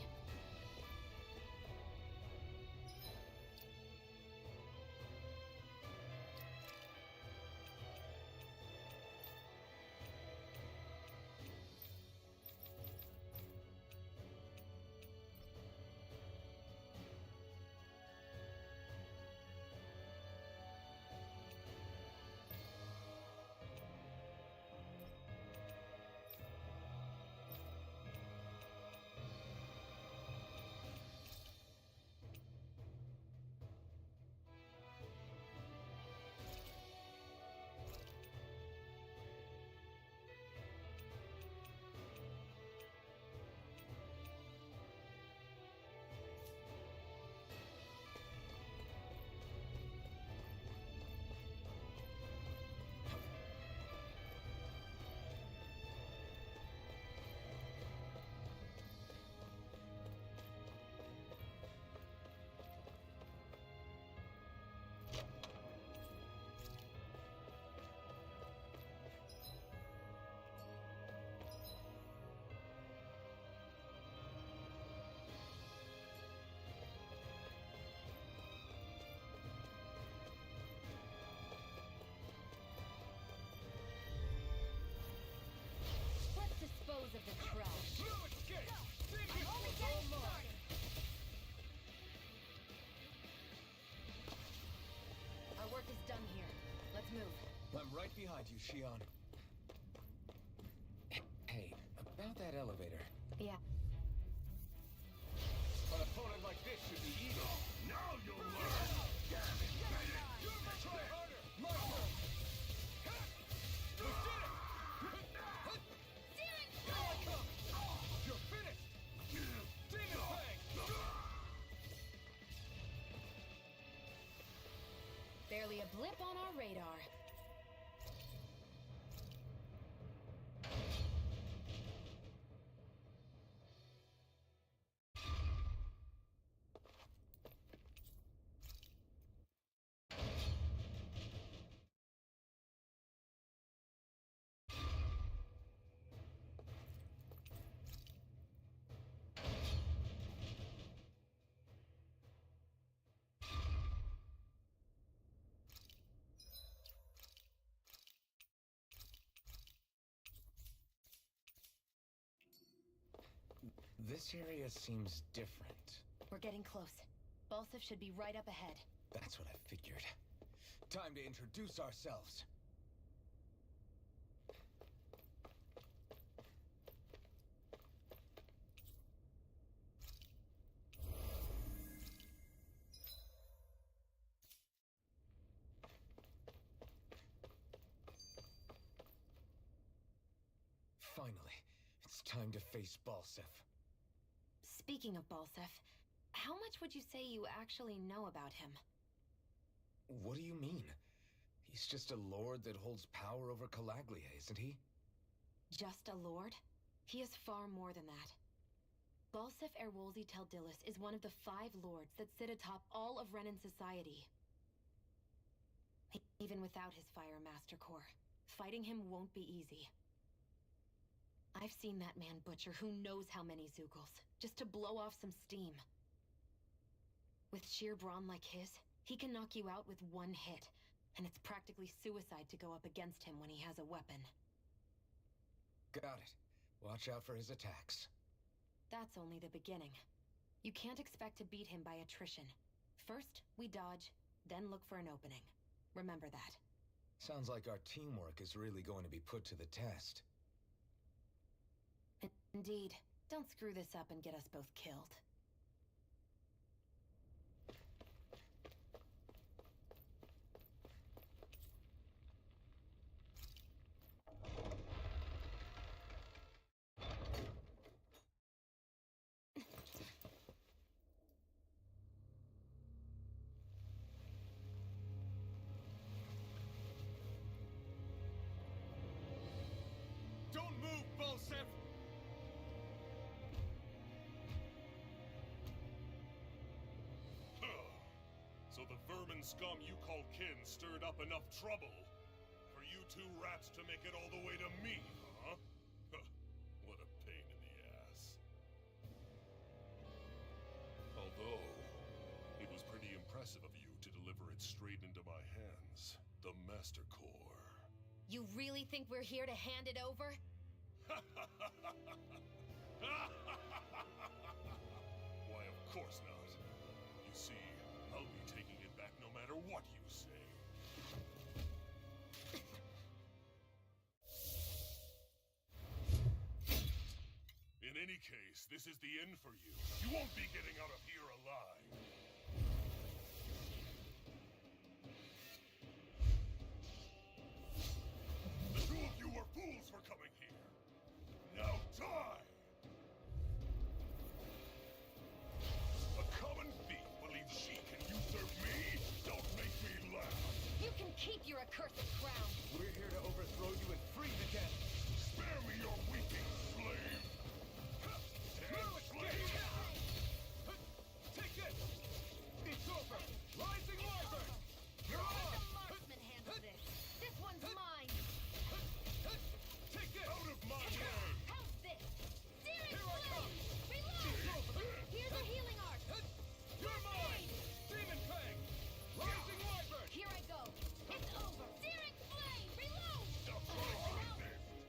Let's dispose of the trash. No escape! This I'm only one's getting all mine! started! Our work is done here. Let's move. I'm right behind you, Shion. Hey, about that elevator. Yeah. An opponent like this should be easy. Now you'll learn! Damn it, Bennett! Try harder! My turn! You did it! Searing Here I Flame! come! You're finished! Demon Fang! Barely a blip on our radar. This area seems different. We're getting close. Balsif should be right up ahead. That's what I figured. Time to introduce ourselves. Finally, it's time to face Balsif. Speaking of Balsif, how much would you say you actually know about him? What do you mean? He's just a lord that holds power over Calaglia, isn't he? Just a lord? He is far more than that. Balsif Erwolzi Teldilis is one of the 5 lords that sit atop all of Renan society. Even without his Fire Master Core, fighting him won't be easy. I've seen that man butcher who knows how many Zeugles, just to blow off some steam. With sheer brawn like his, he can knock you out with one hit, and it's practically suicide to go up against him when he has a weapon. Got it. Watch out for his attacks. That's only the beginning. You can't expect to beat him by attrition. First, we dodge, then look for an opening. Remember that. Sounds like our teamwork is really going to be put to the test. Indeed. Don't screw this up and get us both killed. Don't move, Balsif! So the vermin scum you call kin stirred up enough trouble for you 2 rats to make it all the way to me, huh? What a pain in the ass. Although, it was pretty impressive of you to deliver it straight into my hands. The Master Core. You really think we're here to hand it over? Why, of course not. You see, I'll be taking it back no matter what you say. In any case, this is the end for you. You won't be getting out of here alive. The 2 of you were fools for coming here. Now die! A common thief believes she can usurp me? Don't make me laugh! You can keep your accursed crown! We're here to overthrow you and free the dead. Spare me your weeping, slave! Damn slave! Take it! It's over! Rising Wyvern! You're Let on! the marksman handle this! This one's mine! Take it! Out of my way! How's this? Searing Here I come! Flame! Reload! Here's a healing art! You're mine! Demon Fang! Rising Wyvern! Here I go! It's over! Searing Flame! Reload! Stop trying Now, this!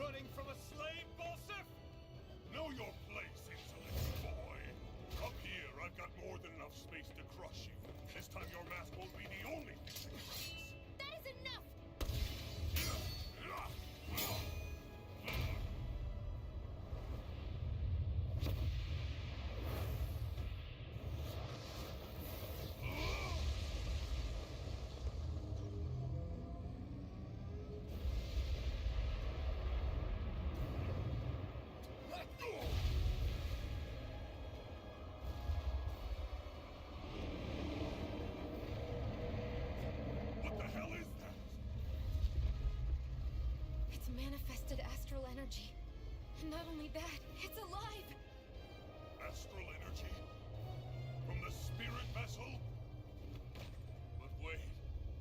running from a slave, Balsef? Know your place, insolent boy. Up here, I've got more than enough space to crush you. This time your mask won't be the only thing that cracks. That is enough! What the hell is that? It's manifested astral energy. And not only that, it's alive! Astral energy? From the spirit vessel? But wait,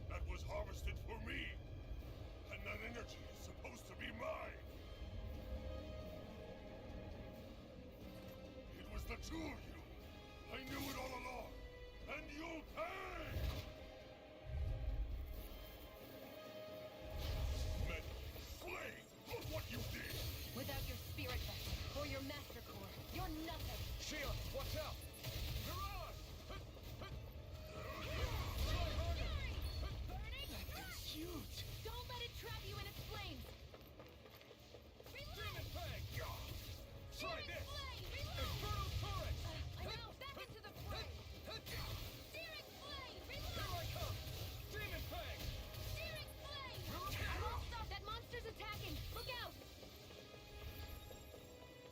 that was harvested for me. And that energy is supposed to be mine. It was the two of you. I knew it all along. And you'll pay! Meddling slave! Look what you did! Without your spirit vessel, or your master core, you're nothing! Sheila, watch out! Mirage! Burning! It's huge! Don't let it trap you in its flames! Demon Fang! Try this! Reload! Infernal Torrent! I'm out! Back into the fray! Searing flame! Here Reload! I come! Demon Fang! Searing flame! I won't stop! That monster's attacking! Look out!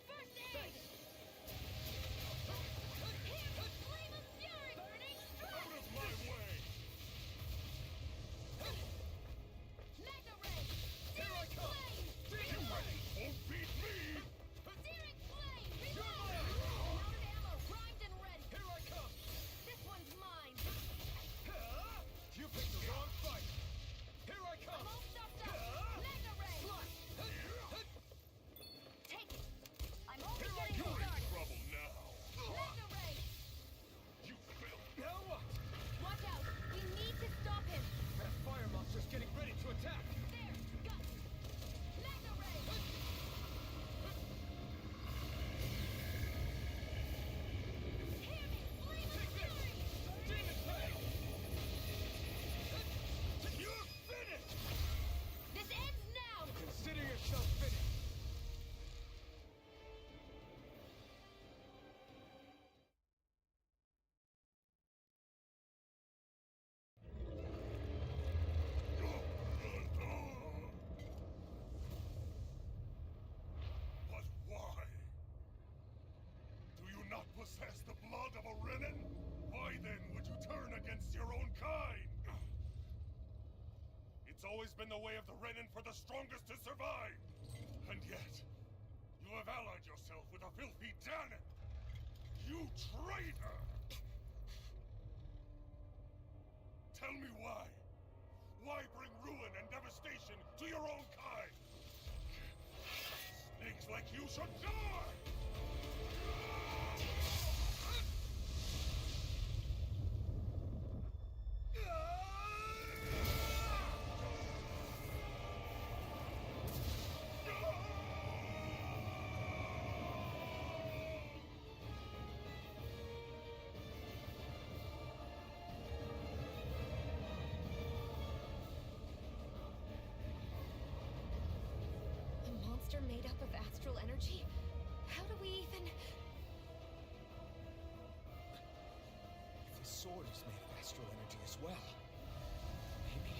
First aid! Here! Flame of fury! Burning strike! Out of my way! Mega ray! Here I Searing come! flame! Demon Fang won't beat me! Searing flame! Reload! mine! Loaded ammo! Primed and ready! Here I come! This one's mine! You picked the wrong fight! Here I I'm come! all stuffed up! Mega ray! Take it! I'm only Here I getting come! started! Trouble now! Mega ray! You failed! Now what? Watch out! We need to stop him! That fire monster's getting ready to attack! There! Got it! Mega ray! Hear me! Flame of fury! Demon Fang! You're finished! This ends now! Consider yourself finished! But why? Do you not possess the blood of a Renan? Why then would you turn against your own kind? It's always been the way of the Renan for the strongest to survive! And yet, you have allied yourself with a filthy Danon! You traitor! Tell me why? Why bring ruin and devastation to your own kind? Snakes like you should die! A monster made up of astral energy? How do we even... The sword is made of astral energy as well. Maybe.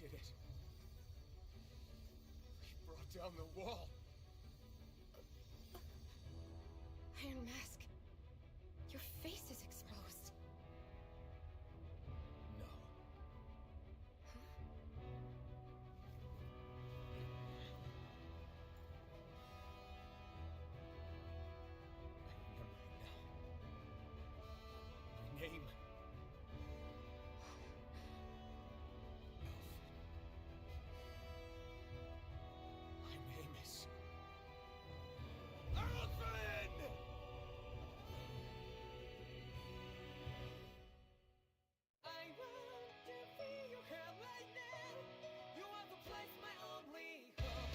did it. We brought down the wall. Iron Mask, your face is exposed. No. I remember it now. My name. My name is... Alfred! I want to feel your hair right now. You are the place my only hope.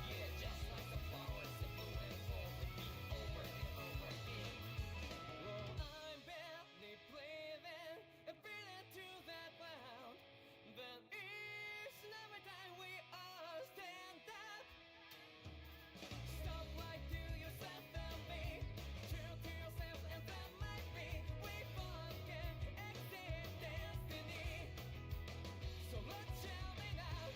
Yeah, just like the flowers that bloom and fall repeat over and over again. Well, I'm barely breathing and feeling to that ground. But each and every time we all stand up, stop right to yourself and me. True to yourself and that might be. We forget exist destiny. So let's shout it out.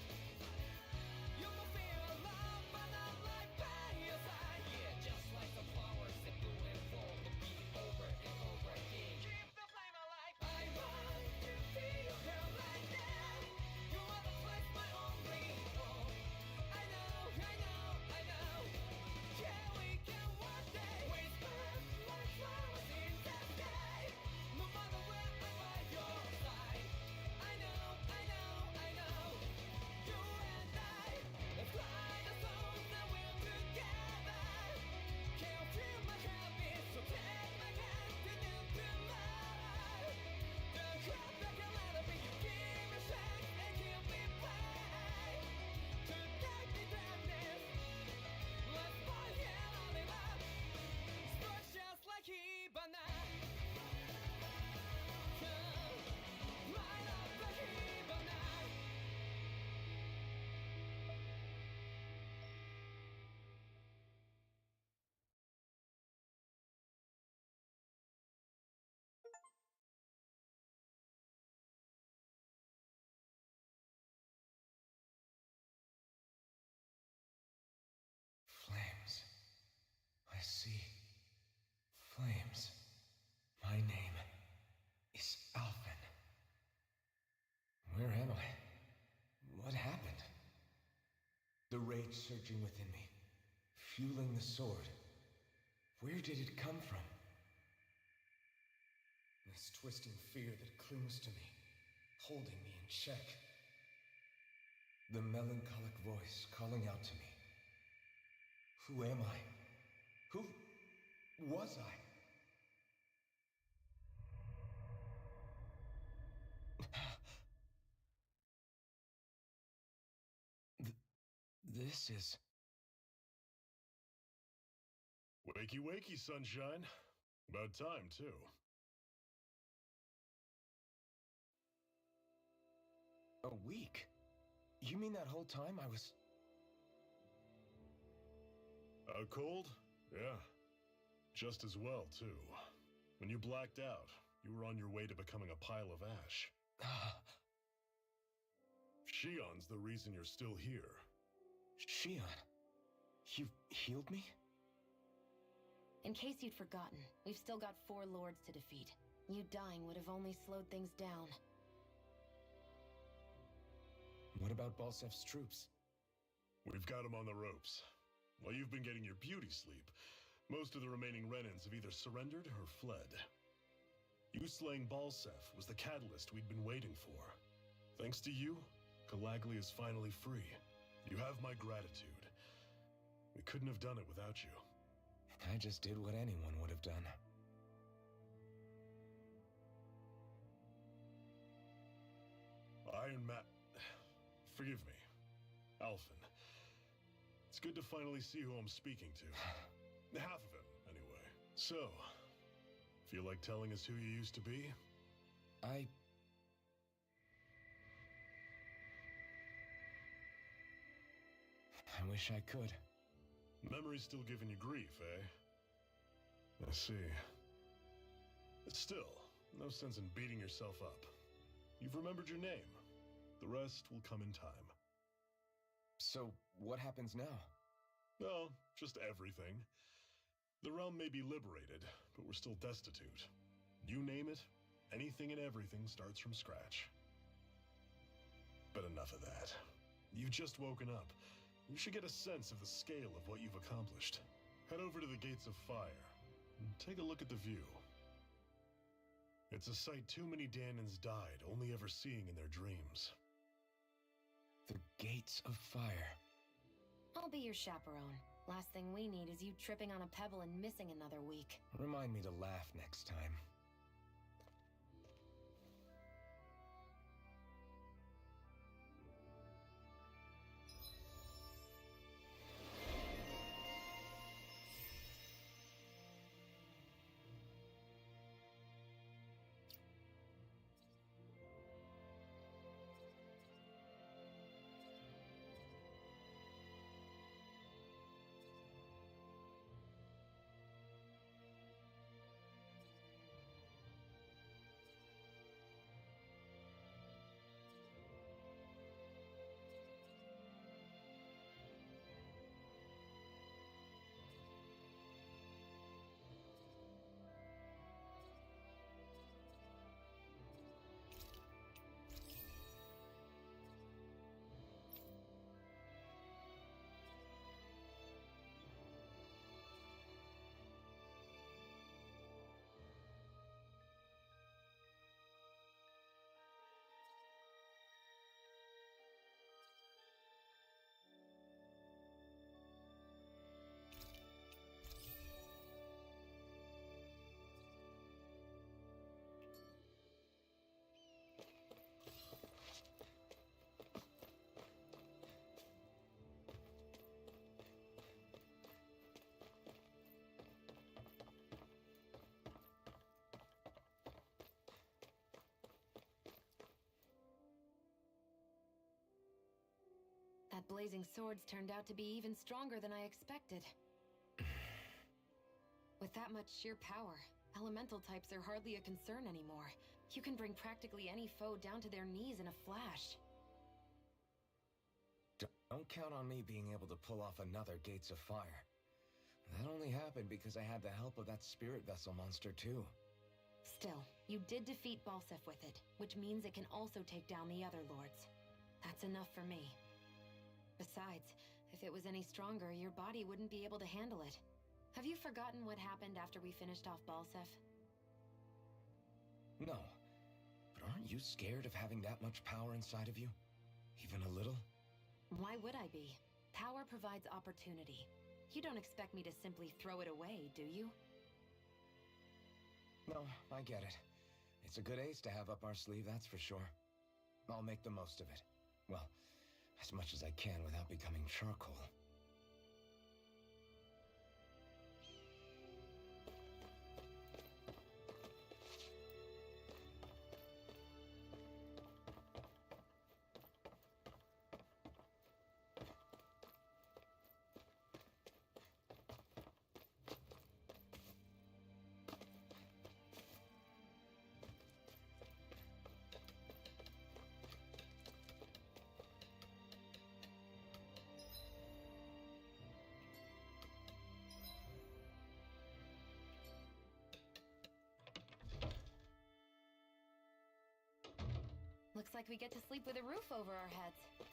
You will feel alone, but I'm right by your side. Yeah, just like the flowers that bloom and fall repeat over and over again. Keep the flame alive. I want to feel your hair right now. You are the place my only hope. I know, I know, I know. Yeah, we can one day whisper like flowers in the sky. No matter where I'm by your side. I know, I know, I know. You and I, let's fly the souls that we're together. Can't feel my habits, so take my hand and into life. The crowd that can let it be, you give me strength and give me pride. To take the darkness, let's fight it all in love. Spark just like Hibana. Light up like Hibana. Flames. I see. Flames. My name is Alphen. Where am I? What happened? The rage surging within me, fueling the sword. Where did it come from? This twisting fear that clings to me, holding me in check. The melancholic voice calling out to me. Who am I? Who was I? This is... Wakey, wakey, sunshine. About time, too. a week? You mean that whole time I was... Out cold? Yeah. Just as well, too. When you blacked out, you were on your way to becoming a pile of ash. Shion's the reason you're still here. Shion, you healed me? In case you'd forgotten, we've still got 4 lords to defeat. You dying would have only slowed things down. What about Balsef's troops? We've got them on the ropes. While you've been getting your beauty sleep, most of the remaining Renans have either surrendered or fled. You slaying Balsef was the catalyst we'd been waiting for. Thanks to you, Galagly is finally free. You have my gratitude. We couldn't have done it without you. I just did what anyone would have done. Iron Man... Forgive me. Alphen. It's good to finally see who I'm speaking to. Half of it, anyway. So, feel like telling us who you used to be? I wish I could. Memory's still giving you grief, eh? I see. Still, no sense in beating yourself up. You've remembered your name. The rest will come in time. So, what happens now? No, just everything. The realm may be liberated, but we're still destitute. You name it, anything and everything starts from scratch. But enough of that. You've just woken up. You should get a sense of the scale of what you've accomplished. Head over to the Gates of Fire, and take a look at the view. It's a sight too many Danans died only ever seeing in their dreams. The Gates of Fire. I'll be your chaperone. Last thing we need is you tripping on a pebble and missing another week. Remind me to laugh next time. That blazing sword's turned out to be even stronger than I expected. With that much sheer power, elemental types are hardly a concern anymore. You can bring practically any foe down to their knees in a flash. Don't count on me being able to pull off another Gates of Fire. That only happened because I had the help of that spirit vessel monster too. Still, you did defeat Balseph with it, which means it can also take down the other lords. That's enough for me. Besides, if it was any stronger, your body wouldn't be able to handle it. Have you forgotten what happened after we finished off Balseph? No. But aren't you scared of having that much power inside of you? Even a little? Why would I be? Power provides opportunity. You don't expect me to simply throw it away, do you? No, I get it. It's a good ace to have up our sleeve, that's for sure. I'll make the most of it. Well, as much as I can without becoming charcoal. Looks like we get to sleep with a roof over our heads.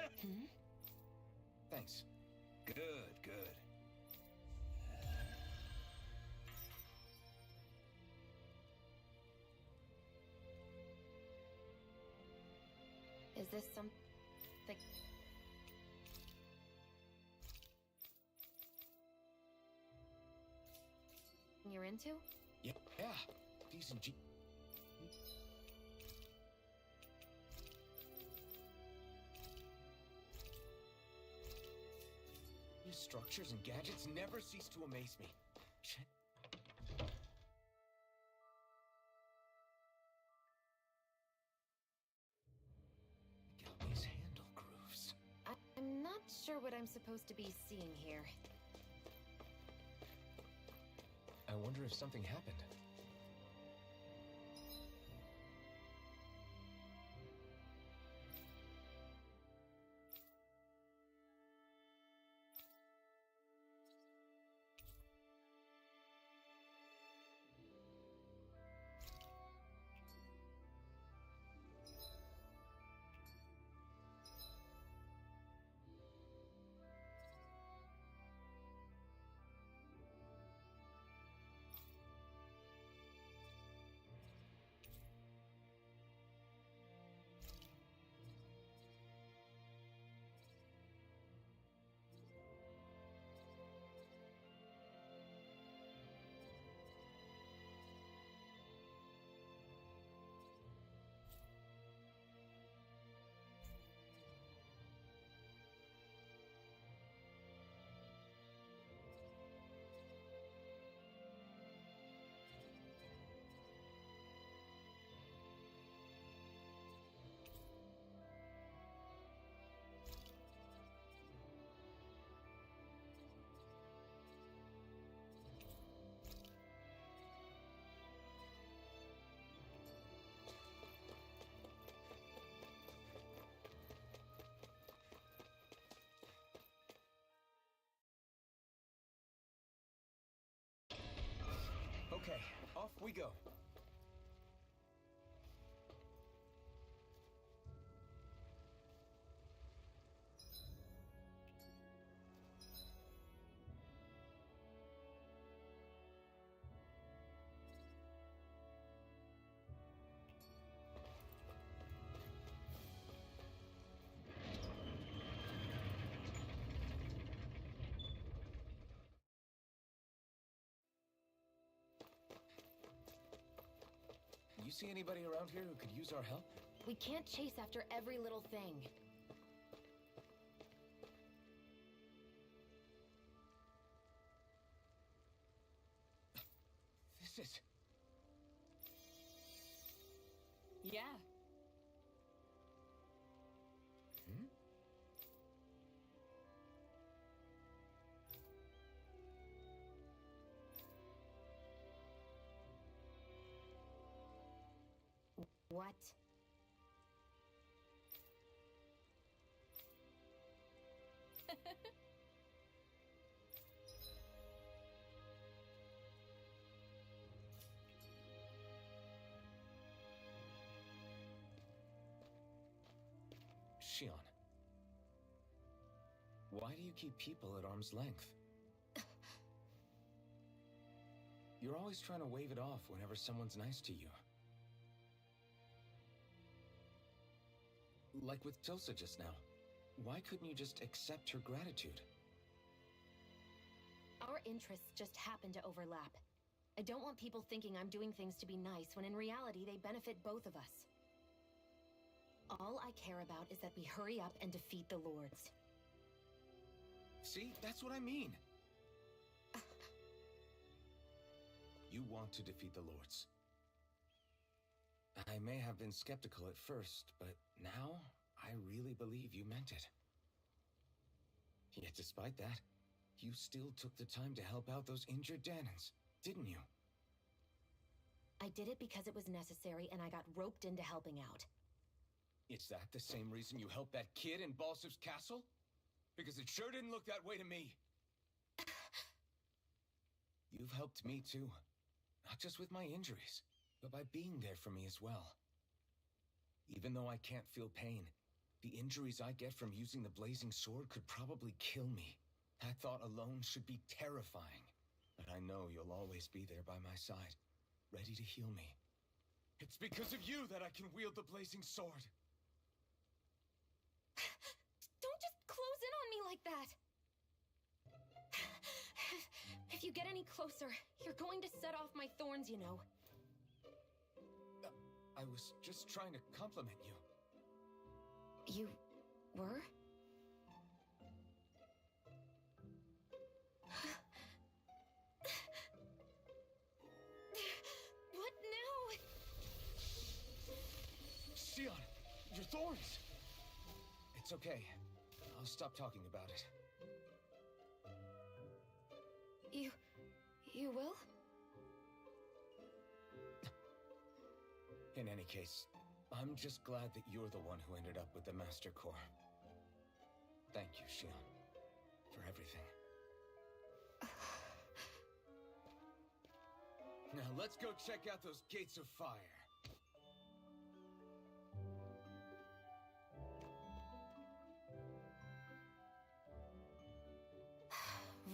Hmm? Thanks. Good, good. Is this something you're into? Yeah, decent These structures and gadgets never cease to amaze me. Shit. Galby's handle grooves. I'm not sure what I'm supposed to be seeing here. I wonder if something happened. Okay, off we go. You see anybody around here who could use our help? We can't chase after every little thing. This is... Yeah. Hmm? What? Shion. Why do you keep people at arm's length? You're always trying to wave it off whenever someone's nice to you. Like with Tilsa just now. Why couldn't you just accept her gratitude? Our interests just happen to overlap. I don't want people thinking I'm doing things to be nice when in reality they benefit both of us. All I care about is that we hurry up and defeat the Lords. See, that's what I mean. You want to defeat the Lords. I may have been skeptical at first, but now I really believe you meant it. Yet despite that, you still took the time to help out those injured Danans, didn't you? I did it because it was necessary and I got roped into helping out. Is that the same reason you helped that kid in Balsif's castle? Because it sure didn't look that way to me. You've helped me too. Not just with my injuries, but by being there for me as well. Even though I can't feel pain, The injuries I get from using the blazing sword could probably kill me. That thought alone should be terrifying. But I know you'll always be there by my side, ready to heal me. It's because of you that I can wield the blazing sword. Don't just close in on me like that! If you get any closer, you're going to set off my thorns, you know. I was just trying to compliment you. You were? What now? Xion, your thorns! It's okay. I'll stop talking about it. You will? In any case, I'm just glad that you're the one who ended up with the Master Core. Thank you, Xion, for everything. Now let's go check out those gates of fire.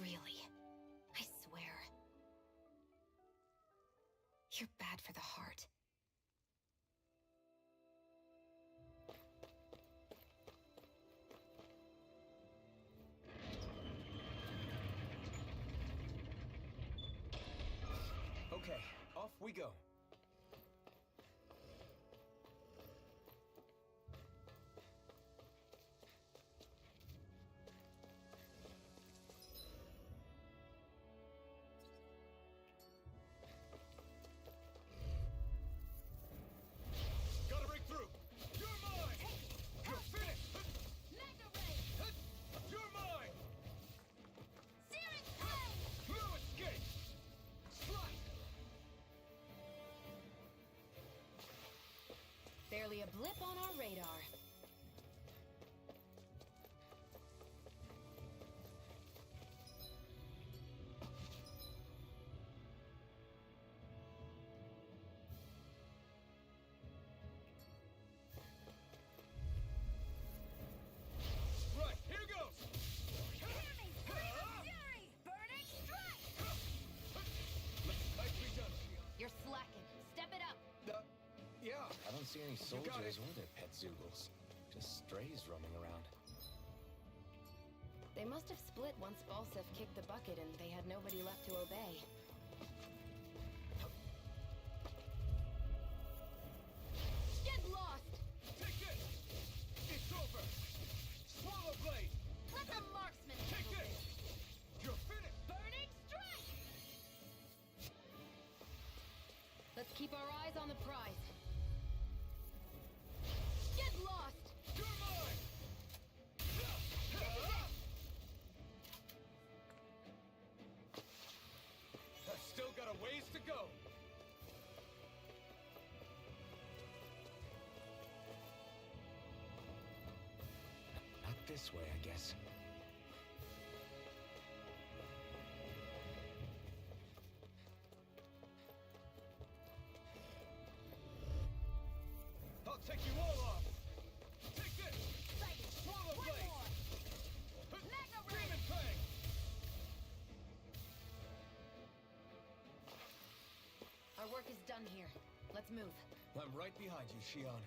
Really? I swear. You're bad for the heart. Okay, off we go. Gotta break through! You're mine! You're finished! Mega Ray! You're mine! Searing Flame! No escape! Strike! Barely a blip on our radar. Right, here goes! Hear me! Fury! Burning Strike! Nicely done, Xion. You're slacking. Step it up. Yeah. I don't see any You got soldiers it. or their pet Zoogles. Just strays roaming around. They must have split once Balsef kicked the bucket and they had nobody left to obey. Get lost! Take this! It's over! Swallow Blade! Let the marksman Take handle this! You're finished! Burning Strike! Let's keep our eyes on the prize. Get lost! You're mine! I've still got a ways to go. Not this way, I guess. I'll take you all off! Take this! Swallow One Blade! more! Mega Ray! Demon Fang! Our work is done here. Let's move. I'm right behind you, Xion.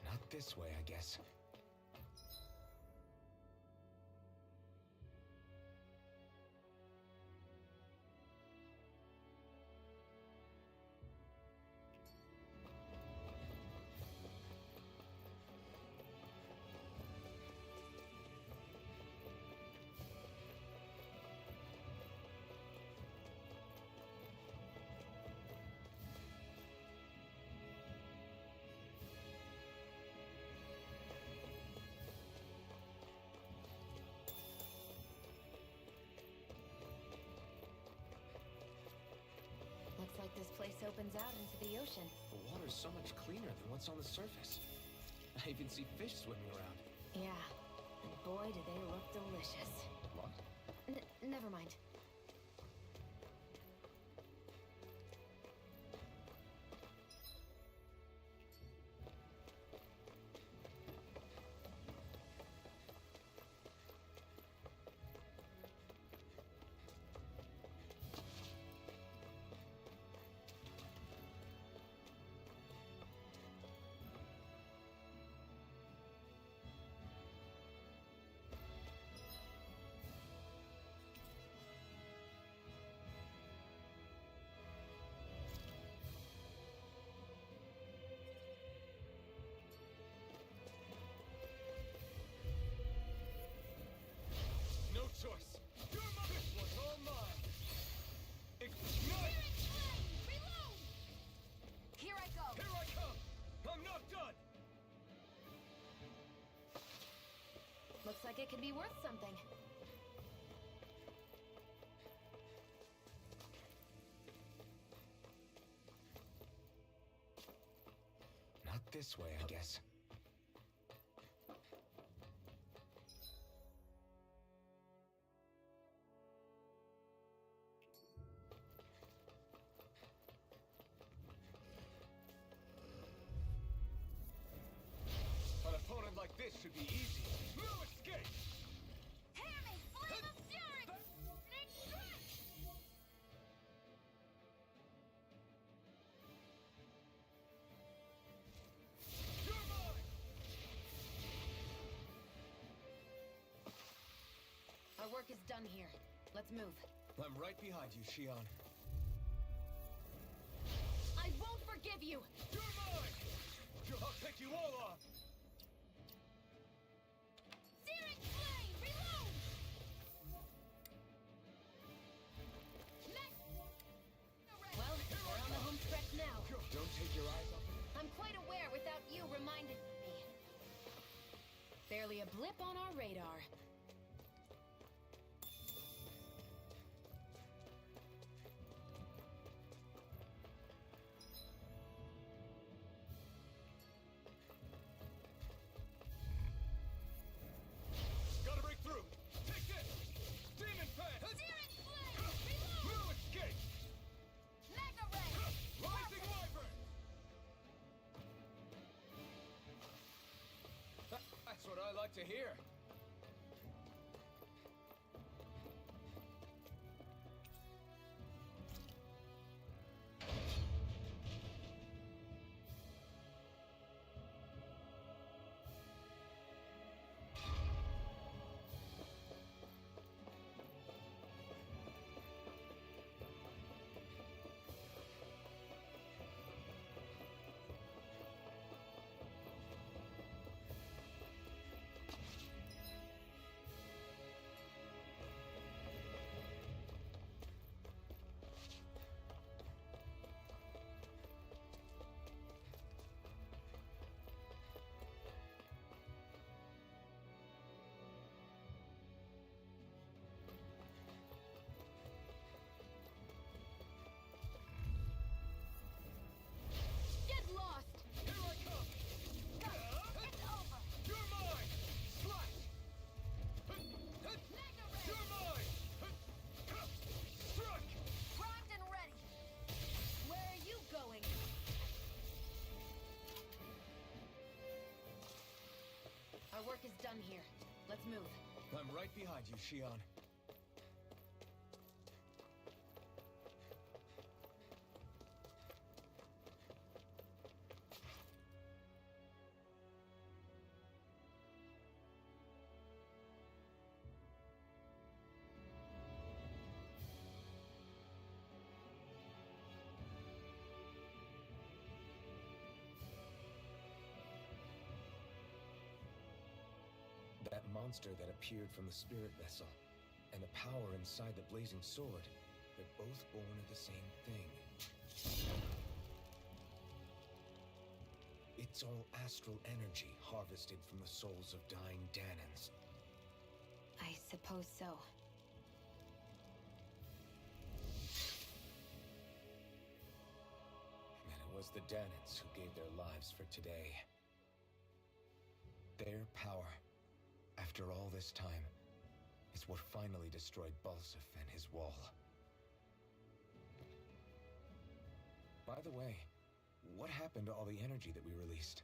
Not this way, I guess. Looks like this place opens out into the ocean. The water's so much cleaner than what's on the surface. I even see fish swimming around. Yeah, and boy do they look delicious. What? Never mind. No choice. This one's all mine. Ignite! Reload! Here I go. Here I come! I'm not done! Looks like it could be worth something. Not this way, I guess. An opponent like this should be easy. No escape! Hear me! Flame of fury! Lightning strike! You're mine! Our work is done here. Let's move. I'm right behind you, Shion. I won't forgive you! You're mine! I'll take you all on! Searing flame! Reload! Well, we're on the home stretch now. Don't take your eyes off me. I'm quite aware without you reminding me. Barely a blip on our radar. Gotta break through! Take this! Demon Fan! Searing flame! Reload! No escape! Mega ray! Rising Wyvern! That's what I like to hear. Get lost! Here I come! It's over! You're mine! Slash! You're mine! Strike! Primed and ready! Where are you going? Our work is done here. Let's move. I'm right behind you, Shion. That monster that appeared from the spirit vessel, and the power inside the blazing sword, they're both born of the same thing. It's all astral energy harvested from the souls of dying Danans. I suppose so. And it was the Danans who gave their lives for today. Their power, after all this time, is what finally destroyed Balsif and his wall. By the way, what happened to all the energy that we released?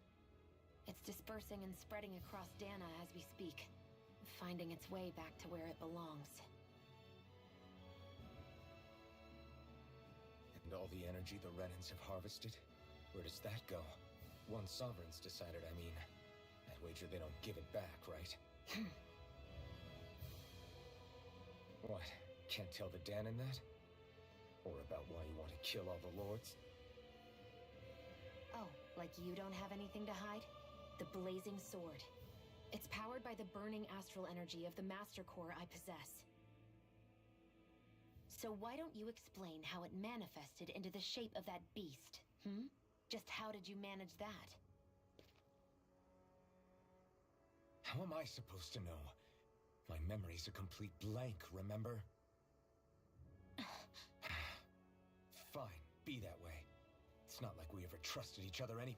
It's dispersing and spreading across Dana as we speak, finding its way back to where it belongs. And all the energy the Renans have harvested? Where does that go? Once Sovereign's decided, I mean. I'd wager they don't give it back, right? What? Can't tell the Danon that? Or about why you want to kill all the Lords? Oh, like you don't have anything to hide? The Blazing Sword. It's powered by the burning astral energy of the Master Core I possess. So why don't you explain how it manifested into the shape of that beast, Just how did you manage that? How am I supposed to know? My memory's a complete blank, remember? Fine, be that way. It's not like we ever trusted each other any...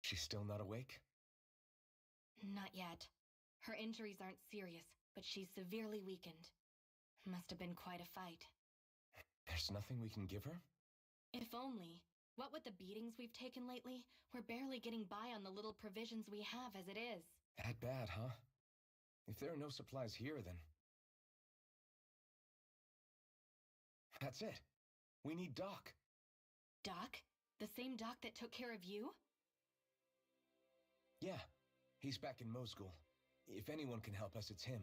She's still not awake? Not yet. Her injuries aren't serious, but she's severely weakened. Must have been quite a fight. There's nothing we can give her? If only. What with the beatings we've taken lately, we're barely getting by on the little provisions we have as it is. That bad, huh? If there are no supplies here, then... That's it. We need Doc. Doc? The same Doc that took care of you? Yeah, he's back in Mosgul. If anyone can help us, it's him.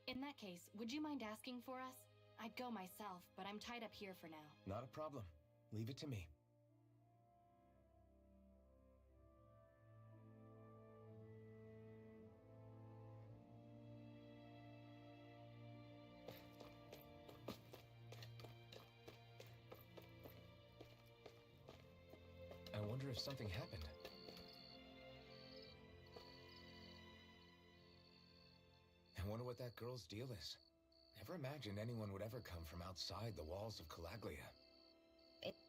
In that case, would you mind asking for us? I'd go myself, but I'm tied up here for now. Not a problem. Leave it to me. I wonder if something happened. I wonder what that girl's deal is. Never imagined anyone would ever come from outside the walls of Calaglia.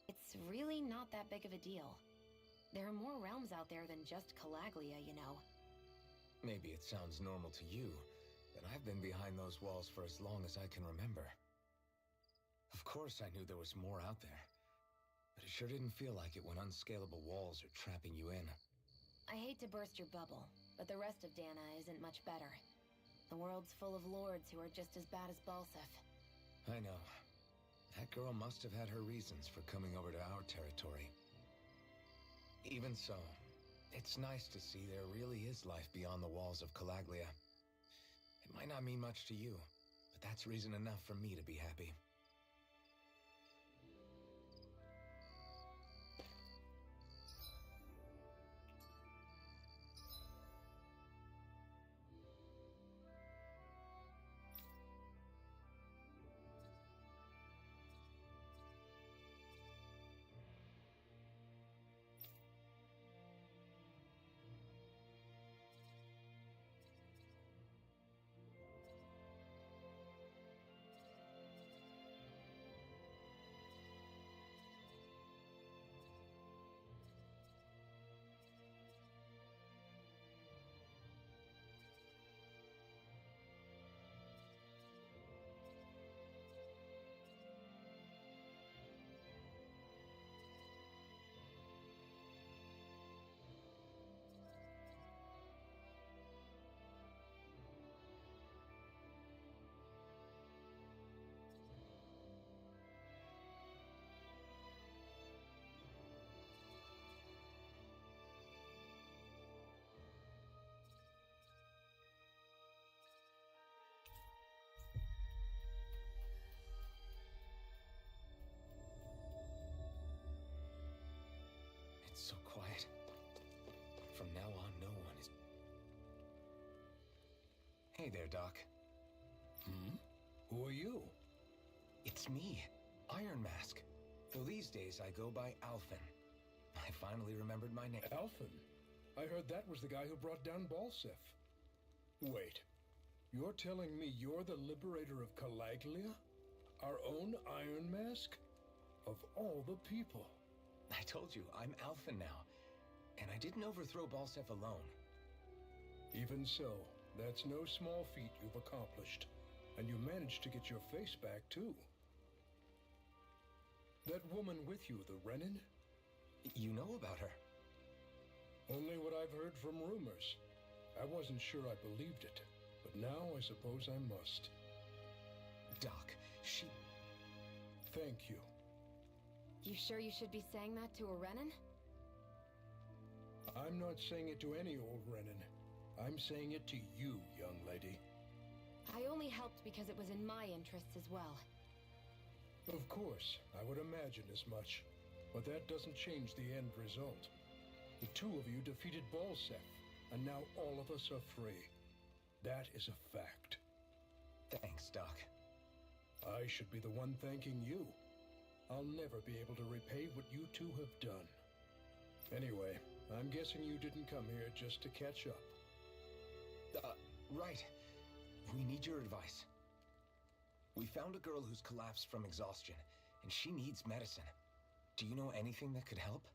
It's really not that big of a deal. There are more realms out there than just Calaglia, you know. Maybe it sounds normal to you, but I've been behind those walls for as long as I can remember. Of course I knew there was more out there, but it sure didn't feel like it when unscalable walls are trapping you in. I hate to burst your bubble, but the rest of Dana isn't much better. The world's full of lords who are just as bad as Balsif. I know. That girl must have had her reasons for coming over to our territory. Even so, it's nice to see there really is life beyond the walls of Calaglia. It might not mean much to you, but that's reason enough for me to be happy. Hey there, Doc. Hmm? Who are you? It's me, Iron Mask. Though these days I go by Alphen. I finally remembered my name. Alphen? I heard that was the guy who brought down Balsef. Wait, you're telling me you're the liberator of Calaglia? Our own Iron Mask? Of all the people. I told you, I'm Alphen now. And I didn't overthrow Balsef alone. Even so, that's no small feat you've accomplished. And you managed to get your face back, too. That woman with you, the Renin? You know about her? Only what I've heard from rumors. I wasn't sure I believed it, but now I suppose I must. Doc, she... Thank you. You sure you should be saying that to a Renin? I'm not saying it to any old Renin. I'm saying it to you, young lady. I only helped because it was in my interests as well. Of course, I would imagine as much. But that doesn't change the end result. The two of you defeated Balsef, and now all of us are free. That is a fact. Thanks, Doc. I should be the one thanking you. I'll never be able to repay what you two have done. Anyway, I'm guessing you didn't come here just to catch up. Right. We need your advice. We found a girl who's collapsed from exhaustion, and she needs medicine. Do you know anything that could help?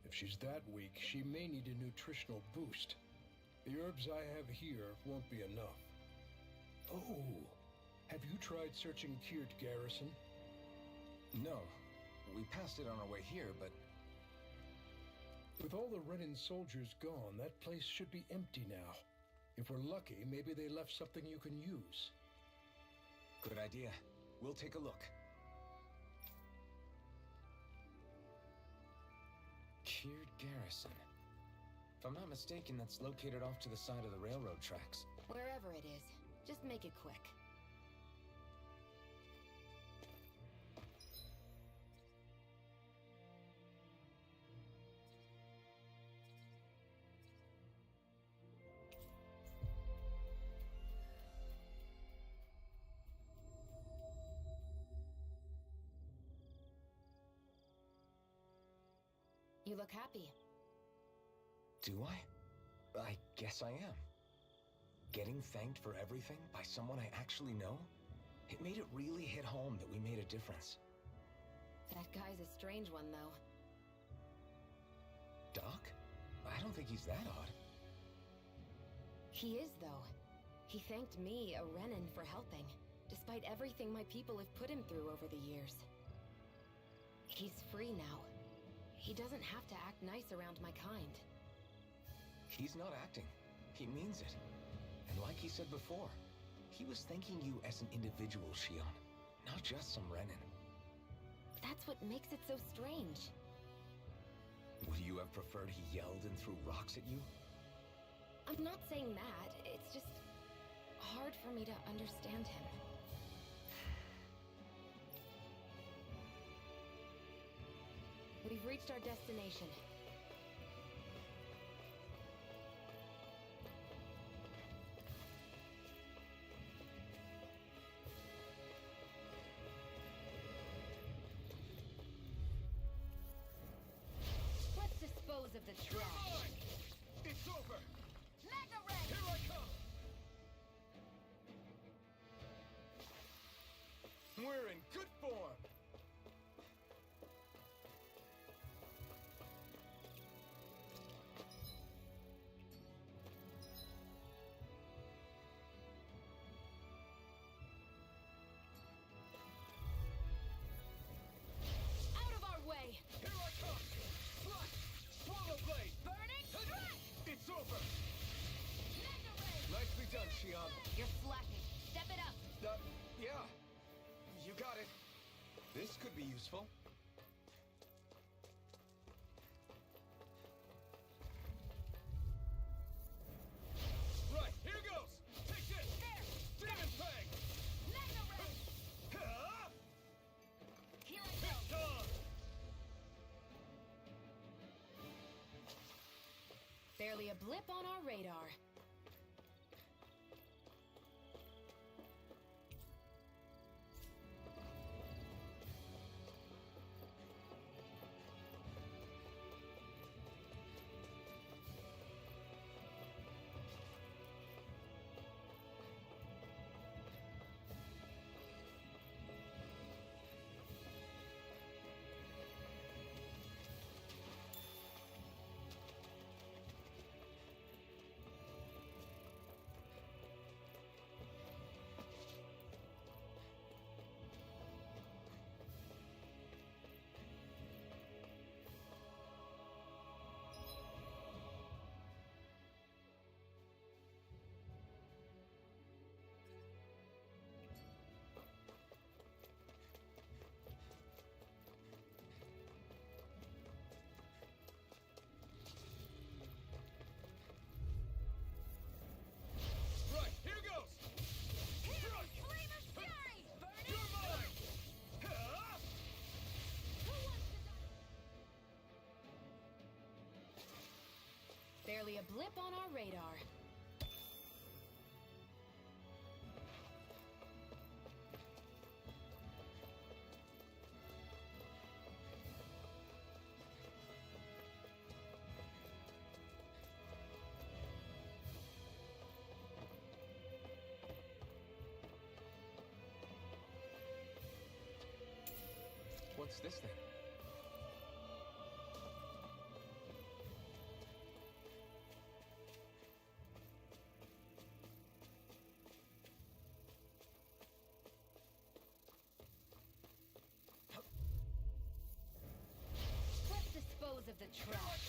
If she's that weak, she may need a nutritional boost. The herbs I have here won't be enough. Oh, have you tried searching Kirt Garrison? No. We passed it on our way here, but... With all the Renin soldiers gone, that place should be empty now. If we're lucky, maybe they left something you can use. Good idea. We'll take a look. Kirt Garrison. If I'm not mistaken, that's located off to the side of the railroad tracks. Wherever it is, just make it quick. You look happy. Do I? I guess I am. Getting thanked for everything by someone I actually know? It made it really hit home that we made a difference. That guy's a strange one, though. Doc? I don't think he's that odd. He is, though. He thanked me, a Renin, for helping, despite everything my people have put him through over the years. He's free now. He doesn't have to act nice around my kind. He's not acting. He means it. And like he said before, he was thanking you as an individual, Shionne, not just some Renin. That's what makes it so strange. Would you have preferred he yelled and threw rocks at you? I'm not saying that. It's just hard for me to understand him. We've reached our destination. Let's dispose of the trash. It's over! Mega Red! Here I come! We're in good form! Out of our way! Here I come! Flush! Swallow blade! Burning Strike! It's over! Mega Red! Nicely done, Shionne. You're slacking. Step it up. Yeah. You got it. This could be useful. Right, here goes! Take this! There! Demon Fang! Mega Red! Ha! Here I go! Done! Barely a blip on our radar. Barely a blip on our radar. What's this then? Let's dispose of the trash.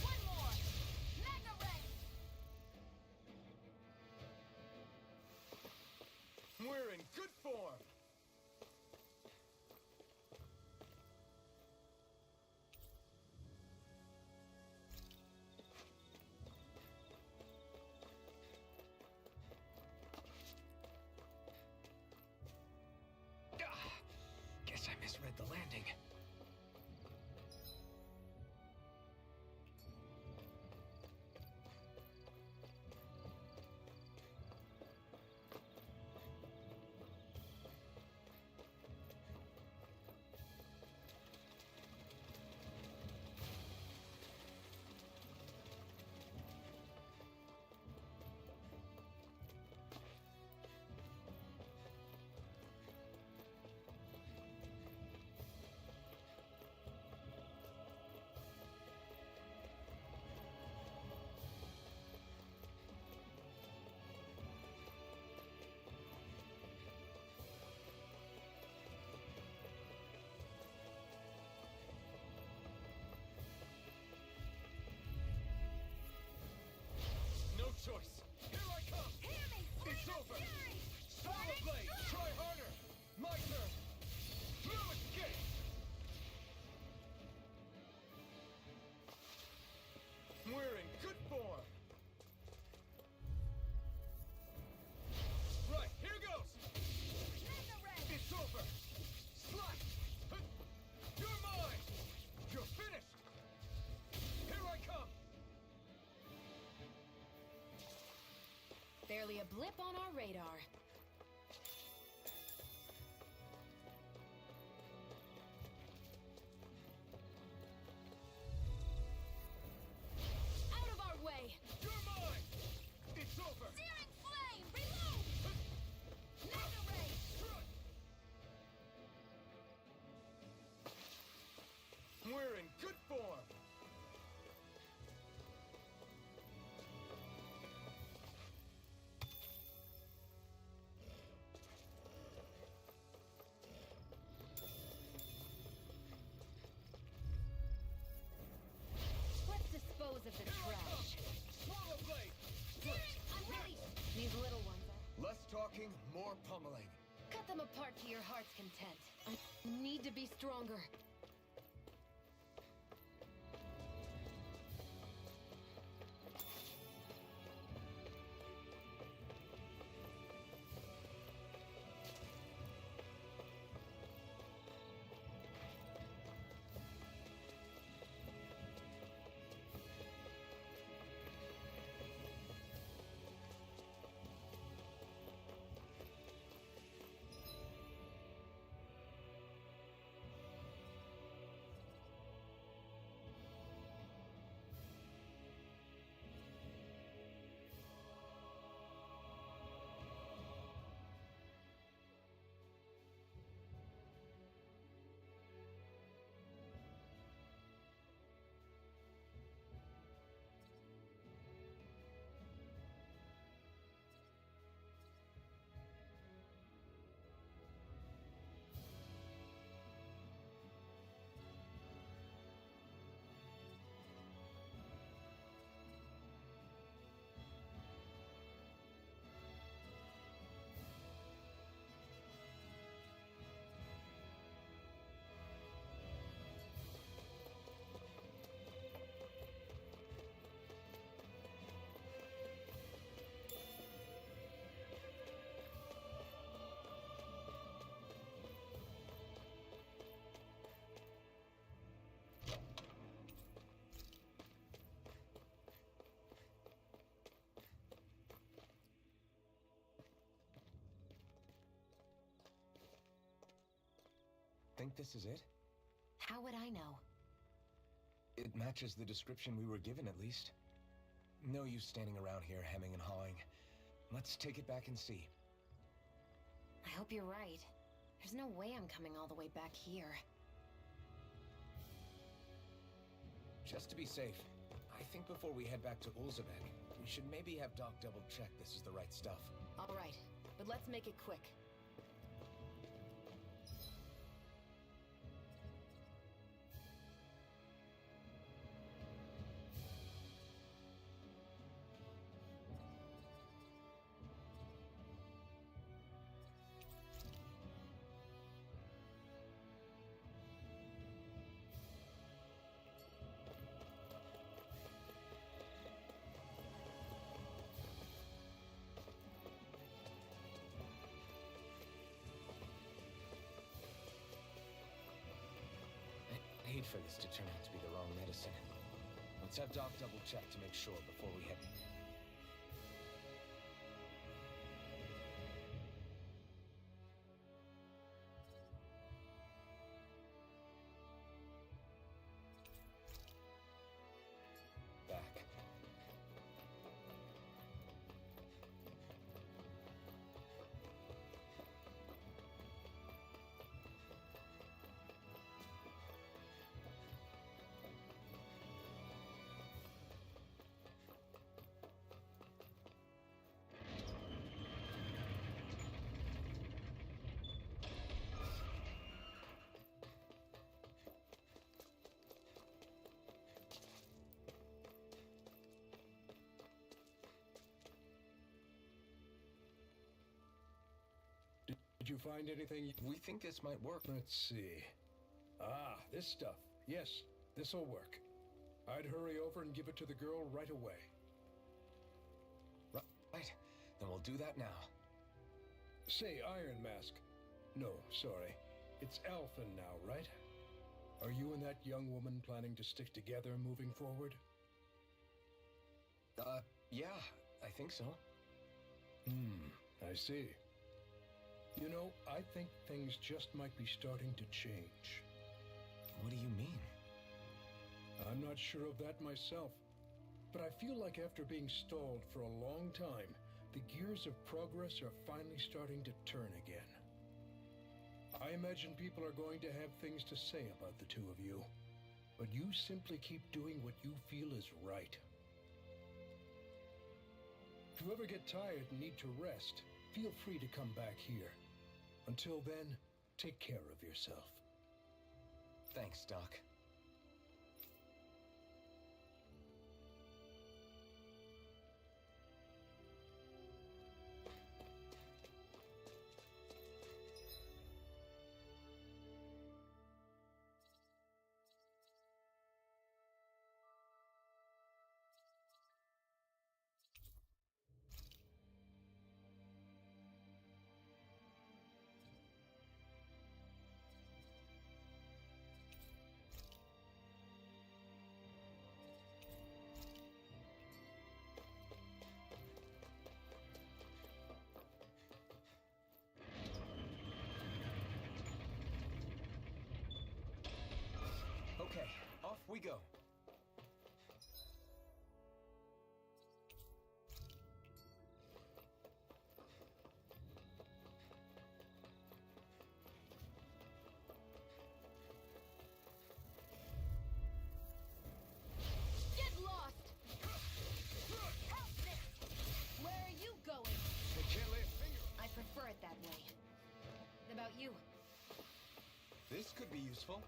One more! Magna Ray! We're in good form! Guess I misread the landing. No choice! Here I come! Hear me! It's Flame of over! Fury! Swallow Blade! Try harder! My turn! Through escape! We're in good form! Right, here goes! Magna Ray! It's over! Slash! You're mine! You're finished! Here I come! Barely a blip on our radar. Out of our way! You're mine! It's over! Searing Flame! Reload! Magna Ray! We're in good form! Let's dispose of the trash. Swallow Blade! I'm ready! These little ones are... Less talking, more pummeling. Cut them apart to your heart's content. I need to be stronger. think this is it? How would I know? It matches the description we were given, at least. No use standing around here hemming and hawing. Let's take it back and see. I hope you're right. There's no way I'm coming all the way back here. Just to be safe, I think before we head back to Ulzabek, we should maybe have Doc double-check this is the right stuff. All right, but let's make it quick. I hate for this to turn out to be the wrong medicine. Let's have Doc double-check to make sure before we head... back. Did you find anything? We think this might work. Let's see. Ah, this stuff. Yes, this'll work. I'd hurry over and give it to the girl right away. Right, then we'll do that now. Say, Iron Mask. No, sorry. It's Alphen now, right? Are you and that young woman planning to stick together moving forward? Yeah, I think so. I see. You know, I think things just might be starting to change. What do you mean? I'm not sure of that myself, but I feel like after being stalled for a long time, the gears of progress are finally starting to turn again. I imagine people are going to have things to say about the two of you, but you simply keep doing what you feel is right. If you ever get tired and need to rest, feel free to come back here. Until then, take care of yourself. Thanks, Doc. Okay, off we go. Get lost! Help this! Where are you going? I can't lay a finger. I prefer it that way. What about you? This could be useful.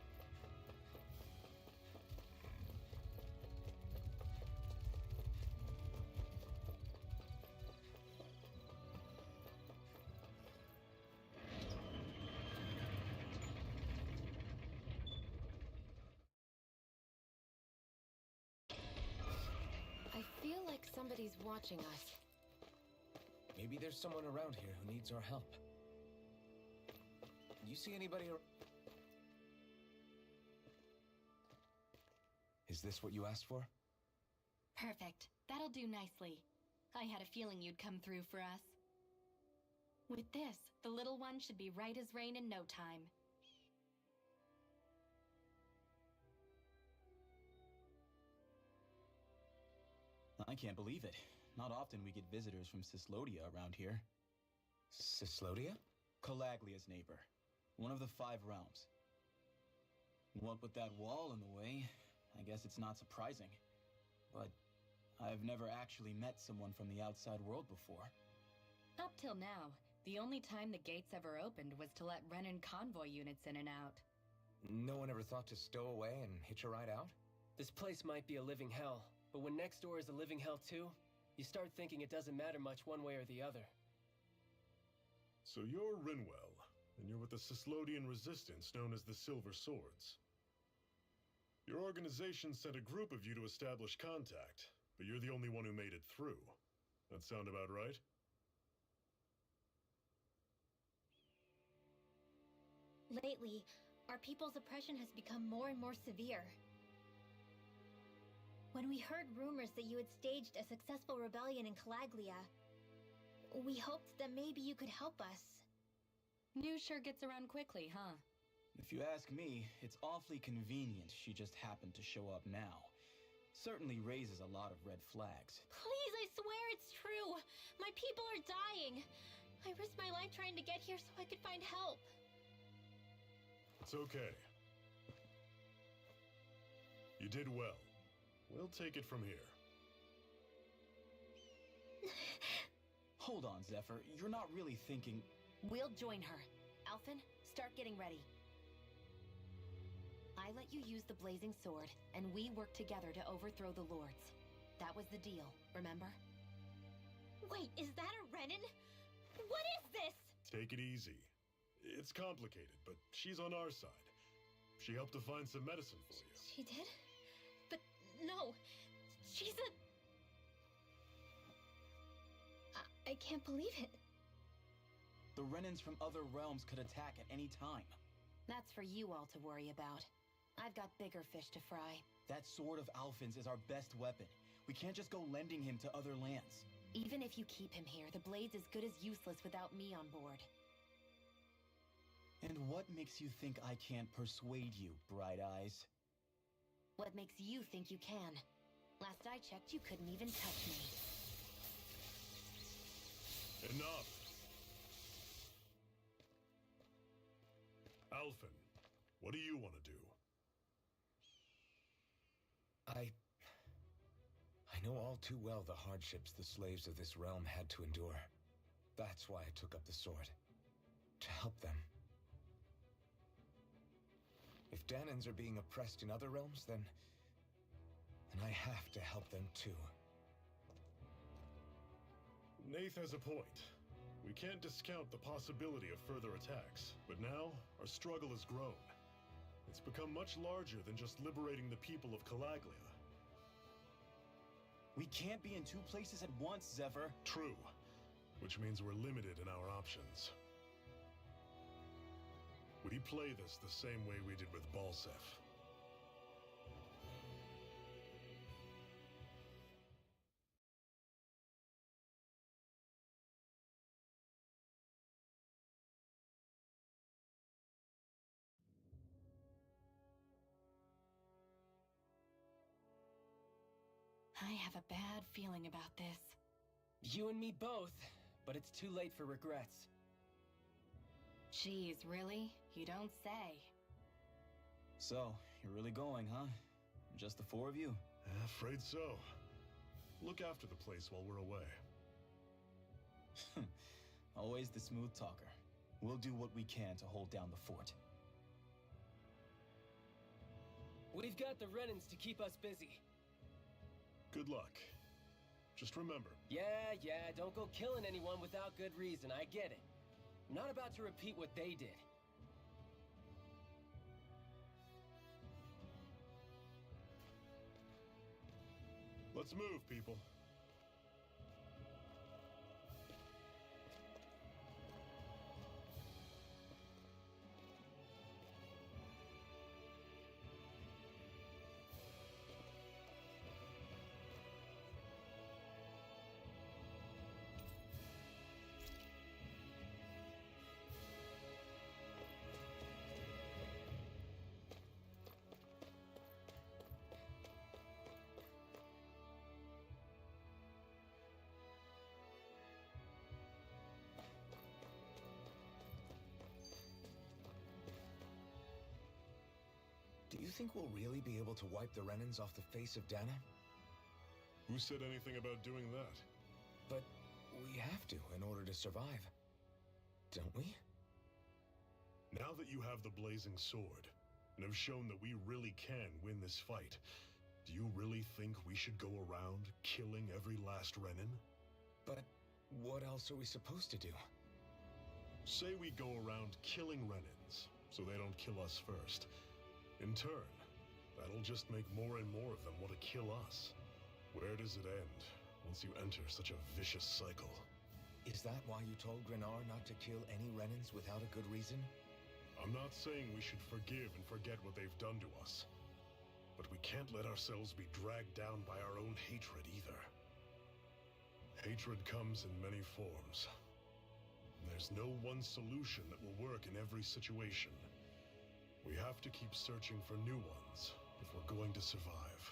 I feel like somebody's watching us. Maybe there's someone around here who needs our help. You see anybody Is this what you asked for? Perfect. That'll do nicely. I had a feeling you'd come through for us. With this, the little one should be right as rain in no time. I can't believe it. Not often we get visitors from Cyslodia around here. Cyslodia? Calaglia's neighbor. One of the 5 realms. What with that wall in the way, I guess it's not surprising. But I've never actually met someone from the outside world before. Up till now, the only time the gates ever opened was to let Renan convoy units in and out. No one ever thought to stow away and hitch a ride out? This place might be a living hell, but when next door is a living hell too, you start thinking it doesn't matter much one way or the other. So you're Rinwell, and you're with the Cyslodian resistance known as the Silver Swords. Your organization sent a group of you to establish contact, but you're the only one who made it through. That sound about right? Lately, our people's oppression has become more and more severe. When we heard rumors that you had staged a successful rebellion in Calaglia, we hoped that maybe you could help us. News sure gets around quickly, huh? If you ask me, it's awfully convenient she just happened to show up now. Certainly raises a lot of red flags. Please, I swear it's true! My people are dying! I risked my life trying to get here so I could find help. It's okay. You did well. We'll take it from here. Hold on, Zephyr. You're not really thinking... We'll join her. Alphen, start getting ready. I let you use the Blazing Sword, and we work together to overthrow the Lords. That was the deal, remember? Wait, is that a Renan? What is this? Take it easy. It's complicated, but she's on our side. She helped to find some medicine for you. She did? But no, she's a... I can't believe it. The Renans from other realms could attack at any time. That's for you all to worry about. I've got bigger fish to fry. That sword of Alphen's is our best weapon. We can't just go lending him to other lands. Even if you keep him here, the blade's as good as useless without me on board. And what makes you think I can't persuade you, Bright Eyes? What makes you think you can? Last I checked, you couldn't even touch me. Enough! Alphen, what do you want to do? I know all too well the hardships the slaves of this realm had to endure. That's why I took up the sword. To help them. If Dahnans are being oppressed in other realms, then I have to help them too. Nath has a point. We can't discount the possibility of further attacks, but now our struggle has grown. It's become much larger than just liberating the people of Calaglia. We can't be in 2 places at once, Zephyr. True, which means we're limited in our options. We play this the same way we did with Balseph. I have a bad feeling about this. You and me both, but it's too late for regrets. Jeez, really? You don't say. So, you're really going, huh? Just the 4 of you? Afraid so. Look after the place while we're away. Always the smooth talker. We'll do what we can to hold down the fort. We've got the Renans to keep us busy. Good luck. Just remember, Yeah, don't go killing anyone without good reason, I get it. I'm not about to repeat what they did. let's move, people. think we'll really be able to wipe the Renans off the face of Dana? Who said anything about doing that? But we have to in order to survive. Don't we? Now that you have the Blazing Sword, and have shown that we really can win this fight, do you really think we should go around killing every last Renan? But what else are we supposed to do? Say we go around killing Renans, so they don't kill us first. In turn, that'll just make more and more of them want to kill us. Where does it end once you enter such a vicious cycle? Is that why you told Grenar not to kill any Renans without a good reason? I'm not saying we should forgive and forget what they've done to us. But we can't let ourselves be dragged down by our own hatred either. Hatred comes in many forms. And there's no one solution that will work in every situation. We have to keep searching for new ones if we're going to survive.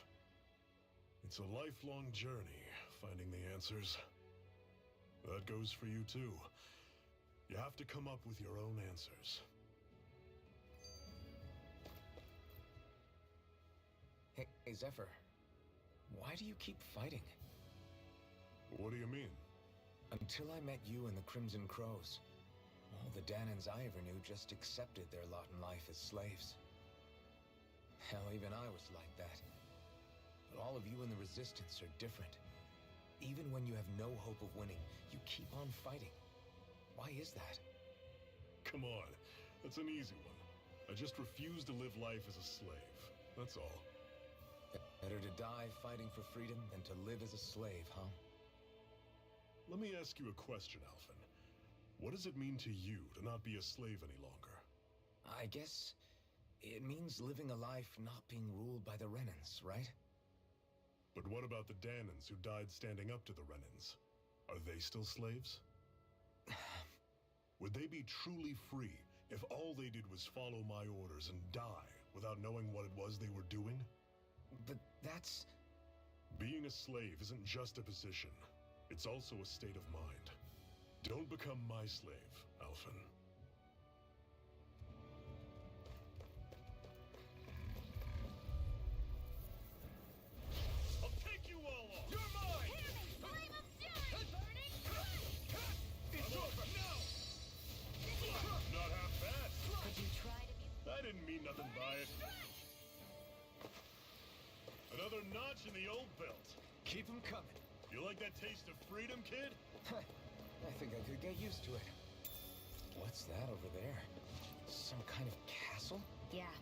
It's a lifelong journey, finding the answers. That goes for you too. You have to come up with your own answers. Hey, Zephyr. Why do you keep fighting? What do you mean? Until I met you and the Crimson Crows, all the Danans I ever knew just accepted their lot in life as slaves. Hell, even I was like that. But all of you in the Resistance are different. Even when you have no hope of winning, you keep on fighting. Why is that? Come on, that's an easy one. I just refuse to live life as a slave. That's all. Better to die fighting for freedom than to live as a slave, huh? Let me ask you a question, Alphen. What does it mean to you to not be a slave any longer? I guess it means living a life not being ruled by the Renans, right? But what about the Danans who died standing up to the Renans? Are they still slaves? Would they be truly free if all they did was follow my orders and die without knowing what it was they were doing? But that's... Being a slave isn't just a position. It's also a state of mind. Don't become my slave, Alphen. I'll take you all off! You're mine! Hear me! Flame of fury! Burning crust! It's over! No! Not half bad! Could you try to be... I didn't mean nothing by it. Another notch in the old belt. Keep them coming. You like that taste of freedom, kid? I think I could get used to it. What's that over there? Some kind of castle? Yeah,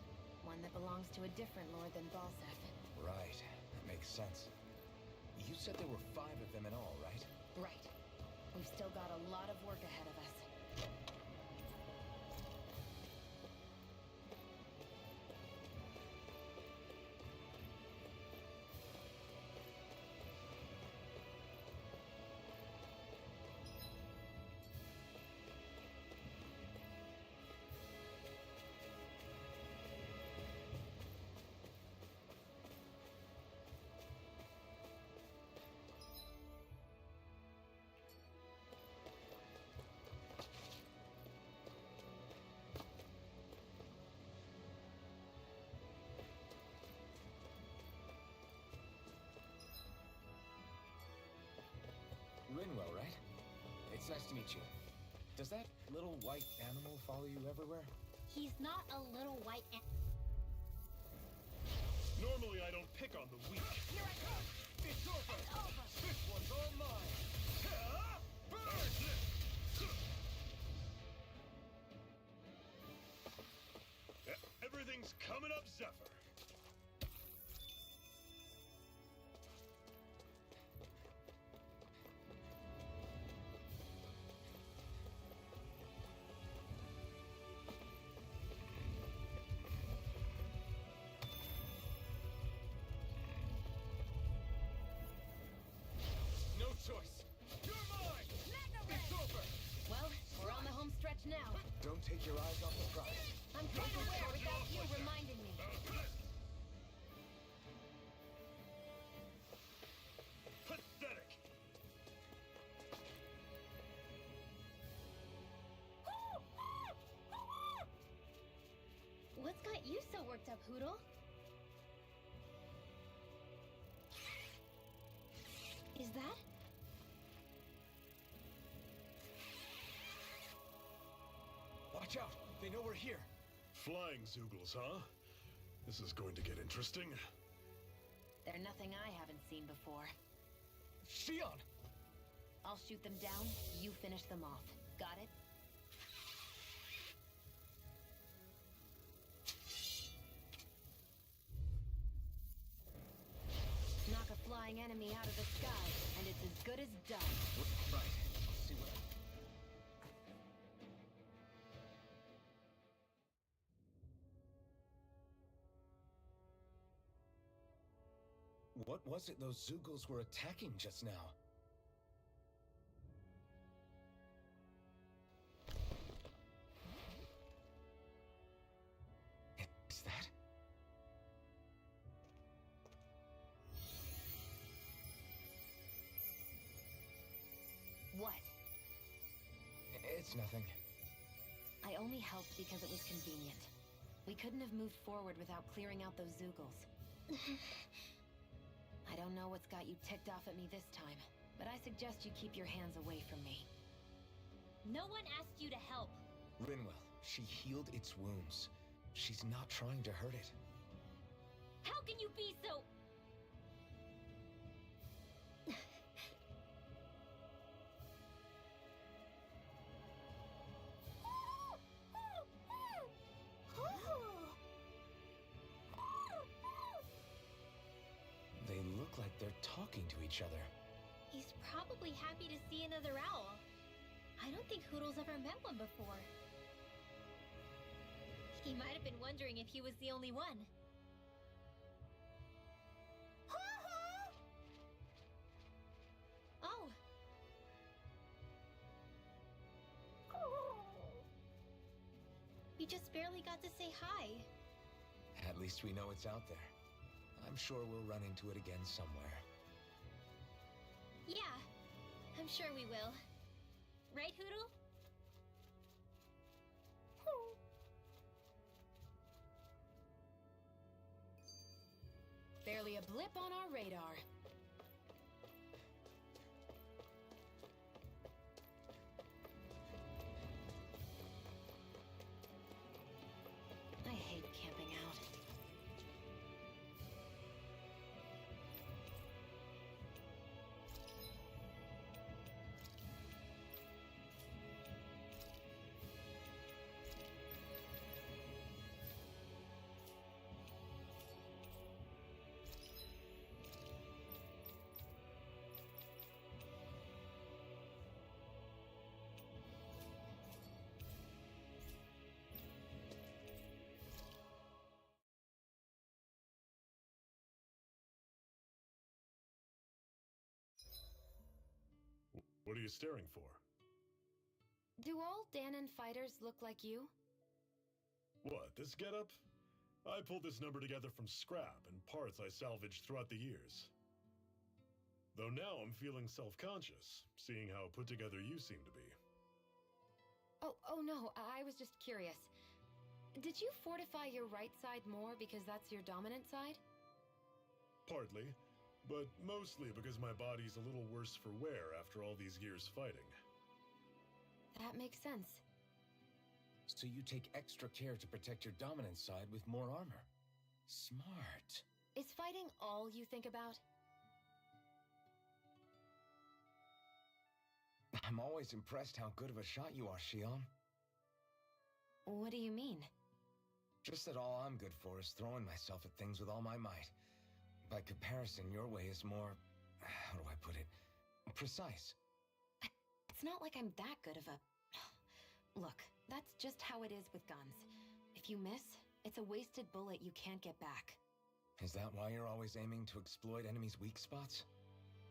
one that belongs to a different lord than Balseph. Right, that makes sense. You said there were 5 of them in all, right? Right. We've still got a lot of work ahead of us. Rinwell, right? It's nice to meet you. Does that little white animal follow you everywhere? He's not a little white Normally I don't pick on the weak. Here I come! It's over! This one's all mine! Burn! Everything's coming up, Zephyr. No choice! You're mine! It's over! Well, we're on the home stretch now. Don't take your eyes off the prize. I'm quite aware without you reminding me. Pathetic! What's got you so worked up, Hootle? Watch out! They know we're here! Flying Zoogles, huh? This is going to get interesting. They're nothing I haven't seen before. Shion! I'll shoot them down, you finish them off. Got it? Knock a flying enemy out of the sky, and it's as good as done. Right. I'll see what What was it those Zoogles were attacking just now? Is that? What? It's nothing. I only helped because it was convenient. We couldn't have moved forward without clearing out those Zoogles. I don't know what's got you ticked off at me this time, but I suggest you keep your hands away from me. No one asked you to help. Rinwell, she healed its wounds. She's not trying to hurt it. How can you be so... They look like they're talking to each other. He's probably happy to see another owl. I don't think Hoodle's ever met one before. He might have been wondering if he was the only one. Oh. You just barely got to say hi. At least we know it's out there. I'm sure we'll run into it again somewhere. Yeah, I'm sure we will. Right, Hoodle? Barely a blip on our radar. I hate camping out. What are you staring for? Do all Danon fighters look like you? What, this getup? I pulled this number together from scrap and parts I salvaged throughout the years. Though now I'm feeling self-conscious, seeing how put together you seem to be. Oh no, I was just curious. Did you fortify your right side more because that's your dominant side? Partly, but mostly because my body's a little worse for wear after all these years fighting. That makes sense. So you take extra care to protect your dominant side with more armor. Smart. Is fighting all you think about? I'm always impressed how good of a shot you are, Shion. What do you mean? Just that all I'm good for is throwing myself at things with all my might. By comparison, your way is more... how do I put it? Precise. It's not like I'm that good of a... Look, that's just how it is with guns. If you miss, it's a wasted bullet you can't get back. Is that why you're always aiming to exploit enemies' weak spots?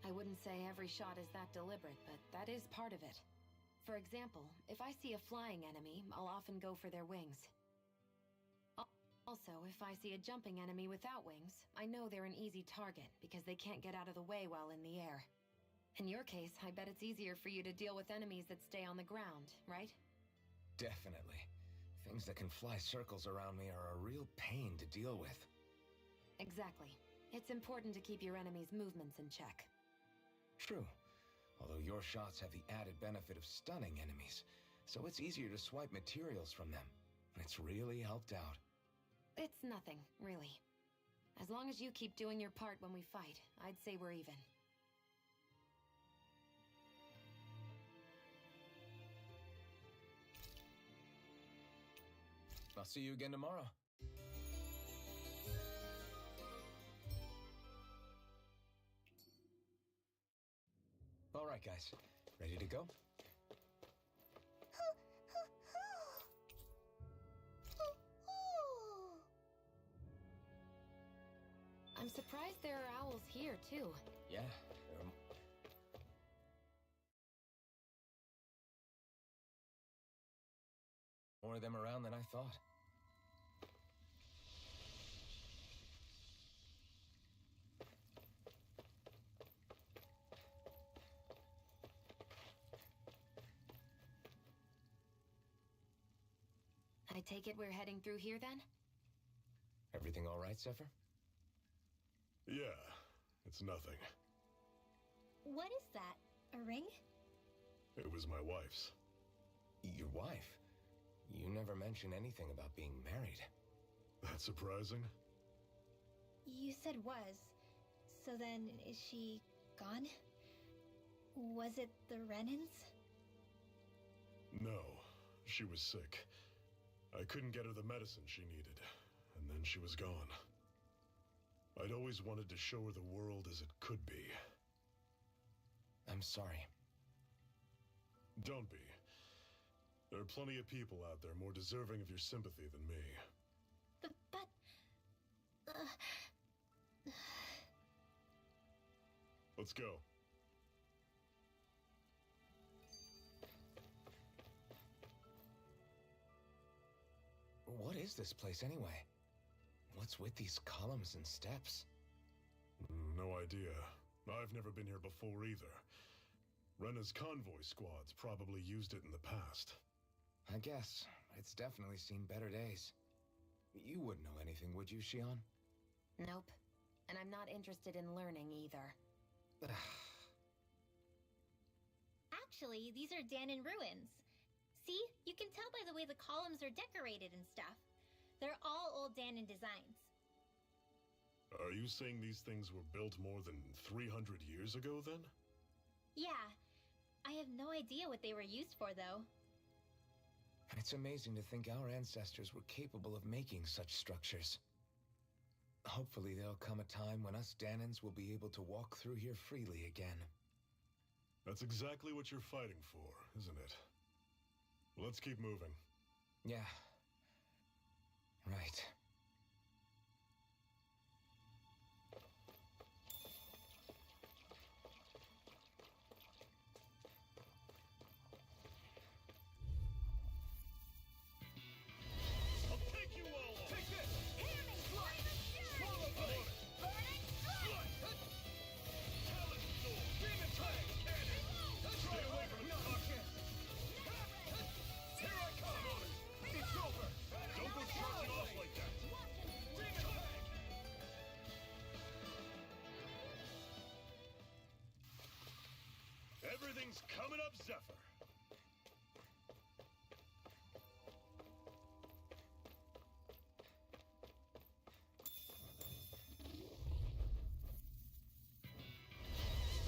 I wouldn't say every shot is that deliberate, but that is part of it. For example, if I see a flying enemy, I'll often go for their wings. Also, if I see a jumping enemy without wings, I know they're an easy target because they can't get out of the way while in the air. In your case, I bet it's easier for you to deal with enemies that stay on the ground, right? Definitely. Things that can fly circles around me are a real pain to deal with. Exactly. It's important to keep your enemy's movements in check. True. Although your shots have the added benefit of stunning enemies, so it's easier to swipe materials from them. It's really helped out. It's nothing, really. As long as you keep doing your part when we fight, I'd say we're even. I'll see you again tomorrow. All right, guys. Ready to go? I'm surprised there are owls here, too. Yeah. More of them around than I thought. I take it we're heading through here, then? Everything all right, Zephyr? Yeah, it's nothing. What is that? A ring? It was my wife's. Your wife? You never mentioned anything about being married. That surprising? You said was. So then, is she gone? Was it the Renans? No, she was sick. I couldn't get her the medicine she needed, and then she was gone. I'd always wanted to show her the world as it could be. I'm sorry. Don't be. There are plenty of people out there more deserving of your sympathy than me. But... Let's go. What is this place anyway? What's with these columns and steps? No idea. I've never been here before either. Rena's convoy squads probably used it in the past. I guess. It's definitely seen better days. You wouldn't know anything, would you, Shion? Nope. And I'm not interested in learning either. Actually, these are Danon ruins. See? You can tell by the way the columns are decorated and stuff. They're all old Danon designs. Are you saying these things were built more than 300 years ago, then? Yeah. I have no idea what they were used for, though. It's amazing to think our ancestors were capable of making such structures. Hopefully there'll come a time when us Danons will be able to walk through here freely again. That's exactly what you're fighting for, isn't it? Let's keep moving. Yeah. Right. I'll take you all on! Take this! Hear me! Swallow blade! Burning strike! Talon sword! Demon fang! Cannon! Stay away from the pocket! Here I come! It's over! Don't go charging off like that! Demon fang! Everything's coming up, Zephyr!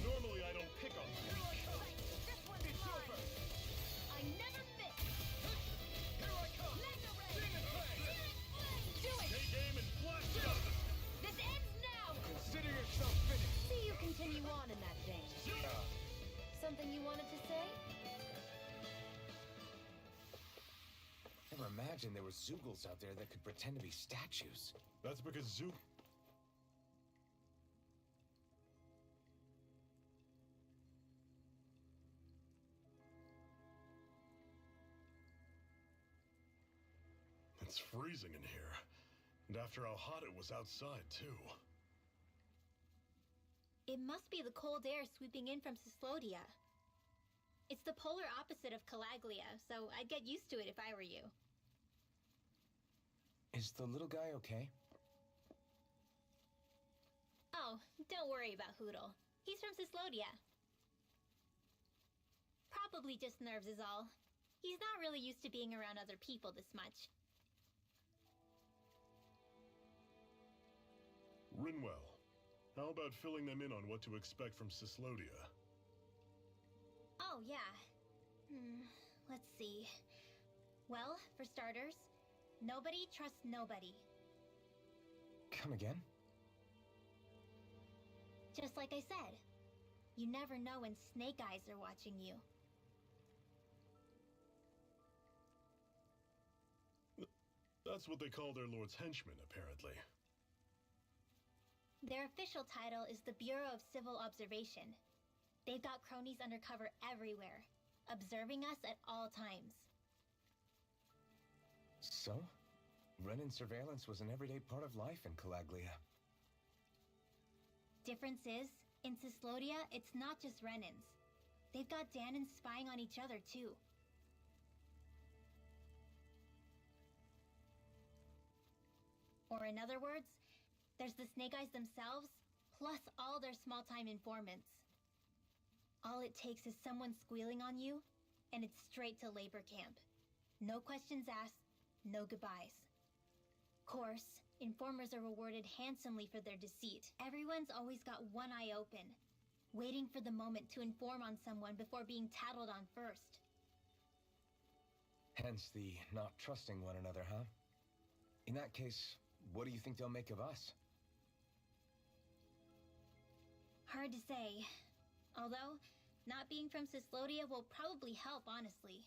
Normally I don't pick on weak. This one's mine! I never miss! Here I come! Mega Ray! Demon fang! Do it! Stay game and blast out of it! This ends now! Consider yourself finished! See you continue on in that vein. Something you wanted to say? Never imagined there were Zeugles out there that could pretend to be statues. That's because Zook. It's freezing in here. And after how hot it was outside, too. It must be the cold air sweeping in from Cyslodia. It's the polar opposite of Calaglia, so I'd get used to it if I were you. Is the little guy okay? Oh, don't worry about Hootle. He's from Cyslodia. Probably just nerves is all. He's not really used to being around other people this much. Rinwell, how about filling them in on what to expect from Cyslodia? Oh, yeah. Let's see. Well, for starters, nobody trusts nobody. Come again? Just like I said, you never know when Snake Eyes are watching you. That's what they call their lord's henchmen, apparently. Their official title is the Bureau of Civil Observation. They've got cronies undercover everywhere, observing us at all times. So? Renan surveillance was an everyday part of life in Calaglia. Difference is, in Cyslodia, it's not just Renans. They've got Danans spying on each other, too. Or in other words, there's the Snake Eyes themselves, plus all their small-time informants. All it takes is someone squealing on you, and it's straight to labor camp. No questions asked, no goodbyes. Course, informers are rewarded handsomely for their deceit. Everyone's always got one eye open, waiting for the moment to inform on someone before being tattled on first. Hence the not trusting one another, huh? In that case, what do you think they'll make of us? Hard to say. Although, not being from Cyslodia will probably help, honestly.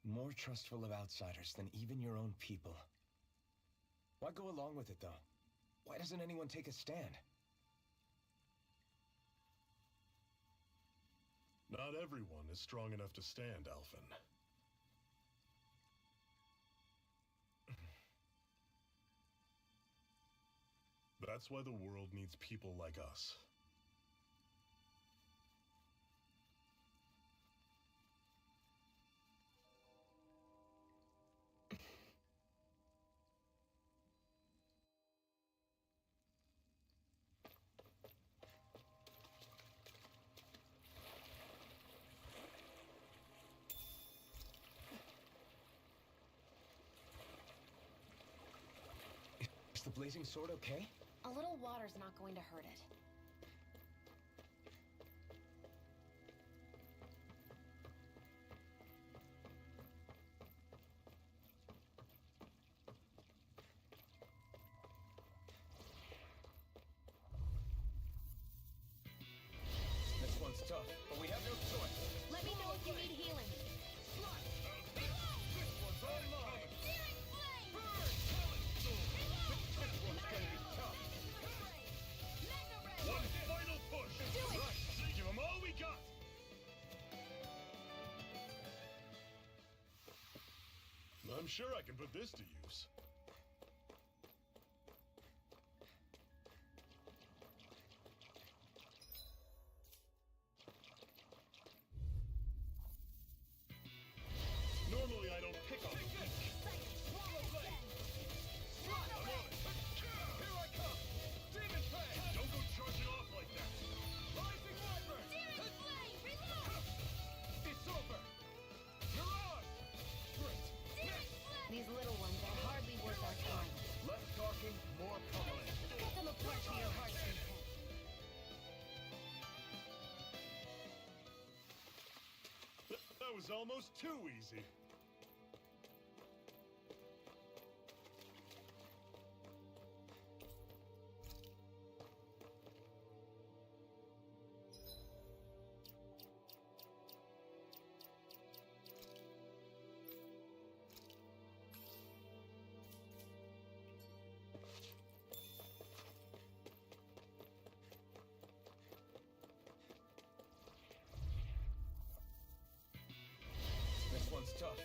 More trustful of outsiders than even your own people. Why go along with it, though? Why doesn't anyone take a stand? Not everyone is strong enough to stand, Alphen. That's why the world needs people like us. Is the blazing sword okay? A little water's not going to hurt it. This one's tough, but we have no choice. Let me know if you need healing. This one's all mine! This one's gonna be tough! One final push! Do it! Right, give them all we got! I'm sure I can put this to use. Normally I don't pick on the weak. I'm on it! Here I come! Demon Fang! Don't go charging off like that! Rising Wyvern! It's over! You're on! Great! These little ones are hardly worth our time. Less talking, more pummeling. Cut them apart to your heart's content. That was almost too easy. This one's tough,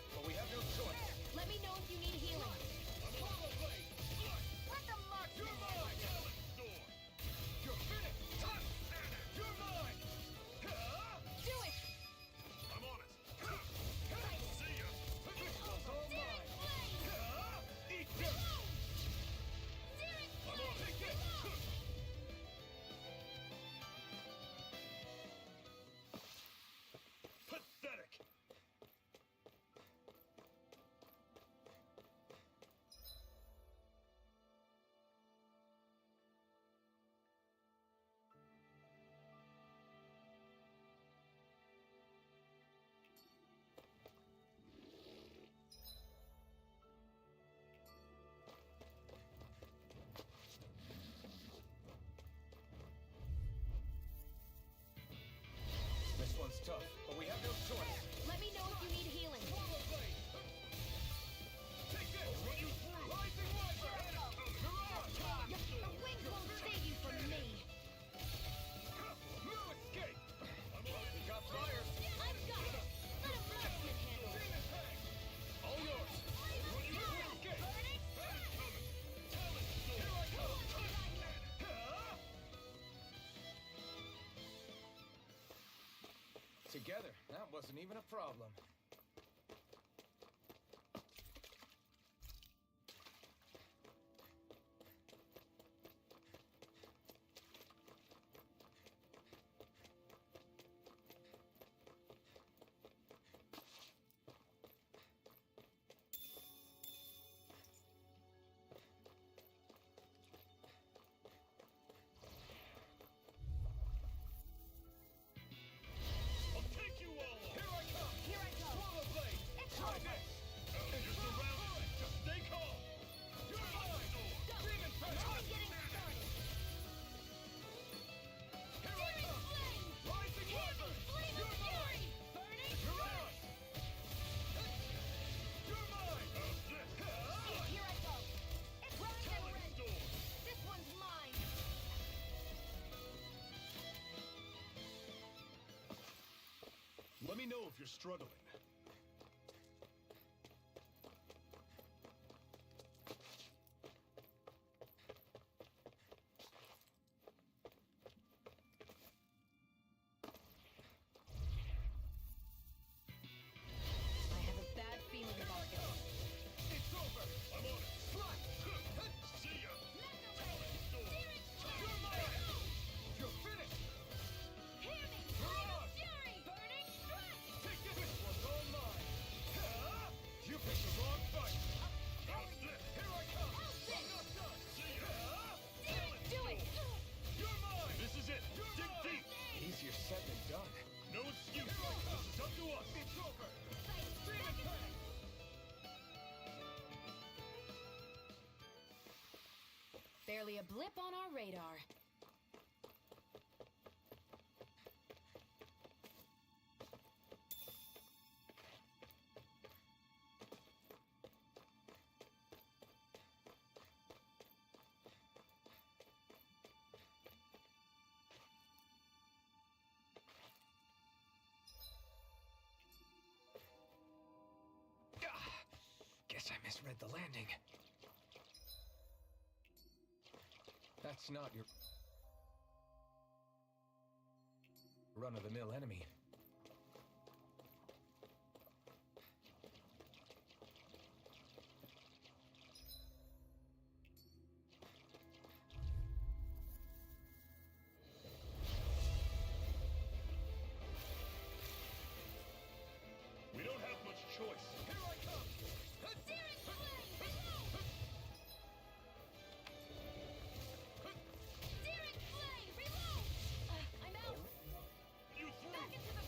together. That wasn't even a problem. I'll take you all on! Here I come! Here I go. Swallow blade! It's Try over. this! You're surrounded! Just stay calm! You're mine! Go. Demon We're Fist! only getting started. Here I Searing come! flame. Rising Hear me, Wyvern! flame of You're fury. mine! Burning You're strike. mine! You're mine! Here I go. It's rise and Talon red. Storm! This one's mine. Let me know if you're struggling. I have a bad feeling about this. It's over! I'm on it! Slide! See ya! Talon Storm! You're mine! You're finished! Hear me, You're flame of on! fury. Burning strike. Take this! This one's all mine! You picked the wrong fight! How's this? Here I come! How's this? I'm not done! See ya! Searing, do it. You're mine! This is it! You're Dig mine! deep! Easier said than done. No excuse! Here I come! This is up to us! It's over! Demon Fang! Barely a blip on our radar. Guess I misread the landing. That's not your run-of-the-mill enemy. We don't have much choice. Here I come! Searing flame, below. Searing flame, reload. I'm out. You threw! Back into the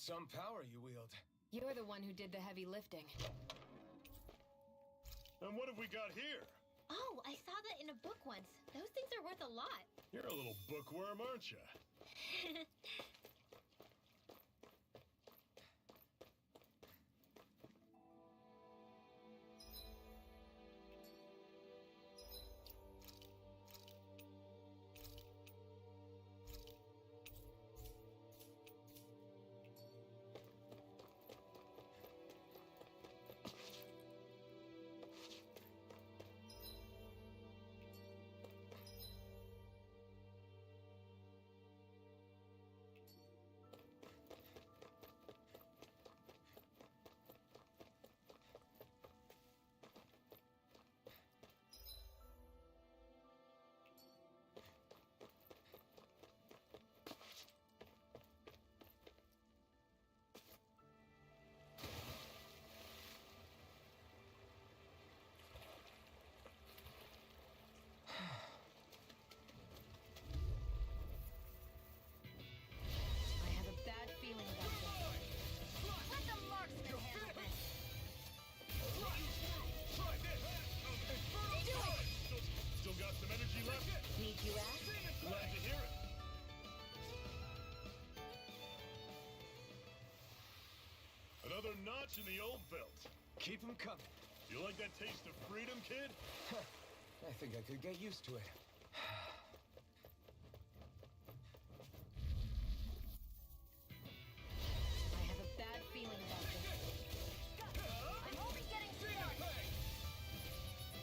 Some power you wield. You're the one who did the heavy lifting. And what have we got here? Oh, I saw that in a book once. Those things are worth a lot. You're a little bookworm, aren't you? I have a bad feeling about this. Let the marksman handle this. Try this! Still got some energy left? Need you ask? Glad to hear it. Another notch in the old belt. Keep them coming. You like that taste of freedom, kid? I think I could get used to it. I have a bad feeling about this. I'm only getting started.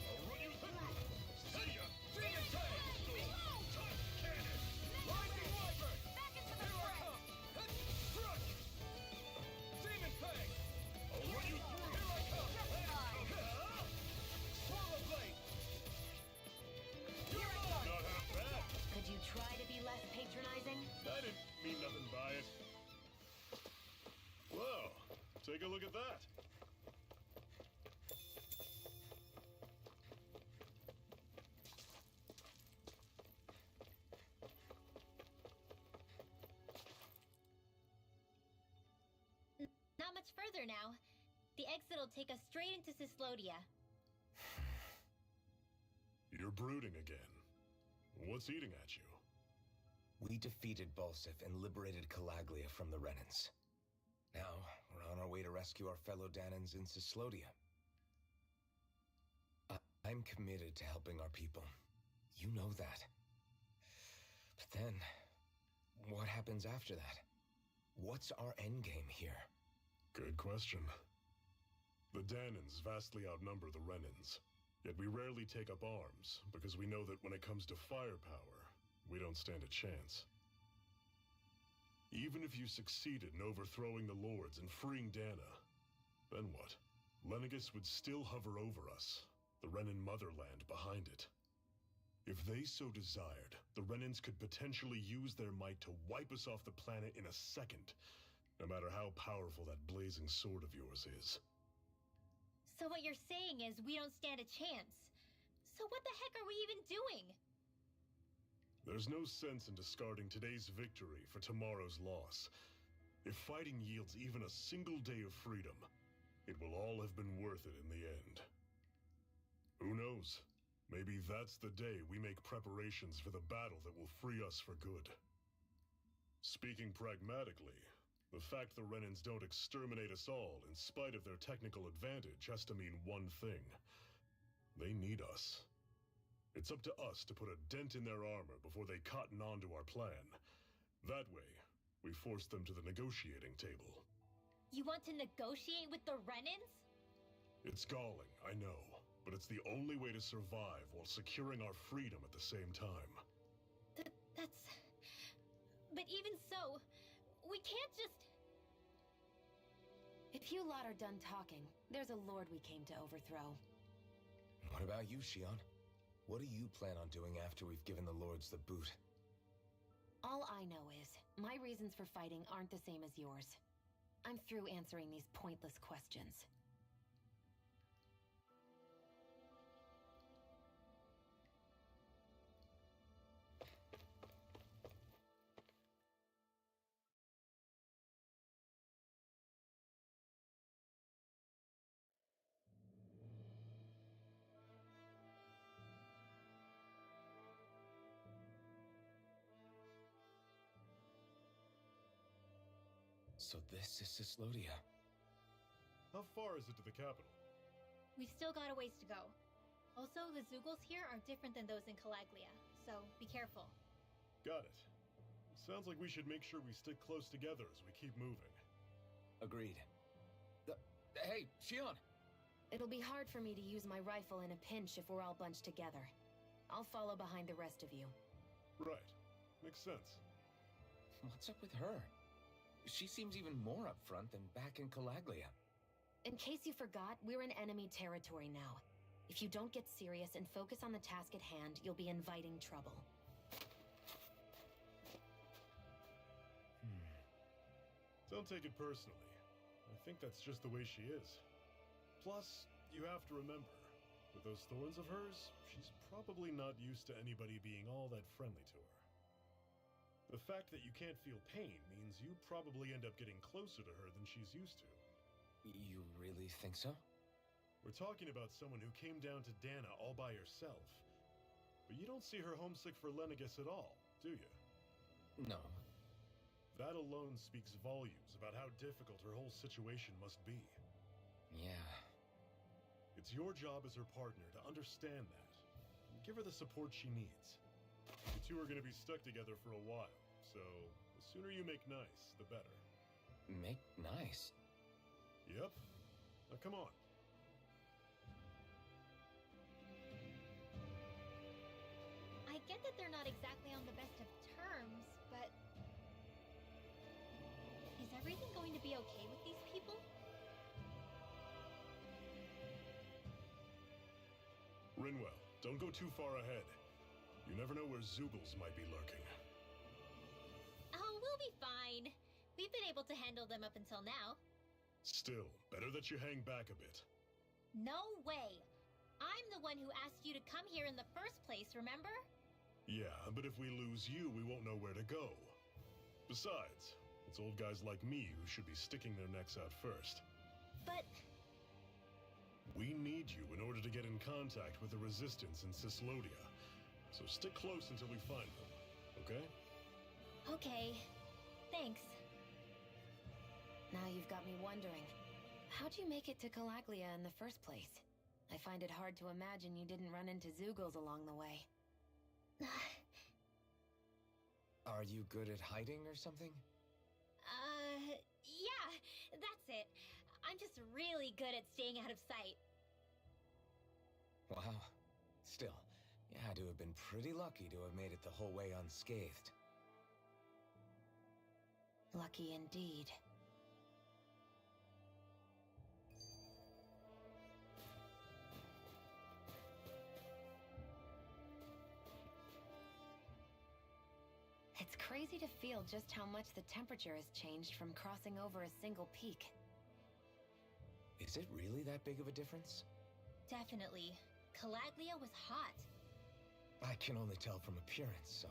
I'll run you through. See ya. Demon Tank. Touch cannon. Lightning Wyvern. Back into the fray. Crush. Demon Tank. I'll run you through. Here I come. Swallow Blade. Here I go. Not half bad. Could you try to be less patronizing? I didn't mean nothing by it. Whoa, take a look at that. Not much further now. The exit will take us straight into Cyslodia. You're brooding again. What's eating at you? We defeated Balsif and liberated Calaglia from the Renans. Now, we're on our way to rescue our fellow Danans in Cyslodia. I'm committed to helping our people. You know that. But then, what happens after that? What's our endgame here? Good question. The Danans vastly outnumber the Renans. Yet we rarely take up arms, because we know that when it comes to firepower, we don't stand a chance. Even if you succeeded in overthrowing the Lords and freeing Dana, then what? Lenegis would still hover over us, the Renan motherland behind it. If they so desired, the Renans could potentially use their might to wipe us off the planet in a second, no matter how powerful that blazing sword of yours is. So what you're saying is we don't stand a chance. So what the heck are we even doing? There's no sense in discarding today's victory for tomorrow's loss. If fighting yields even a single day of freedom, it will all have been worth it in the end. Who knows? Maybe that's the day we make preparations for the battle that will free us for good. Speaking pragmatically, the fact the Renans don't exterminate us all in spite of their technical advantage has to mean one thing. They need us. It's up to us to put a dent in their armor before they cotton on to our plan. That way, we force them to the negotiating table. You want to negotiate with the Renans? It's galling, I know, but it's the only way to survive while securing our freedom at the same time. That's... But even so, we can't just... If you lot are done talking, there's a lord we came to overthrow. What about you, Shion? What do you plan on doing after we've given the Lords the boot? All I know is, my reasons for fighting aren't the same as yours. I'm through answering these pointless questions. So this is Cyslodia. How far is it to the capital? We've still got a ways to go. Also, the Zeugles here are different than those in Calaglia, so be careful. Got it. Sounds like we should make sure we stick close together as we keep moving. Agreed. Hey, Shion! It'll be hard for me to use my rifle in a pinch if we're all bunched together. I'll follow behind the rest of you. Right. Makes sense. What's up with her? She seems even more upfront than back in Calaglia. In case you forgot, we're in enemy territory now. If you don't get serious and focus on the task at hand, you'll be inviting trouble. Don't take it personally. I think that's just the way she is. Plus, you have to remember, with those thorns of hers, she's probably not used to anybody being all that friendly to her. The fact that you can't feel pain means you probably end up getting closer to her than she's used to. You really think so? We're talking about someone who came down to Dana all by herself. But you don't see her homesick for Lenegis at all, do you? No. That alone speaks volumes about how difficult her whole situation must be. Yeah. It's your job as her partner to understand that, and give her the support she needs. You two are gonna be stuck together for a while, so the sooner you make nice, the better. Make nice? Yep. Now come on. I get that they're not exactly on the best of terms, but... Is everything going to be okay with these people? Rinwell, don't go too far ahead. You never know where Zeugles might be lurking. Oh, we'll be fine. We've been able to handle them up until now. Still, better that you hang back a bit. No way! I'm the one who asked you to come here in the first place, remember? Yeah, but if we lose you, we won't know where to go. Besides, it's old guys like me who should be sticking their necks out first. But... We need you in order to get in contact with the Resistance in Cyslodia. So stick close until we find them, okay? Okay. Thanks. Now you've got me wondering. How'd you make it to Calaglia in the first place? I find it hard to imagine you didn't run into Zeugles along the way. Are you good at hiding or something? Yeah, that's it. I'm just really good at staying out of sight. Wow. Still, you had to have been pretty lucky to have made it the whole way unscathed. Lucky indeed. It's crazy to feel just how much the temperature has changed from crossing over a single peak. Is it really that big of a difference? Definitely. Calaglia was hot. I can only tell from appearance, so...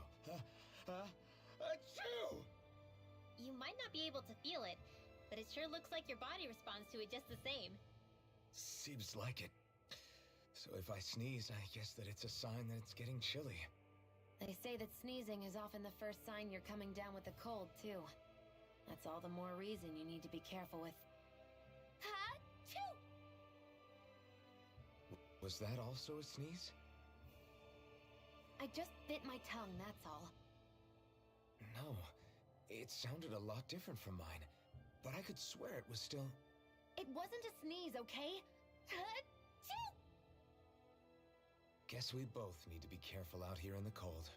Achoo! You might not be able to feel it, but it sure looks like your body responds to it just the same. Seems like it. So if I sneeze, I guess that it's a sign that it's getting chilly. They say that sneezing is often the first sign you're coming down with a cold, too. That's all the more reason you need to be careful with... Ha-choo! Was that also a sneeze? I just bit my tongue, that's all. No, it sounded a lot different from mine, but I could swear it was still... It wasn't a sneeze, okay? Ha-choo! Guess we both need to be careful out here in the cold.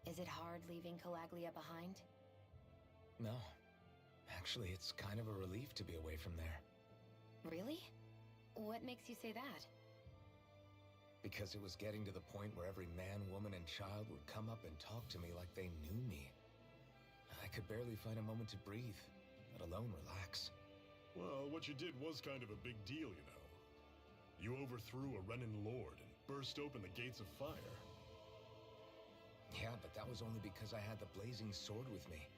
Is it hard leaving Calaglia behind? No. Actually, it's kind of a relief to be away from there. Really? What makes you say that? Because it was getting to the point where every man, woman, and child would come up and talk to me like they knew me. I could barely find a moment to breathe, let alone relax. Well, what you did was kind of a big deal, you know. You overthrew a Renan lord and burst open the gates of fire. Yeah, but that was only because I had the blazing sword with me.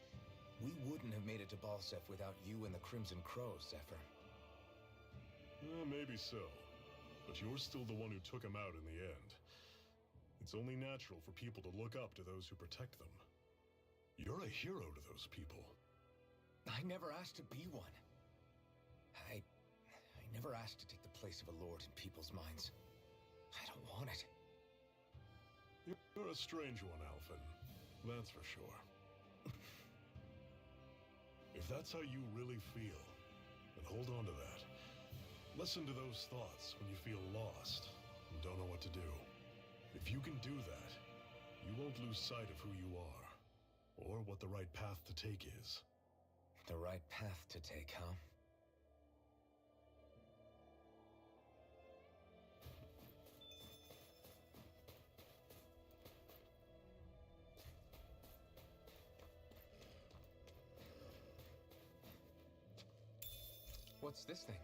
We wouldn't have made it to Balseph without you and the Crimson Crows, Zephyr. Maybe so. but you're still the one who took him out in the end. It's only natural for people to look up to those who protect them. You're a hero to those people. I never asked to be one. I never asked to take the place of a lord in people's minds. I don't want it. You're a strange one, Alphen. That's for sure. If that's how you really feel, then hold on to that. Listen to those thoughts when you feel lost and don't know what to do. If you can do that, you won't lose sight of who you are, or what the right path to take is. The right path to take, huh? What's this thing?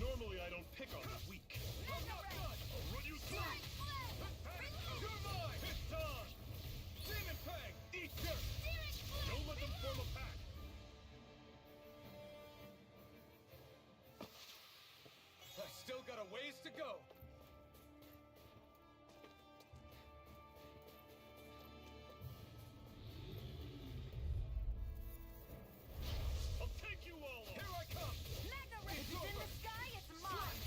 Normally I don't pick on the weak. I'm not done! I'll run you through! You're mine! It's on! Demon Fang! Eat dirt! Don't let them form a pack! I still got a ways to go. I'll take you all on! Here I come! Mega Ray is in the sky, it's mine!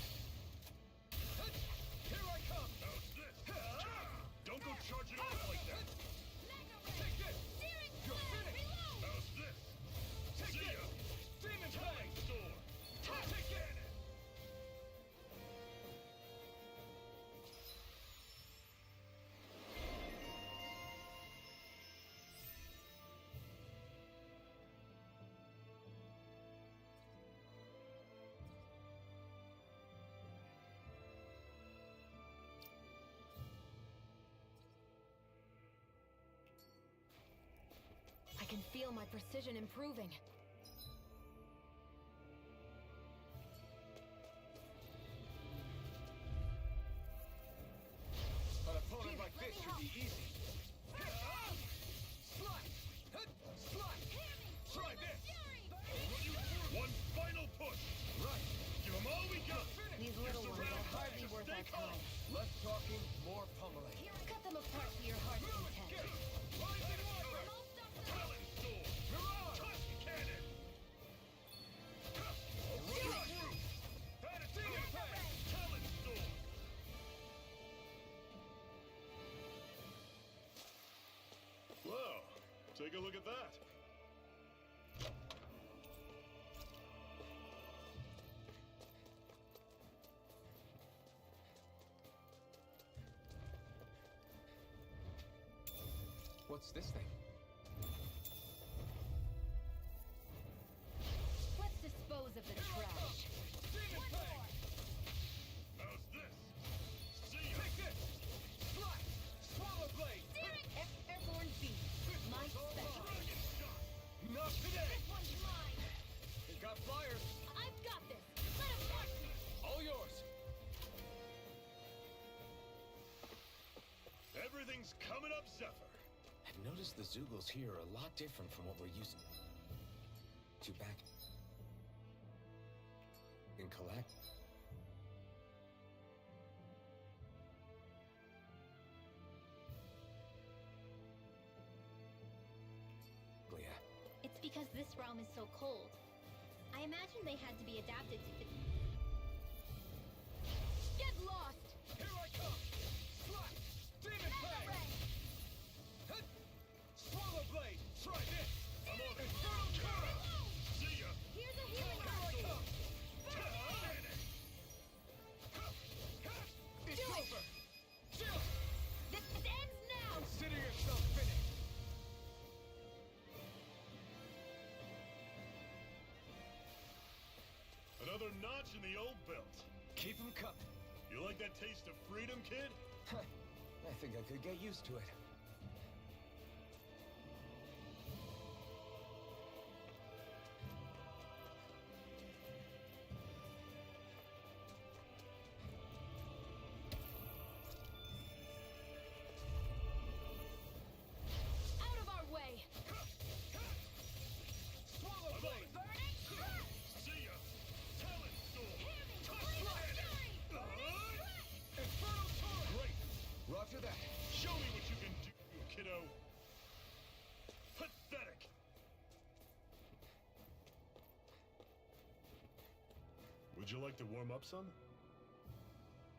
Here I come! How's this? Don't go charging off like that! Mega Ray! Take this! Steering You're flare! finished! Reload! How's this? Take See this! ya! Demon Fang! Sword! Take it! I can feel my precision improving. An opponent like this should be easy. Slide! Slide! Try this! Run you through! One final push! Right! Give them all we got! These little ones Surround are hardly Just worth stay our calm. time. Less talking, more pummeling. Cut them apart to your heart's Get content. it! Rising water! Talon Sword! Mirage! Tusk Cannon! I'll run you through! Demon Fang! Talon Sword! Well, take a look at that. What's this thing? Let's dispose of the trash. Demon Fang! How's this? See ya! Take this! Slide! Swallow Blade! Airborne beast. My special. Dragon Shot! Not today! This one's mine. They got flyers! I've got this. Let him mark me. All yours! Everything's coming up, Zephyr! I've noticed the Zeugles here are a lot different from what we're used to back in Collect. Leah, It's because this realm is so cold. I imagine they had to be adapted to the... Get lost. Here I come! Slide! Demon Fang! Swallow Blade! Try this! I'm on it! Infernal Curve! See ya! Here's a healing Here I come! Cannon! It's over! Chill! This ends now. Consider yourself finished! Another notch in the old belt. Keep them coming. You like that taste of freedom, kid? I think I could get used to it. Would you like to warm up some?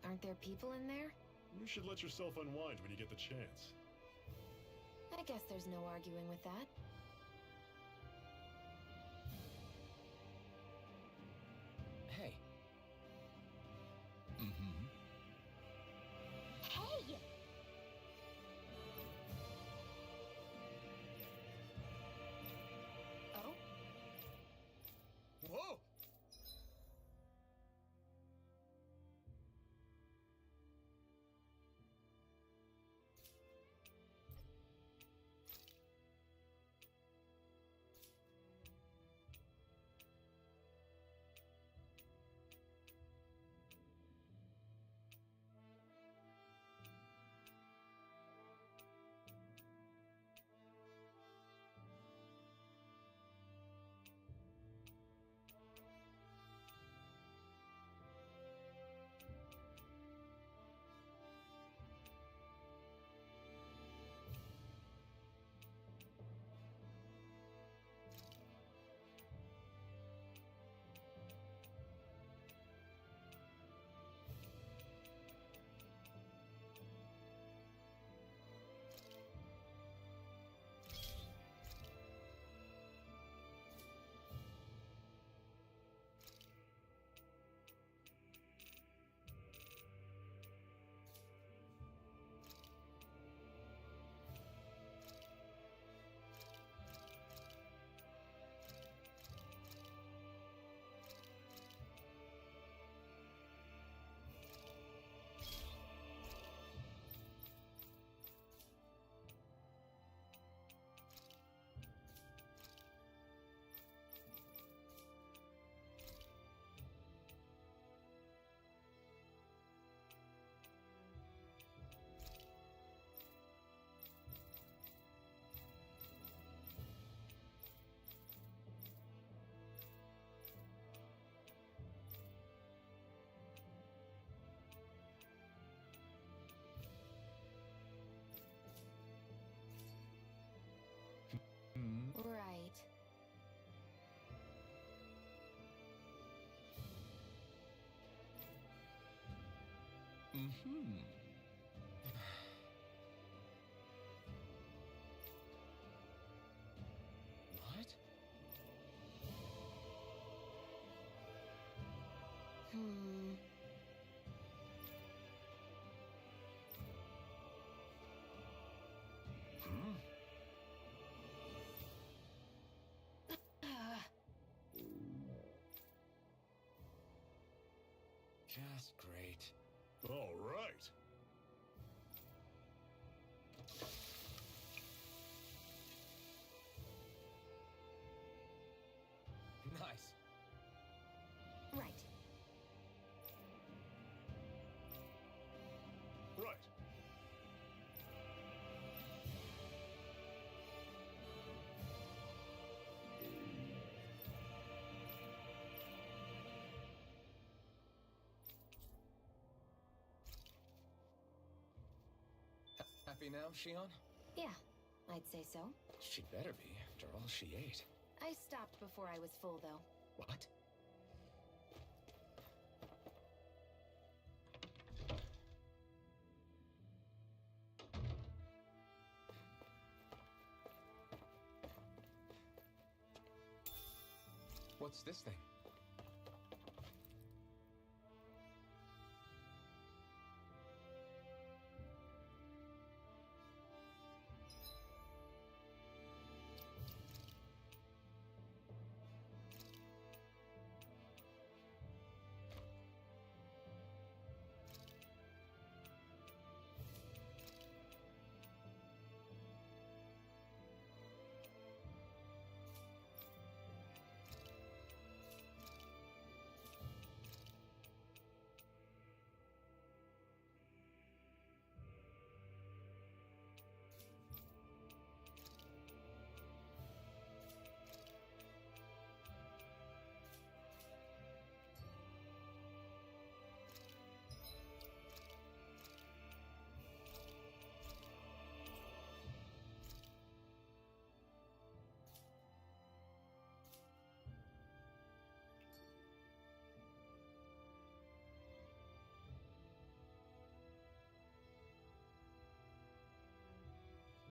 Aren't there people in there? You should let yourself unwind when you get the chance. I guess there's no arguing with that. Hey. Hey! Oh? Whoa! Right. What? Hmm. Just great. All right. Nice. Right. Right. Happy now, Shion? Yeah, I'd say so. She better be, after all she ate. I stopped before I was full, though. What? What's this thing?